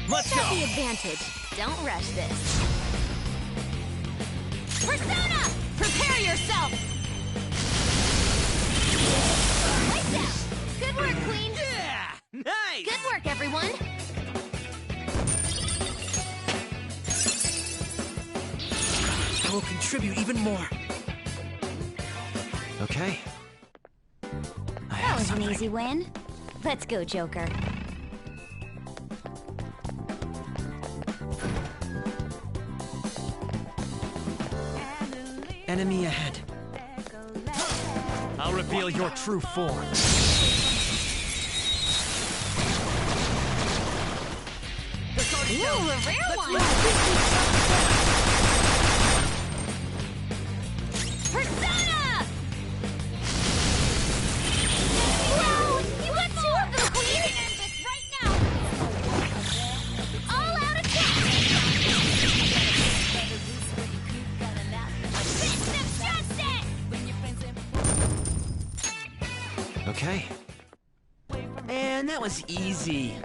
Let's Got go! the advantage. Don't rush this. Persona! Prepare yourself! Lights out! Good work, Queen! Yeah! Nice! Good work, everyone! I will contribute even more. Okay. That was an easy win. Let's go, Joker. Enemy ahead. I'll reveal your true form. Ooh, a rare one! Persona! Whoa! You got two of them, Queen! We can end this right now! All out attack! Fist of justice! Okay. Man, that was easy.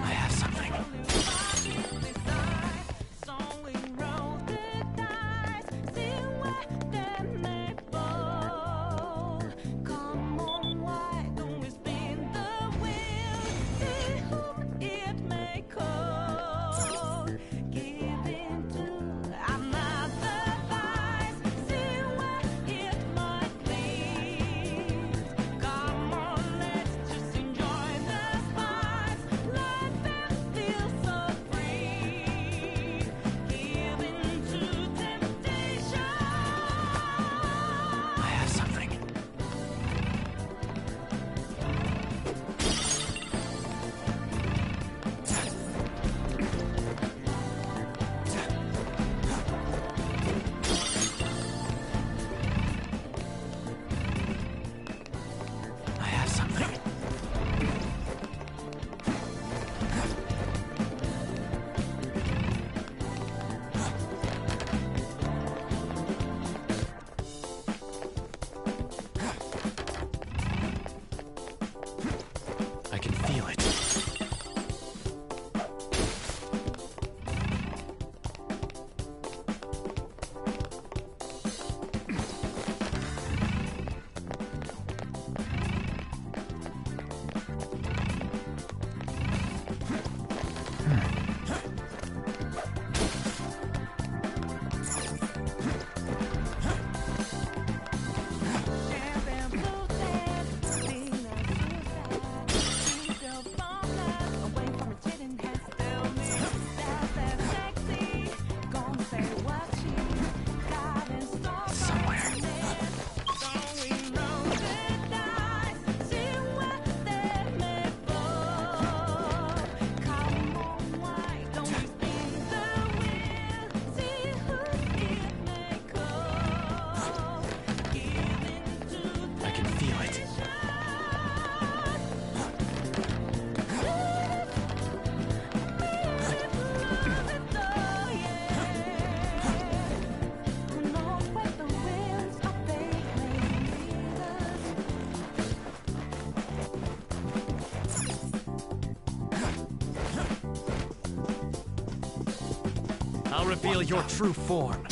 I have something. I'll reveal your true form.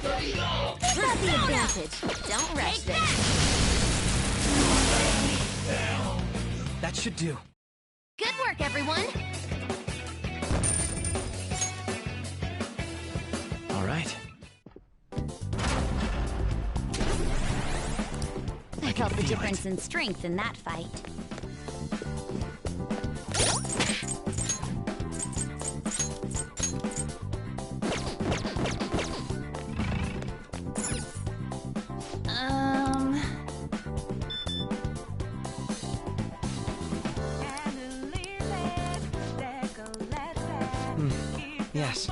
Got the advantage. Don't rush this. That should do. Good work, everyone! All right. I felt the difference in strength in that fight. Yes.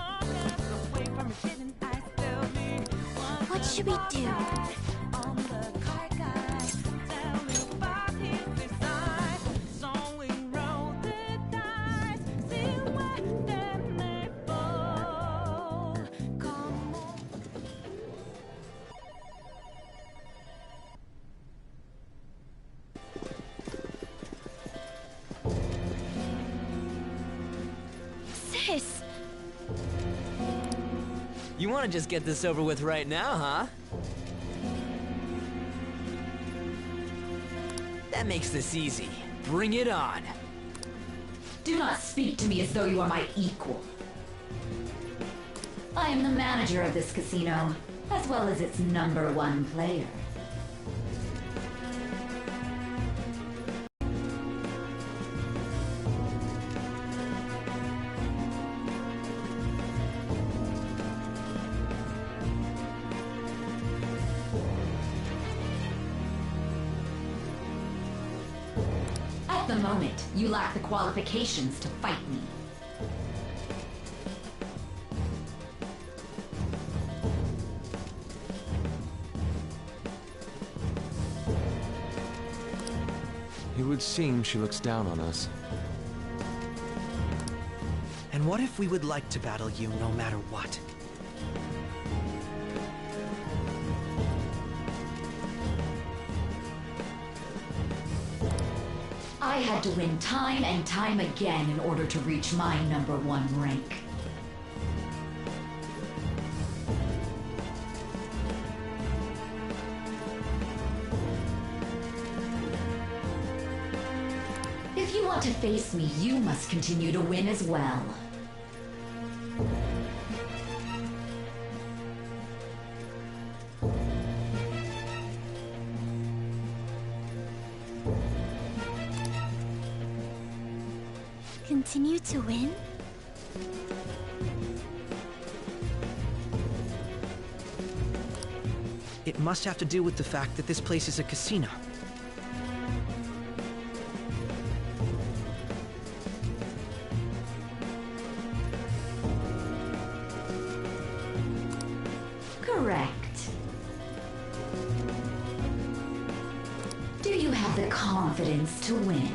What should we do? this? You want to just get this over with right now, huh? That makes this easy. Bring it on. Do not speak to me as though you are my equal. I am the manager of this casino, as well as its #1 player. At the moment, you lack the qualifications to fight me. It would seem she looks down on us. And what if we would like to battle you no matter what? I had to win time and time again in order to reach my #1 rank. If you want to face me, you must continue to win as well. Continue to win? It must have to do with the fact that this place is a casino. Correct. Do you have the confidence to win?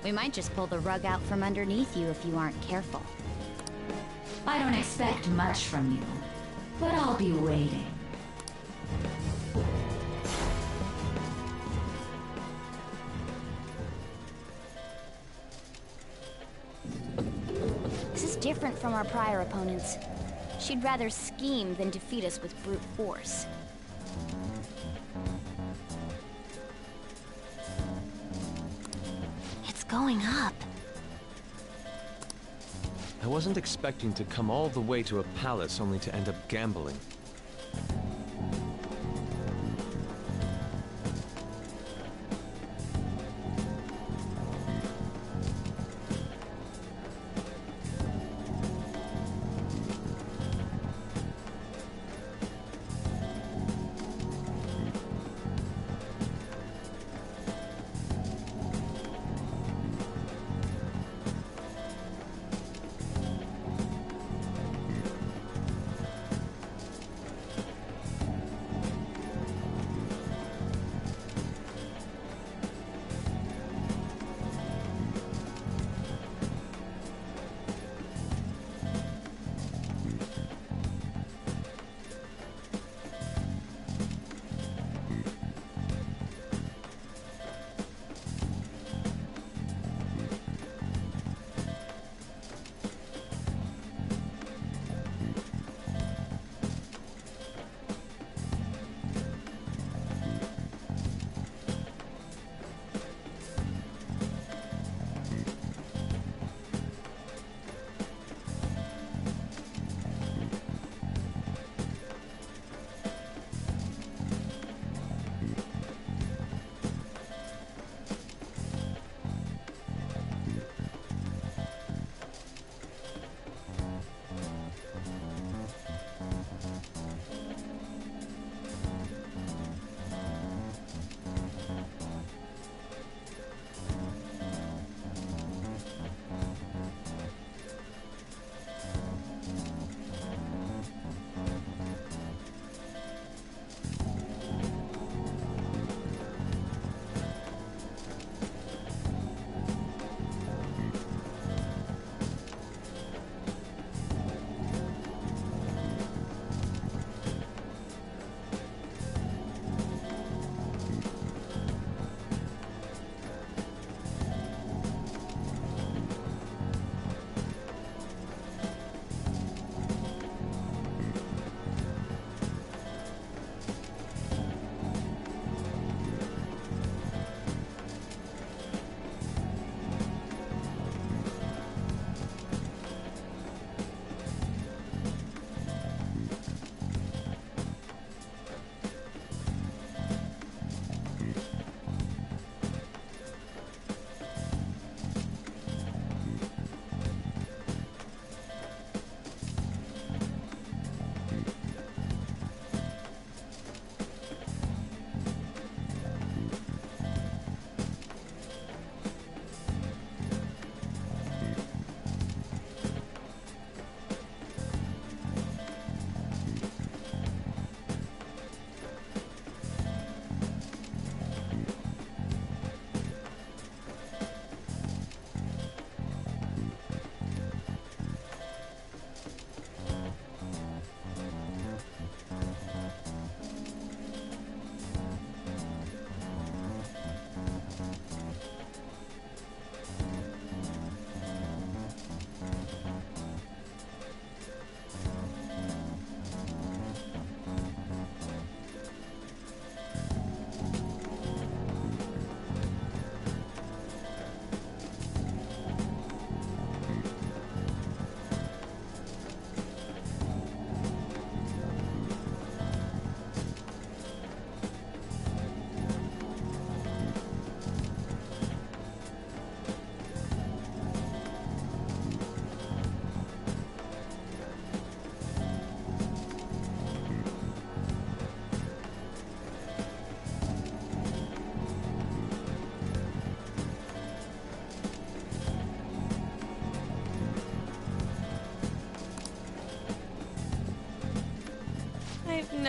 We might just pull the rug out from underneath you if you aren't careful. I don't expect much from you, but I'll be waiting. This is different from our prior opponents. She'd rather scheme than defeat us with brute force. It's going up. I wasn't expecting to come all the way to a palace only to end up gambling.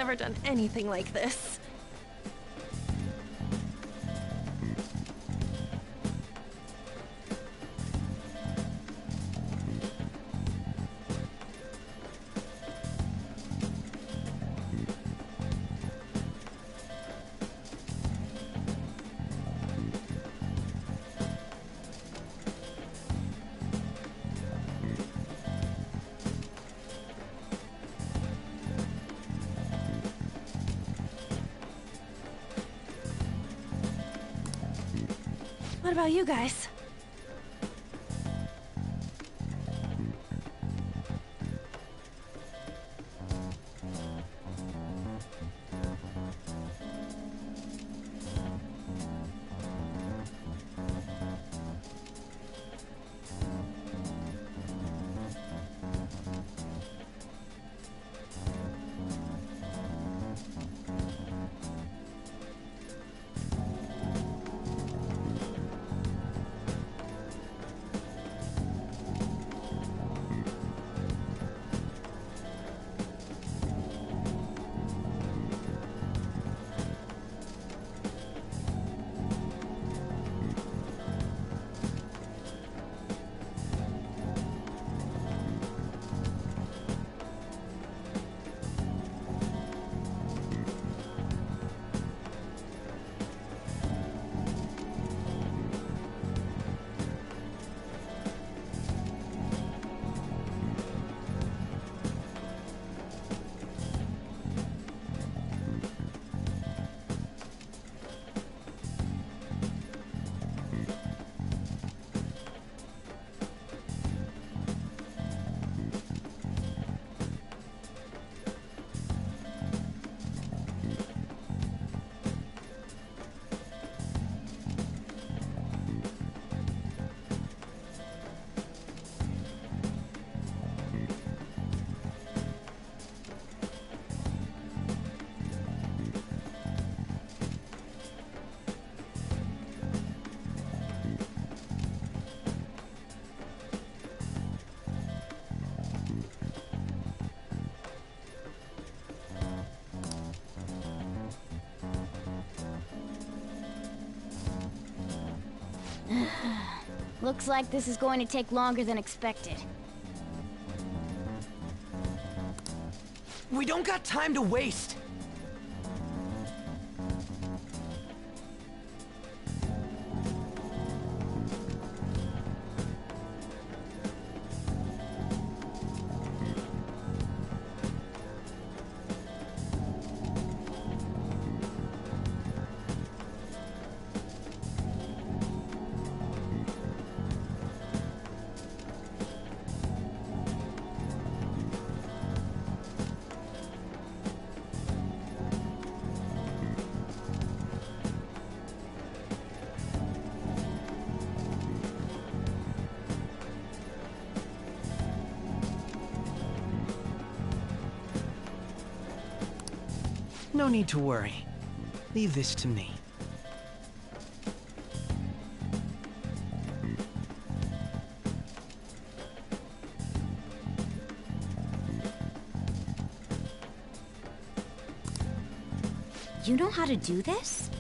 never done anything like this. What about you guys? Looks like this is going to take longer than expected. We don't got time to waste. No need to worry. Leave this to me. You know how to do this?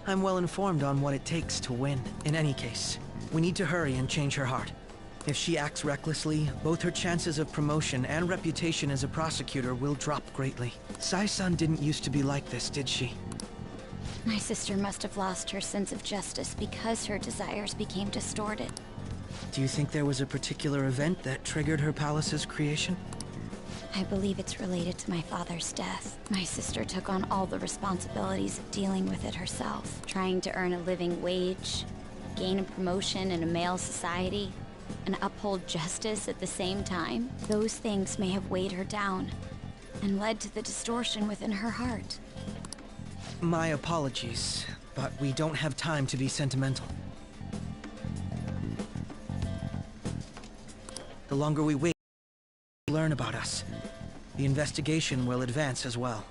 I'm well informed on what it takes to win. In any case, we need to hurry and change her heart. If she acts recklessly, both her chances of promotion and reputation as a prosecutor will drop greatly. Sai-san didn't used to be like this, did she? My sister must have lost her sense of justice because her desires became distorted. Do you think there was a particular event that triggered her palace's creation? I believe it's related to my father's death. My sister took on all the responsibilities of dealing with it herself, trying to earn a living wage, gain a promotion in a male society, and uphold justice at the same time. Those things may have weighed her down and led to the distortion within her heart. My apologies, but we don't have time to be sentimental. The longer we wait, learn about us. The investigation will advance as well.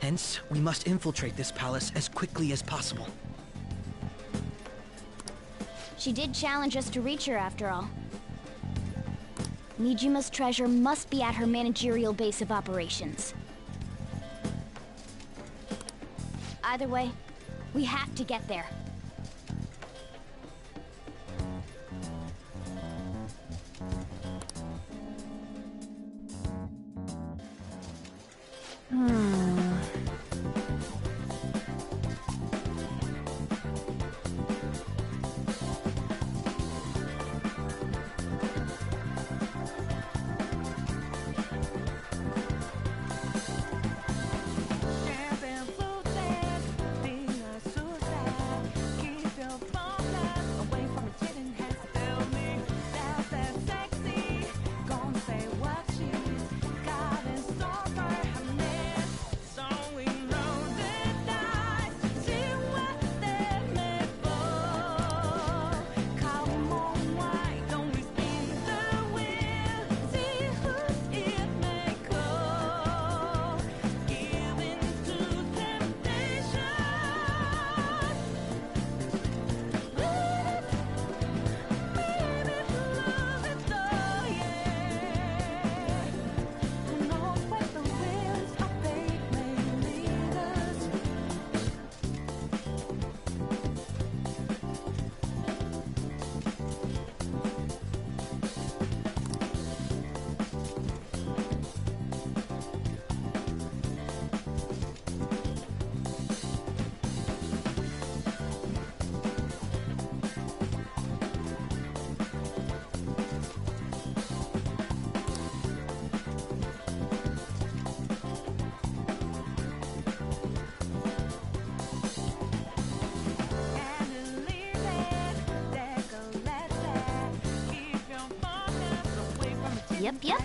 Hence, we must infiltrate this palace as quickly as possible. She did challenge us to reach her after all. Nijima's treasure must be at her managerial base of operations. Either way, we have to get there. Yep.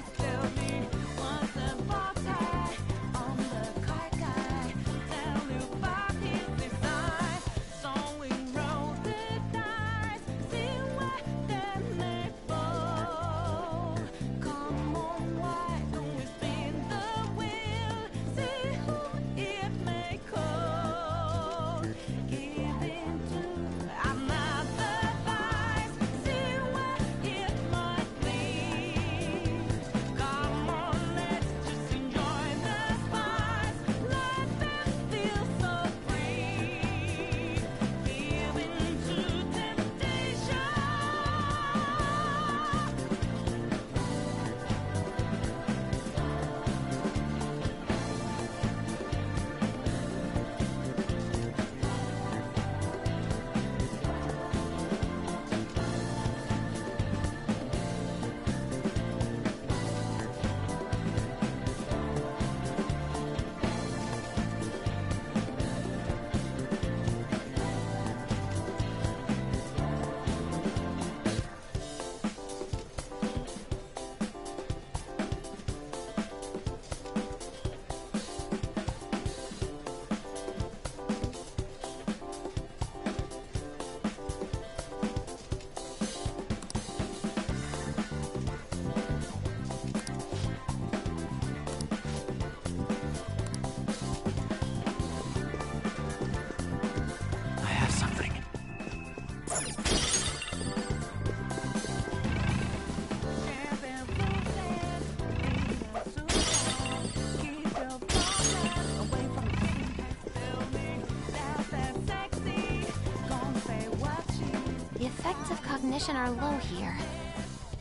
Cognition are low here.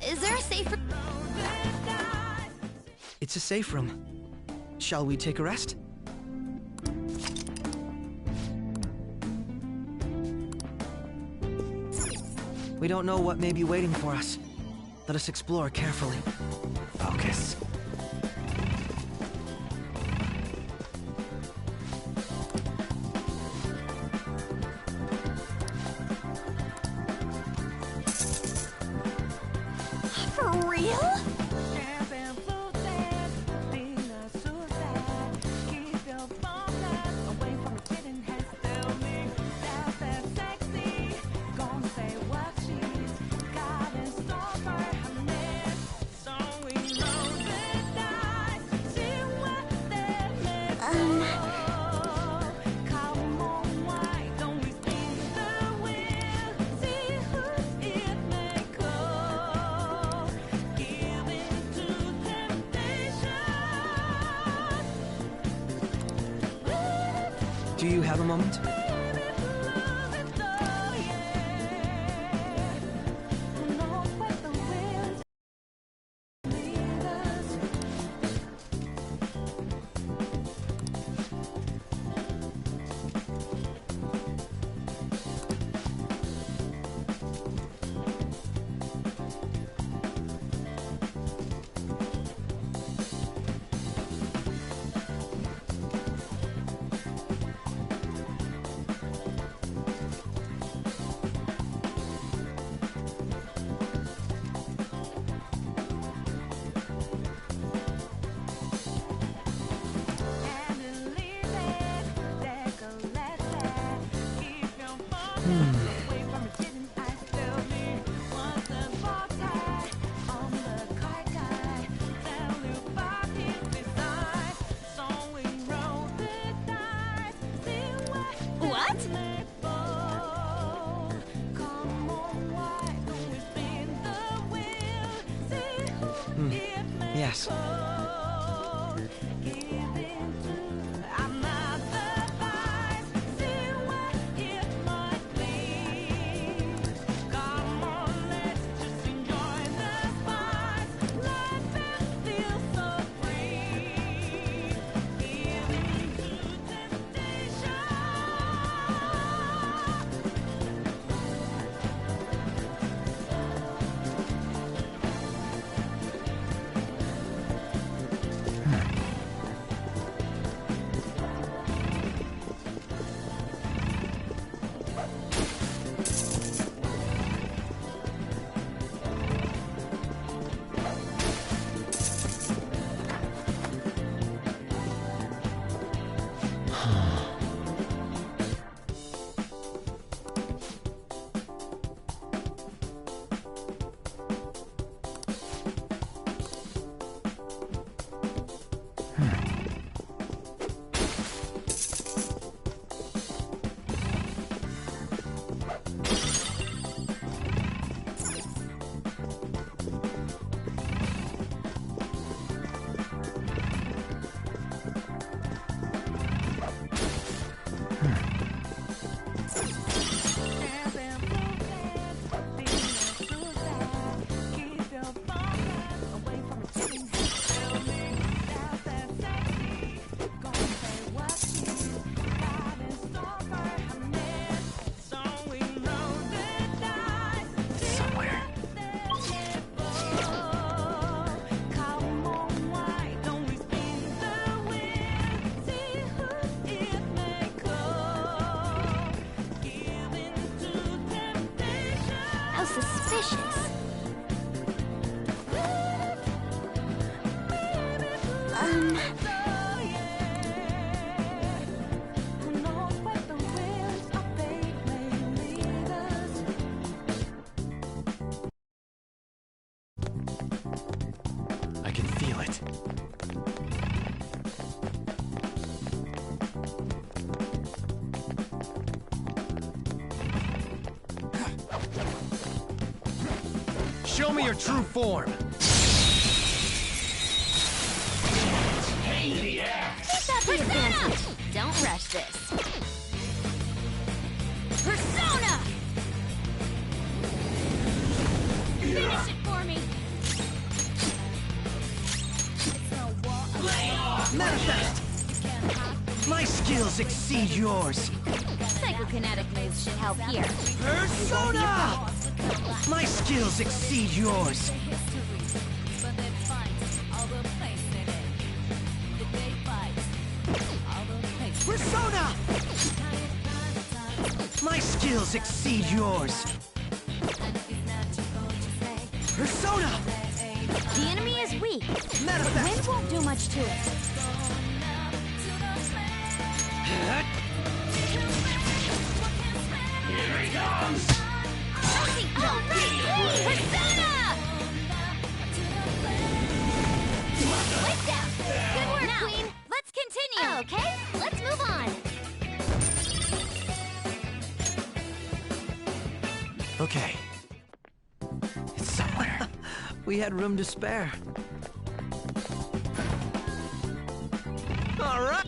Is there a safe room? It's a safe room. Shall we take a rest? We don't know what may be waiting for us. Let us explore carefully. Focus. For real? Do you have a moment? Yes. Suspicious. I can feel it. Show me your true form! Persona! Don't rush this. Persona! Finish it for me! Manifest! My skills exceed yours! Psychokinetic moves should help here. Persona! My skills exceed yours. Persona! My skills exceed yours. Persona! The enemy is weak. Manifest! Wind won't do much to it. Here he comes! Persona! Wait down! Good work, now, Queen! Let's continue! Okay, let's move on! Okay. It's somewhere. We had room to spare. All right.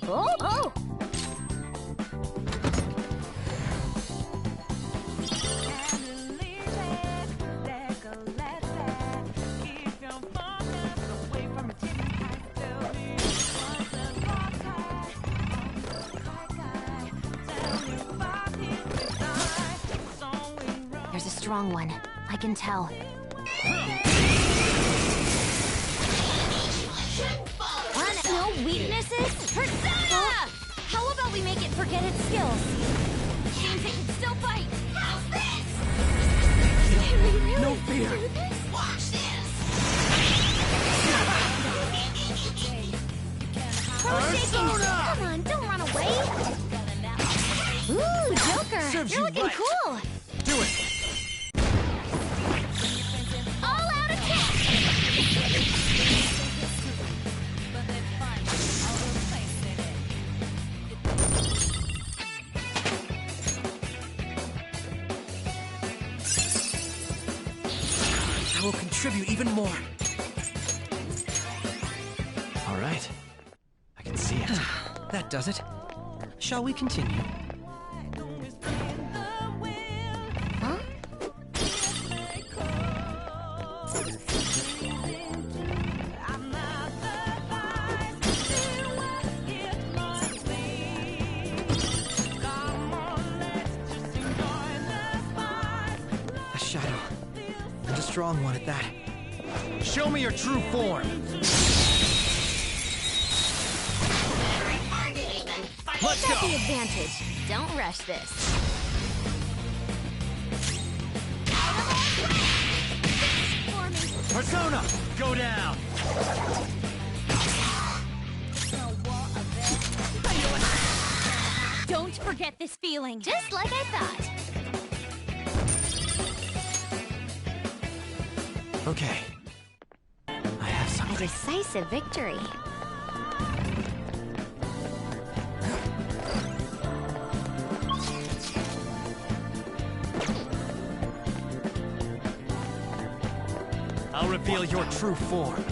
Oh! There's a strong one. I can tell. What? No weaknesses? Persona! How about we make it forget its skills? Seems it can still fight! How's this? Can we really No fear. do this? Watch this! Persona! Come on, don't run away! Ooh, Joker! Serves You're you looking right. cool! Do it. All-out attack! I will contribute even more. All right. I can see it. That does it. Shall we continue? Huh? A shadow. And a strong one at that. Show me your true form. Let's That's go. the advantage. Don't rush this. Persona, go down. Don't forget this feeling. Just like I thought. Okay. I have A something. decisive victory. I'll reveal your true form.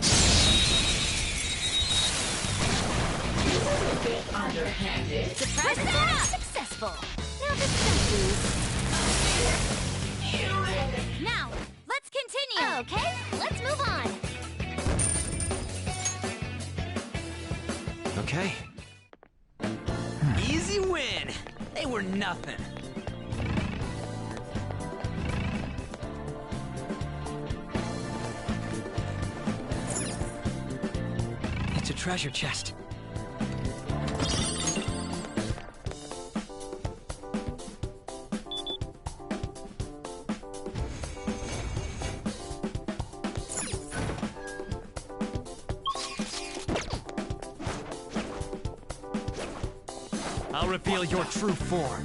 Surprise attack! Successful! Now this please. Now, let's continue! Okay, let's move on! Okay. Easy win! They were nothing. It's a treasure chest. I'll reveal your true form.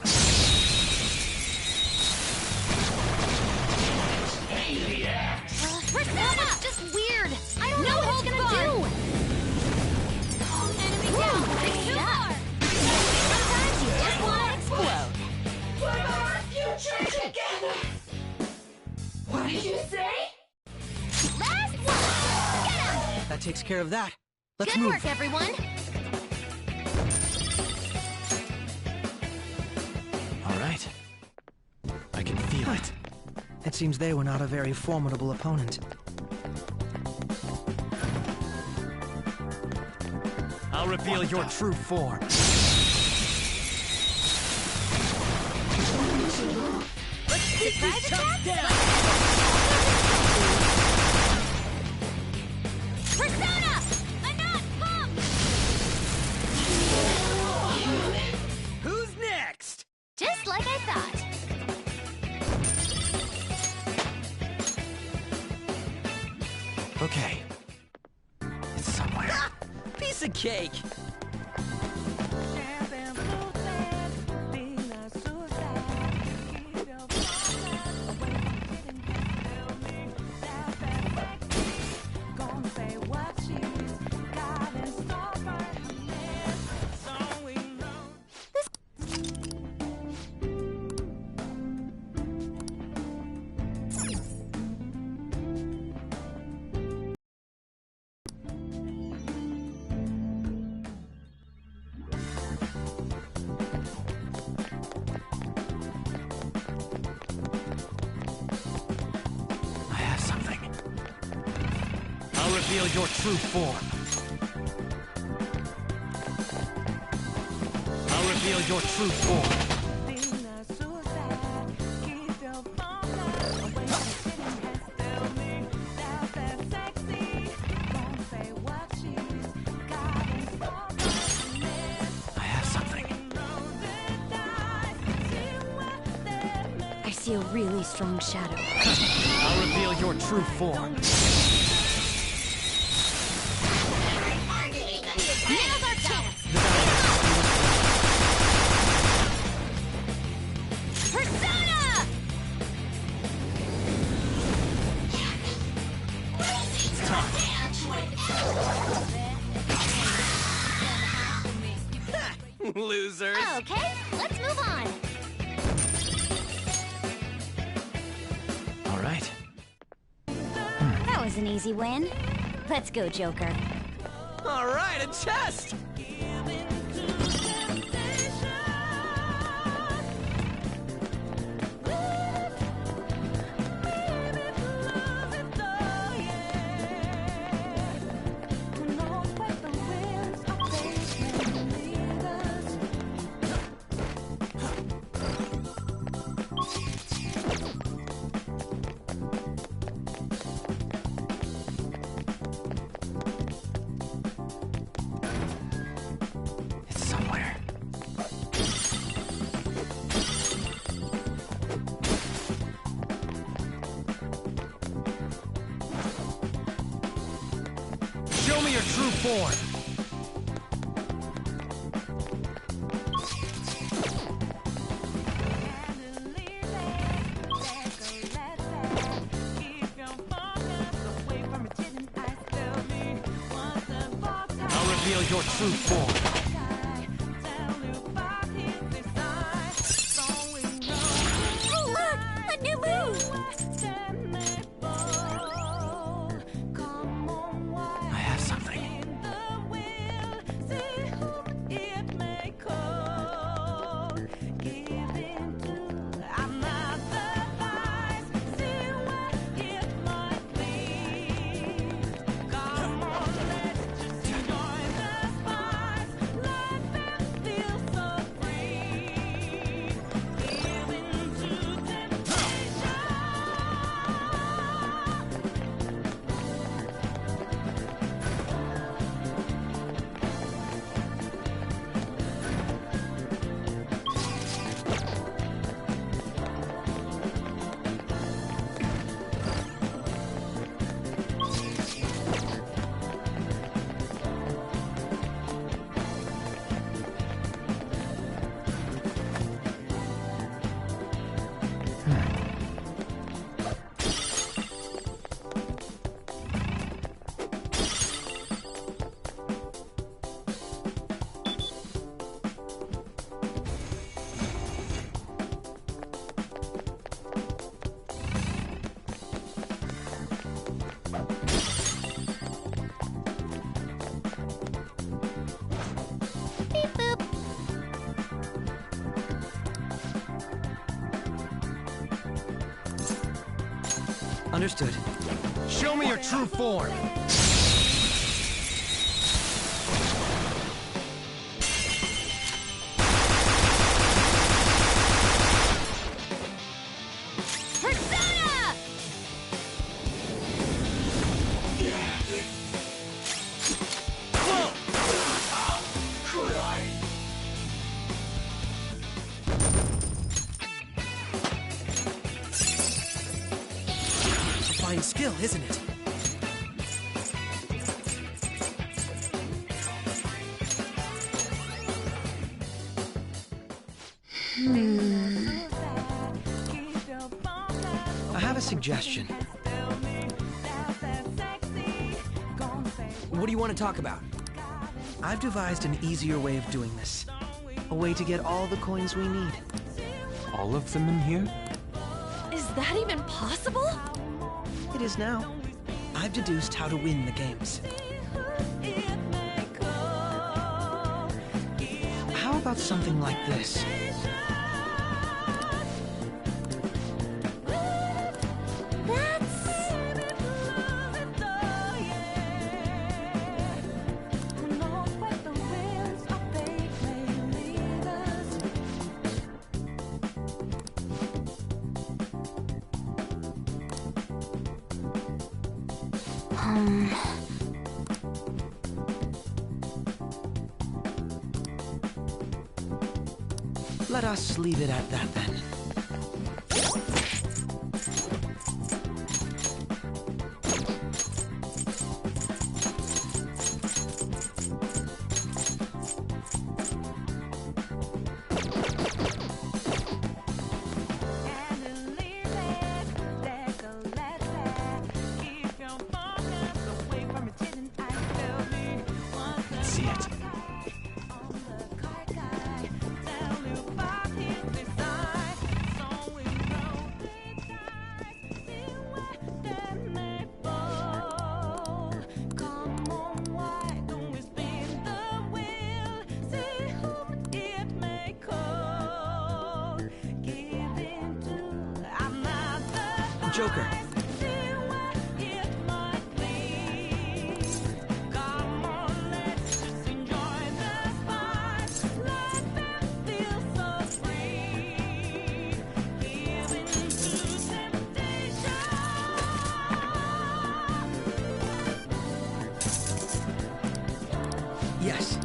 Persona! That's just weird! I don't know what it's gonna do! Enemy down! It's too far! Sometimes you just wanna explode. Put our future together! What did you say? Last one! Get him! That takes care of that. Let's Good move. work, everyone! All right. I can feel it. It seems they were not a very formidable opponent. I'll reveal your true form. Let's Surprise attack? Persona! I'm not pumped! Who's next? Just like I thought. Okay. It's somewhere. Ah, piece of cake. I have something. I'll reveal your true form. I'll reveal your true form. I have something. I see a really strong shadow. I'll reveal your true form. Now's our chance! Persona! Losers. Okay, let's move on. All right. That was an easy win. Let's go, Joker. All right, a chest. It's somewhere. Show me your true form. I'll reveal your true form. Oh, look! A new move! I have something. Understood. Show me your true form. isn't it? I have a suggestion. What do you want to talk about? I've devised an easier way of doing this. A way to get all the coins we need. All of them in here? Is that even possible? It is now. I've deduced how to win the games. How about something like this? Let us leave it at that then. Let's see it. Joker. Yes.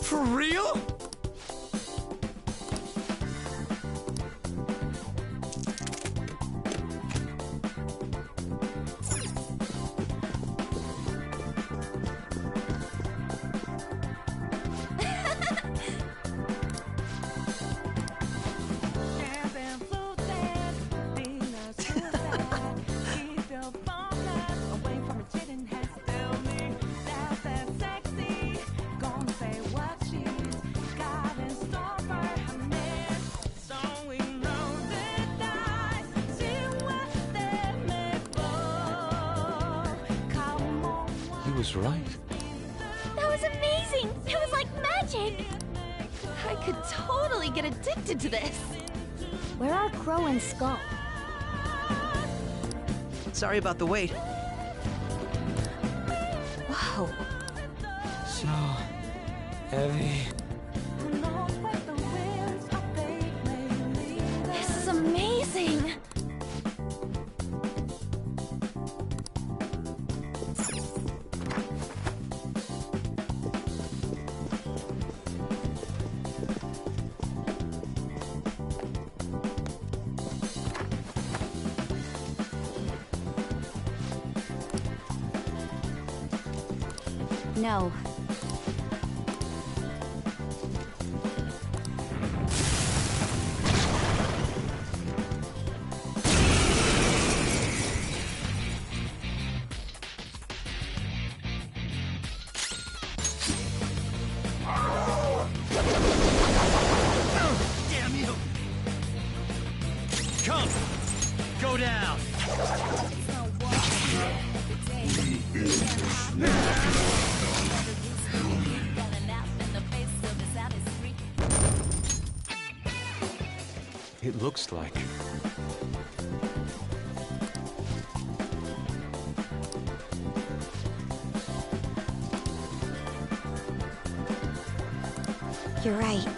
For real? He was right. That was amazing! It was like magic! I could totally get addicted to this. Where are Crow and Skull? Sorry about the wait. Whoa. So heavy. This is amazing. No. Damn you! Come! Go down! It looks like. You're right.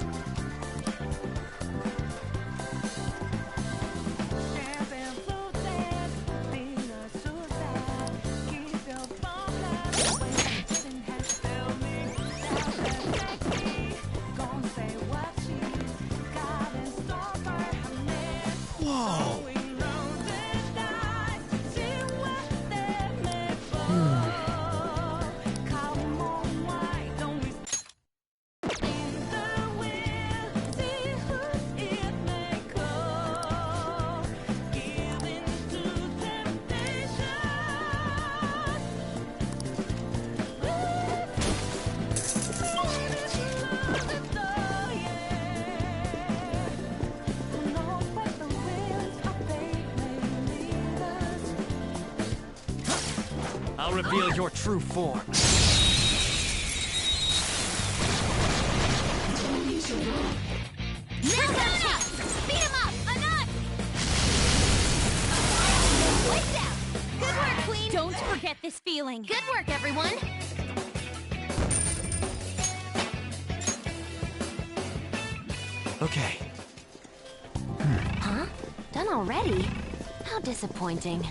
I'll reveal your true form. Beat him up! Enough! Lights out! Good work, Queen! Don't forget this feeling. Good work, everyone! Okay. Huh? Done already? How disappointing.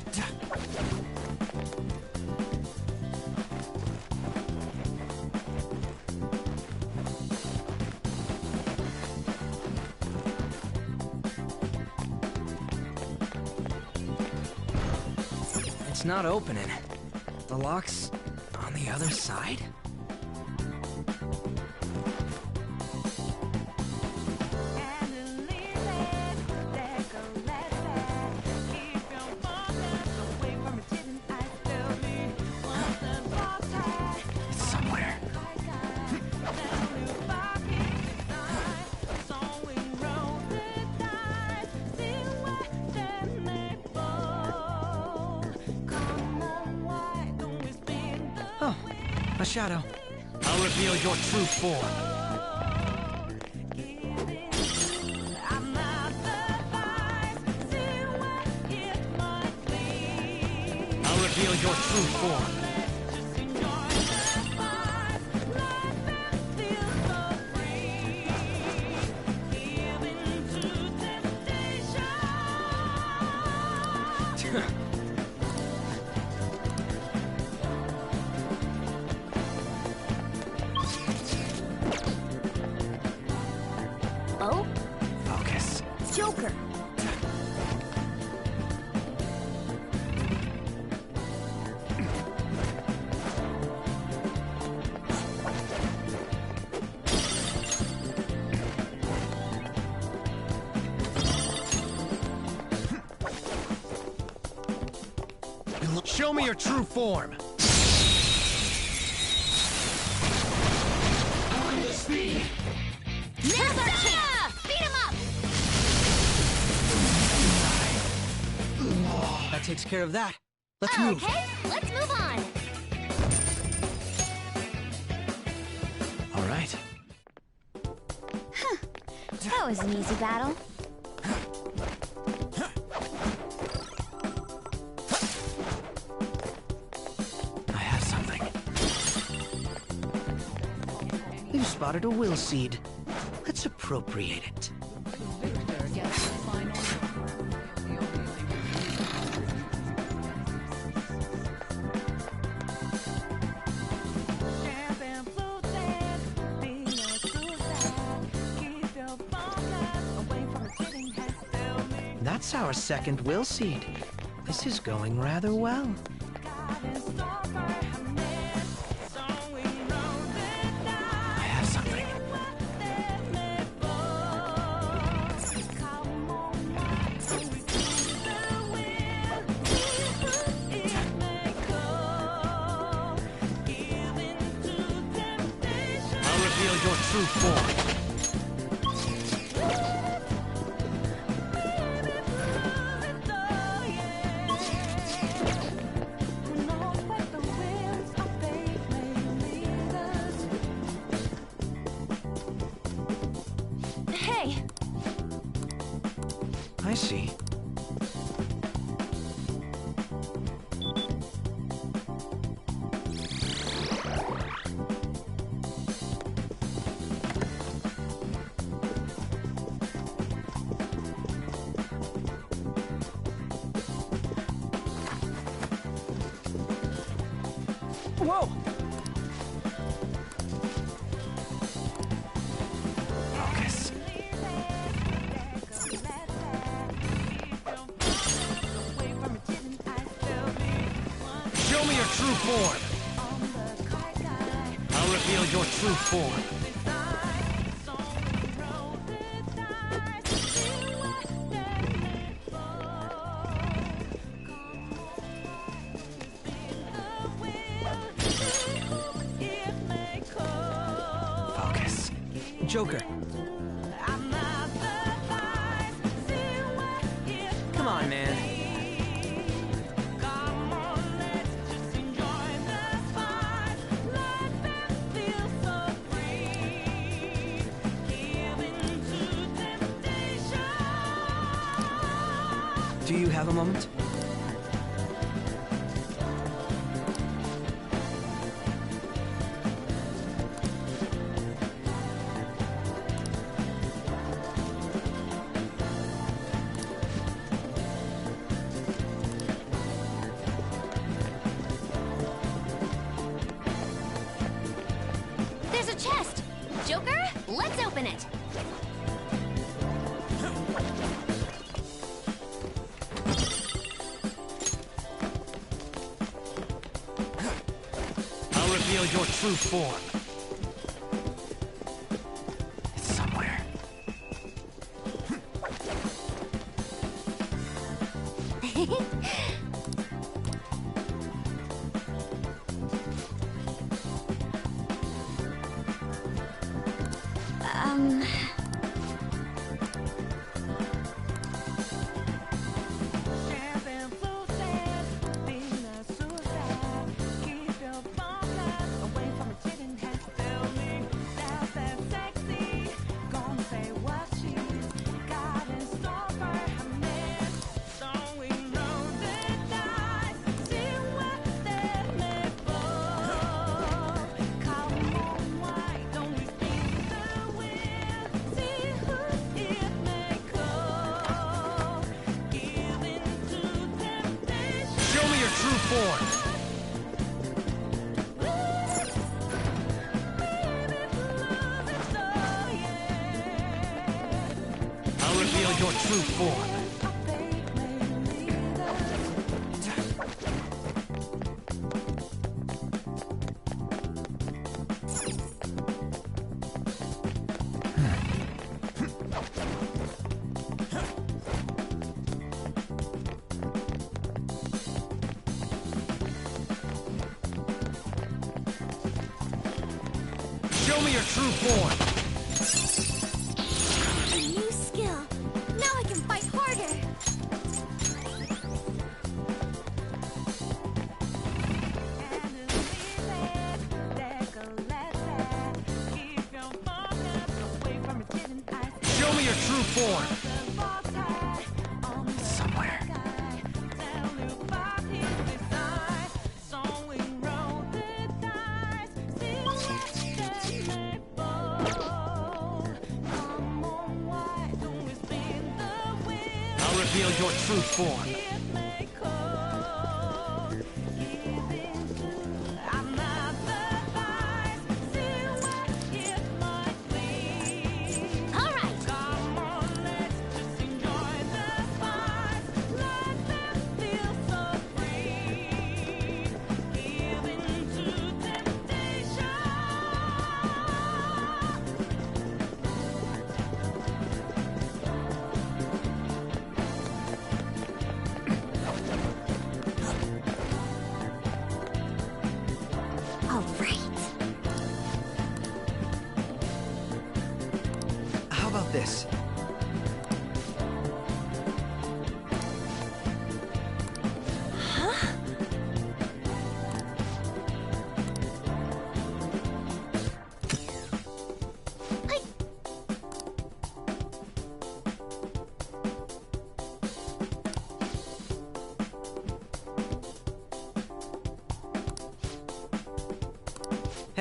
It's not opening. The lock's on the other side? It's somewhere. Oh, a shadow. I'll reveal your true form. I'll reveal your true form. Oh? Focus. Joker! Show me your true form. Now's our chance! Beat him up! That takes care of that. Let's move. Okay, let's move on! All right. That was an easy battle. I have something. We've spotted a will seed. Let's appropriate it. That's our second will seed. This is going rather well. I have something. I'll reveal your true form. Hey! I see. Whoa! Focus. Show me your true form. I'll reveal your true form. Focus. Joker. Come on, man. Do you have a moment? There's a chest! Joker, let's open it! I'll reveal your true form. It's somewhere. Show me your true form. I'll reveal your true form. Show me your true form. A new skill. Now I can fight harder. Show me your true form. It's somewhere. I'll reveal your true form. All right.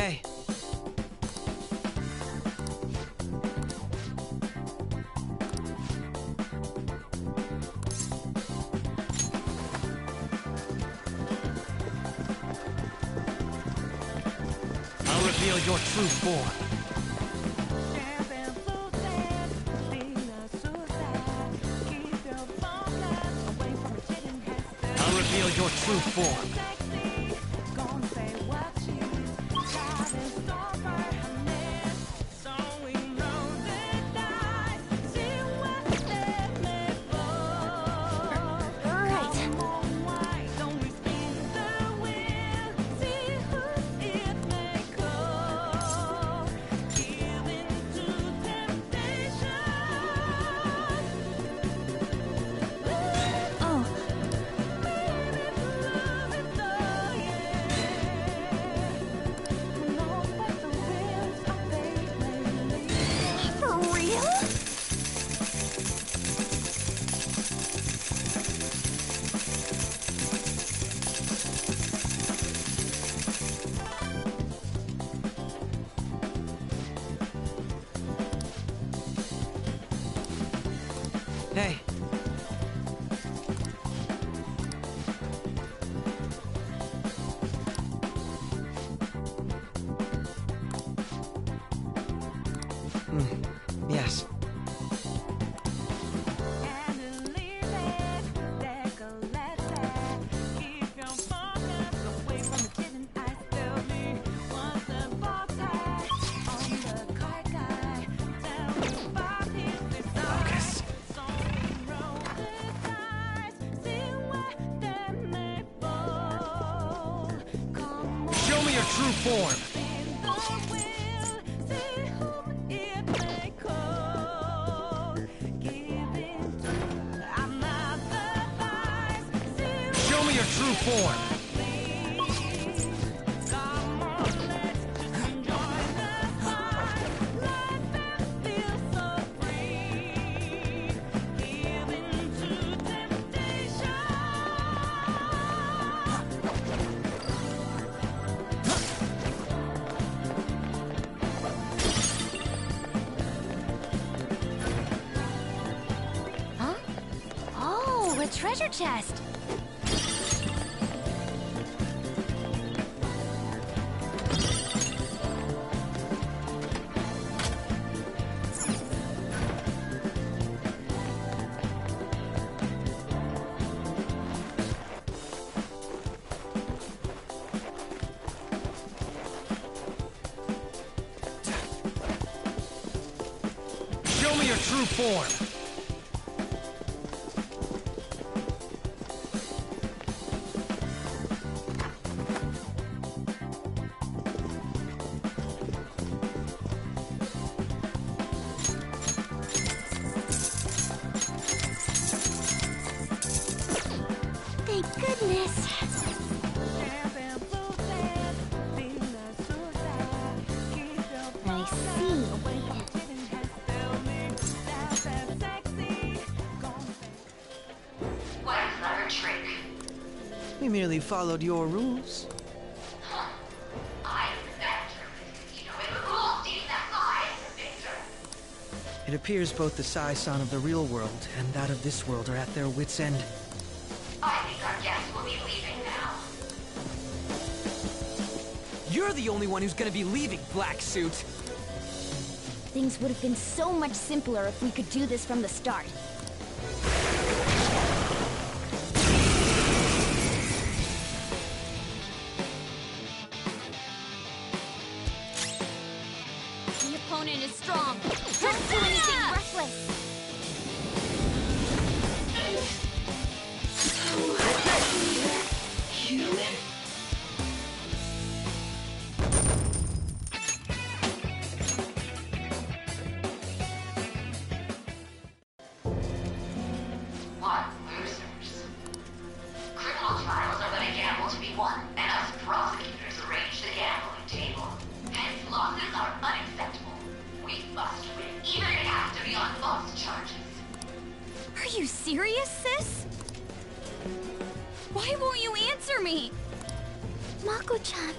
Hey. I'll reveal your true form. I'll reveal your true form. Hey. Yes. Show me your true form. Show me your true form. Huh? Oh, a treasure chest. Show me your true form. Thank goodness. I see. What a clever trick. We merely followed your rules. I respect her. You know it was cool, Steve. That's why I respect her. It appears both the Sai-san of the real world and that of this world are at their wits' end. I think our guests will be leaving now. You're the only one who's gonna be leaving, Black Suit. Things would have been so much simpler if we could do this from the start. The opponent is strong. Don't do anything reckless. Human. What losers? Criminal trials are but a gamble to be won, and us prosecutors arrange the gambling table. Hence, losses are unacceptable. We must win, even if it has to be on false charges. Are you serious, sis? Why won't you answer me? Mako-chan.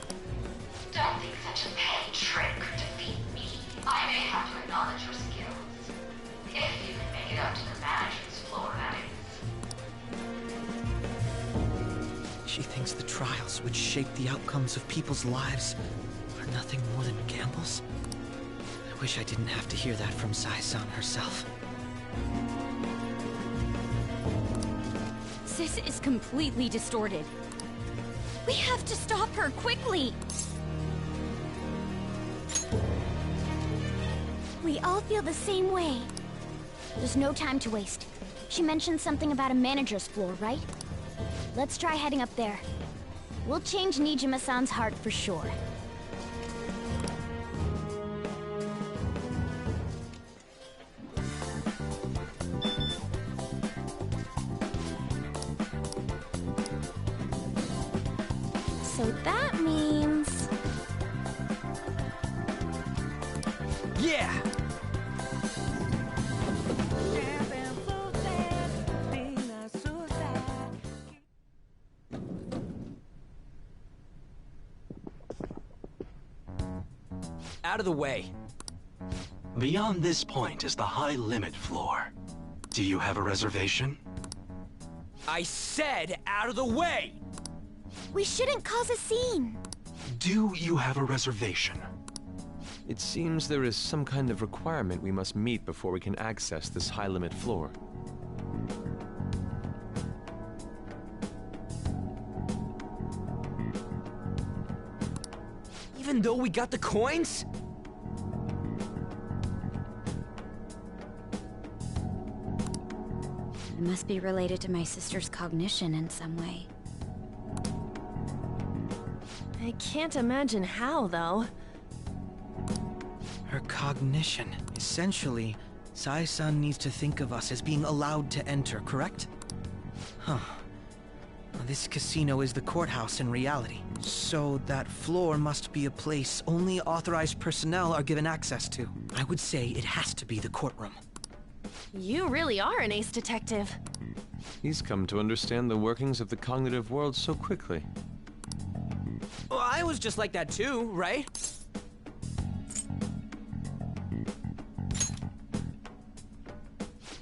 Don't Don't think such a petty trick could defeat me. I may have to acknowledge your skills. If you can make it up to the manager's floor, that is. She thinks the trials which shape the outcomes of people's lives are nothing more than gambles? I wish I didn't have to hear that from Sai-san herself. Sis is completely distorted. We have to stop her quickly! We all feel the same way. There's no time to waste. She mentioned something about a manager's floor, right? Let's try heading up there. We'll change Nijima-san's heart for sure. So that means... Yeah! Out of the way. Beyond this point is the high limit floor. Do you have a reservation? I said out of the way! We shouldn't cause a scene. Do you have a reservation? It seems there is some kind of requirement we must meet before we can access this high-limit floor. Even though we got the coins? It must be related to my sister's cognition in some way. I can't imagine how, though. Her cognition. Essentially, Sai-san needs to think of us as being allowed to enter, correct? Huh. Well, this casino is the courthouse in reality. So that floor must be a place only authorized personnel are given access to. I would say it has to be the courtroom. You really are an ace detective. He's come to understand the workings of the cognitive world so quickly. Well, I was just like that too, right?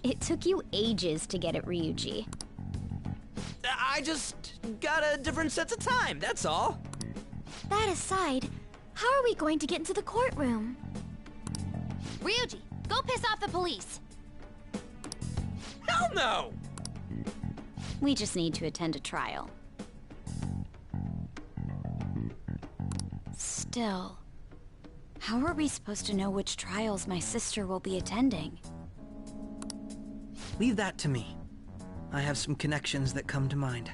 It took you ages to get it, Ryuji. I just got a different sense of time, that's all. That aside, how are we going to get into the courtroom? Ryuji, go piss off the police. Hell no! We just need to attend a trial. Still, how are we supposed to know which trials my sister will be attending? Leave that to me. I have some connections that come to mind.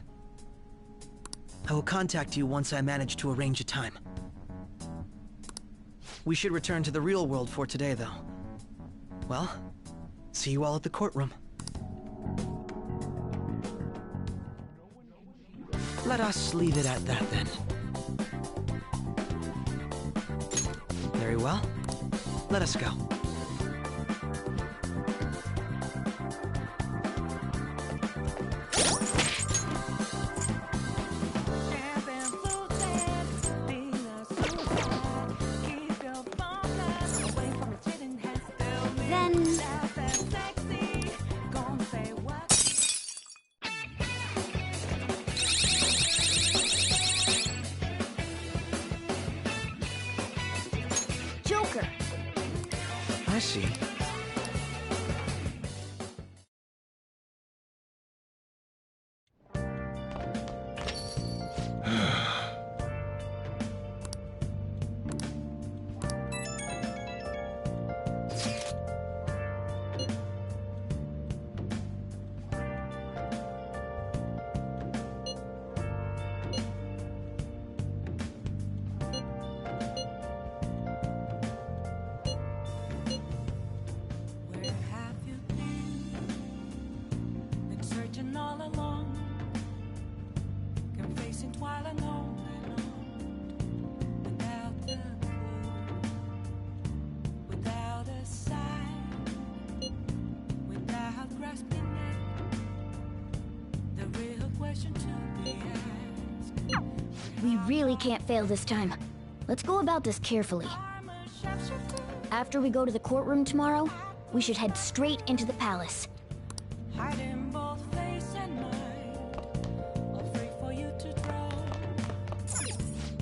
I will contact you once I manage to arrange a time. We should return to the real world for today, though. Well, see you all at the courtroom. Let us leave it at that, then. Very well. Let us go. Joker! I see. We really can't fail this time. Let's go about this carefully. After we go to the courtroom tomorrow, we should head straight into the palace. Hiding both face and mind, afraid for you to drown.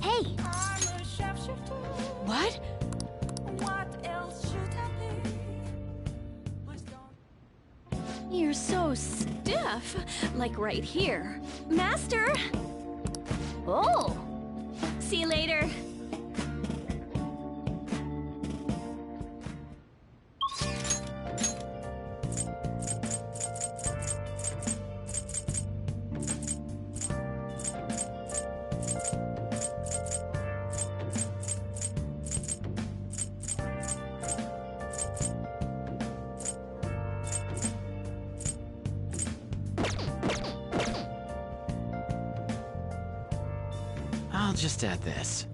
Hey! I'm a sharpshooter. What? What else should I be? Please don't. You're so stiff. Like right here. Master! Oh! See you later. I'll just add this.